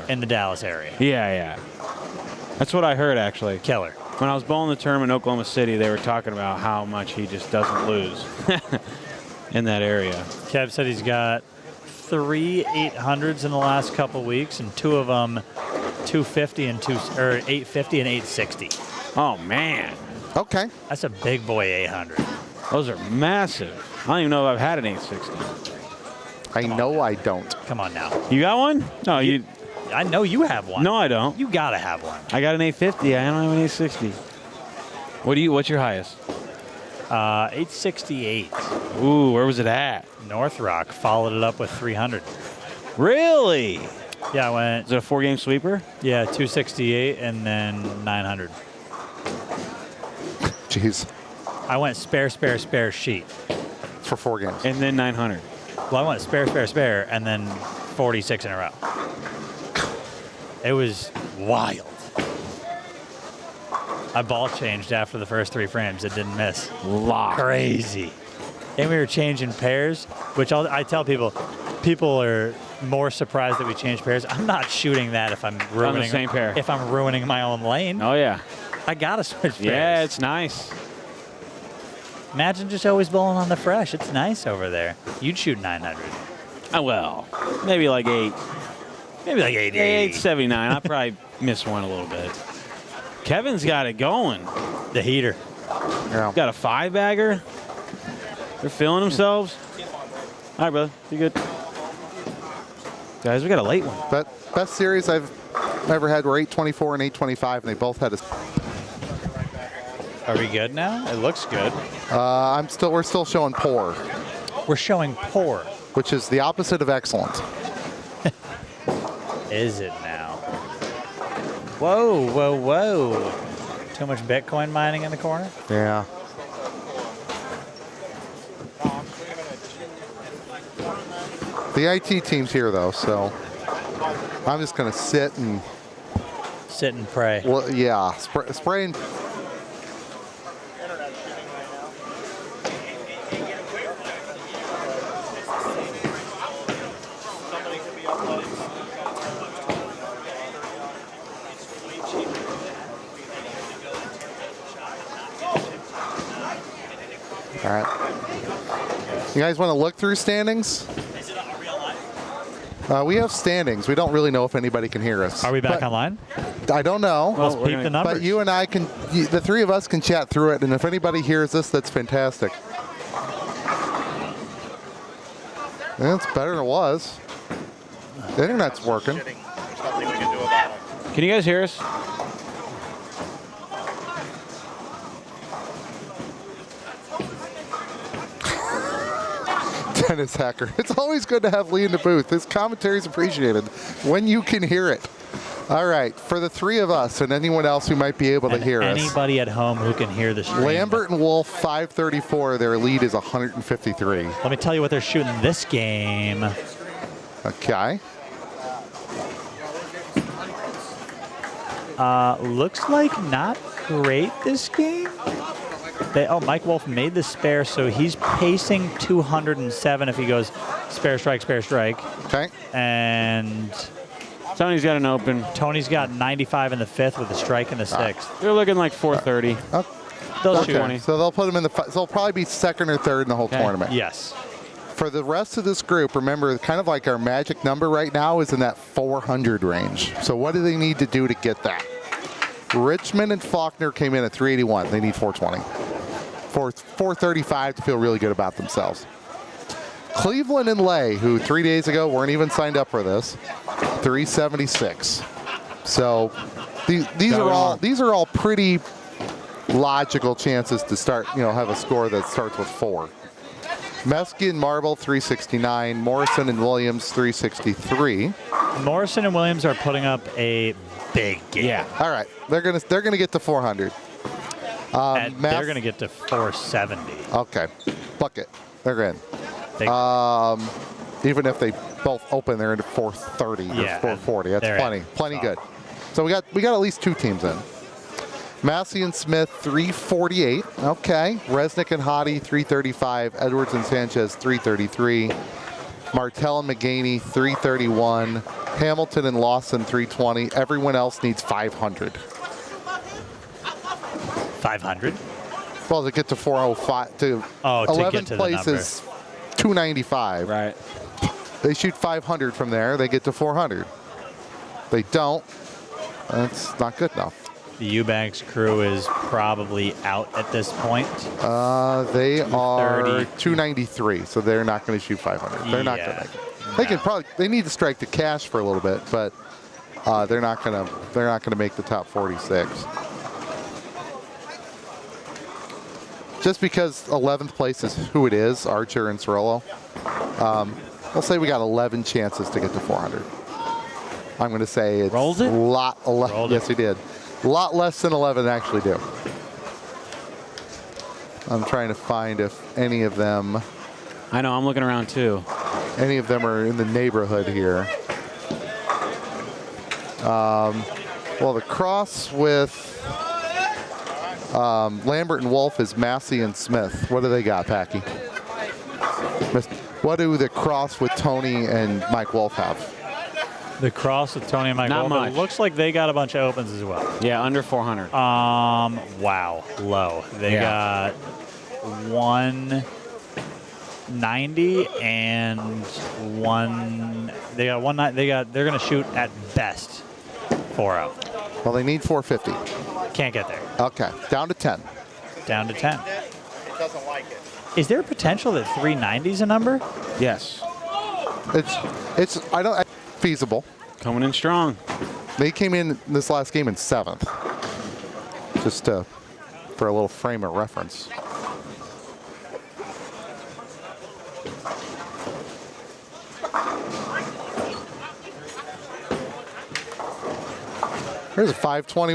in the Dallas area. Yeah. That's what I heard, actually. Killer. When I was bowling the tournament in Oklahoma City, they were talking about how much he just doesn't lose in that area. Kev said he's got 3 800s in the last couple weeks, and 2 of them 250 and 850 and 860. Oh man. Okay. That's a big boy 800. Those are massive. I don't even know if I've had an 860. I know I don't. Come on now. You got one? No, you. I know you have one. No, I don't. You gotta have one. I got an 850. I don't have an 860. What's your highest? 868. Ooh, where was it at? North Rock followed it up with 300. Really? Yeah, I went. Is it a 4-game sweeper? Yeah, 268 and then 900. Jeez. I went spare sheet. For 4 games. And then 900. Well, I went spare, and then 46 in a row. It was wild. I ball changed after the first 3 frames. It didn't miss. Crazy. And we were changing pairs, which I tell people are more surprised that we change pairs. I'm not shooting that if I'm ruining on the same pair. If I'm ruining my own lane. Oh yeah. I gotta switch pairs. Yeah, it's nice. Imagine just always bowling on the fresh. It's nice over there. You'd shoot 900. Oh well, maybe like 8. Maybe like 80. 879. I probably missed one a little bit. Kevin's got it going. The heater. Yeah. Got a 5-bagger. They're feeling themselves. All right, brother. You good? Guys, we got a late one. But best series I've ever had were 824 and 825, and they both had a. Are we good now? It looks good. We're still showing poor. We're showing poor. Which is the opposite of excellent. Is it now? Whoa. Too much Bitcoin mining in the corner? Yeah. The IT team's here, though, so I'm just going to sit and pray. Well, yeah. Spray and... All right. You guys want to look through standings? Is it a real life? We have standings. We don't really know if anybody can hear us. Are we back online? I don't know. Let's peep the numbers. But you and I can, the three of us can chat through it, and if anybody hears us, that's fantastic. It's better than it was. The internet's working. There's nothing we can do about it. Can you guys hear us? Dennis Hacker. It's always good to have Lee in the booth. His commentary is appreciated when you can hear it. All right, for the three of us and anyone else who might be able to hear us. Anybody at home who can hear the stream. Lambert and Wolf, 534. Their lead is 153. Let me tell you what they're shooting this game. Okay. Looks like not great this game. Mike Wolf made the spare, so he's pacing 207 if he goes spare, strike, spare, strike. Okay. And Tony's got an open. Tony's got 95 in the fifth with a strike in the sixth. They're looking like 430. They'll shoot 20. So they'll put them in the. So they'll probably be second or third in the whole tournament. Yes. For the rest of this group, remember, kind of like our magic number right now is in that 400 range. So what do they need to do to get that? Richmond and Faulkner came in at 381. They need 420. 435 to feel really good about themselves. Cleveland and Lay, who 3 days ago weren't even signed up for this, 376. So these are all pretty logical chances to start, have a score that starts with 4. Mesky and Marble 369, Morrison and Williams 363. Morrison and Williams are putting up a big game. Yeah. All right, they're gonna get to 400. They're gonna get to 470. Okay, bucket. They're in. Even if they both open, they're into 430 or 440. That's plenty good. So we got at least 2 teams in. Massey and Smith 348. Okay. Resnick and Hottie 335. Edwards and Sanchez 333. Martell and McGaney 331. Hamilton and Lawson 320. Everyone else needs 500. 500? Well, to get to 405 to 11th place is 295. Right. They shoot 500 from there. They get to 400. They don't. That's not good enough. The Eubanks crew is probably out at this point. They are 293, so they're not going to shoot 500. They're not going to make it. They can probably. They need to strike the cash for a little bit, but they're not going to. They're not going to make the top 46. Just because 11th place is who it is, Archer and Cirillo. We'll say we got 11 chances to get to 400. I'm going to say it's rolled it. Yes, he did. A lot less than 11 actually do. I'm trying to find if any of them. I know, I'm looking around too. Any of them are in the neighborhood here. Well, the cross with Lambert and Wolf is Massey and Smith. What do they got, Packy? What do the cross with Tony and Mike Wolf have? The cross with Tony and Mike Not Wolf. much. It looks like they got a bunch of opens as well. Yeah, under 400. Wow, low. They got 190 and they're going to shoot at best 4-0. Well, they need 450. Can't get there. Okay, down to 10. Down to 10. It doesn't like it. Is there a potential that 390 is a number? Yes. It's feasible. Coming in strong. They came in this last game in 7th. Just for a little frame of reference. Here's a 521.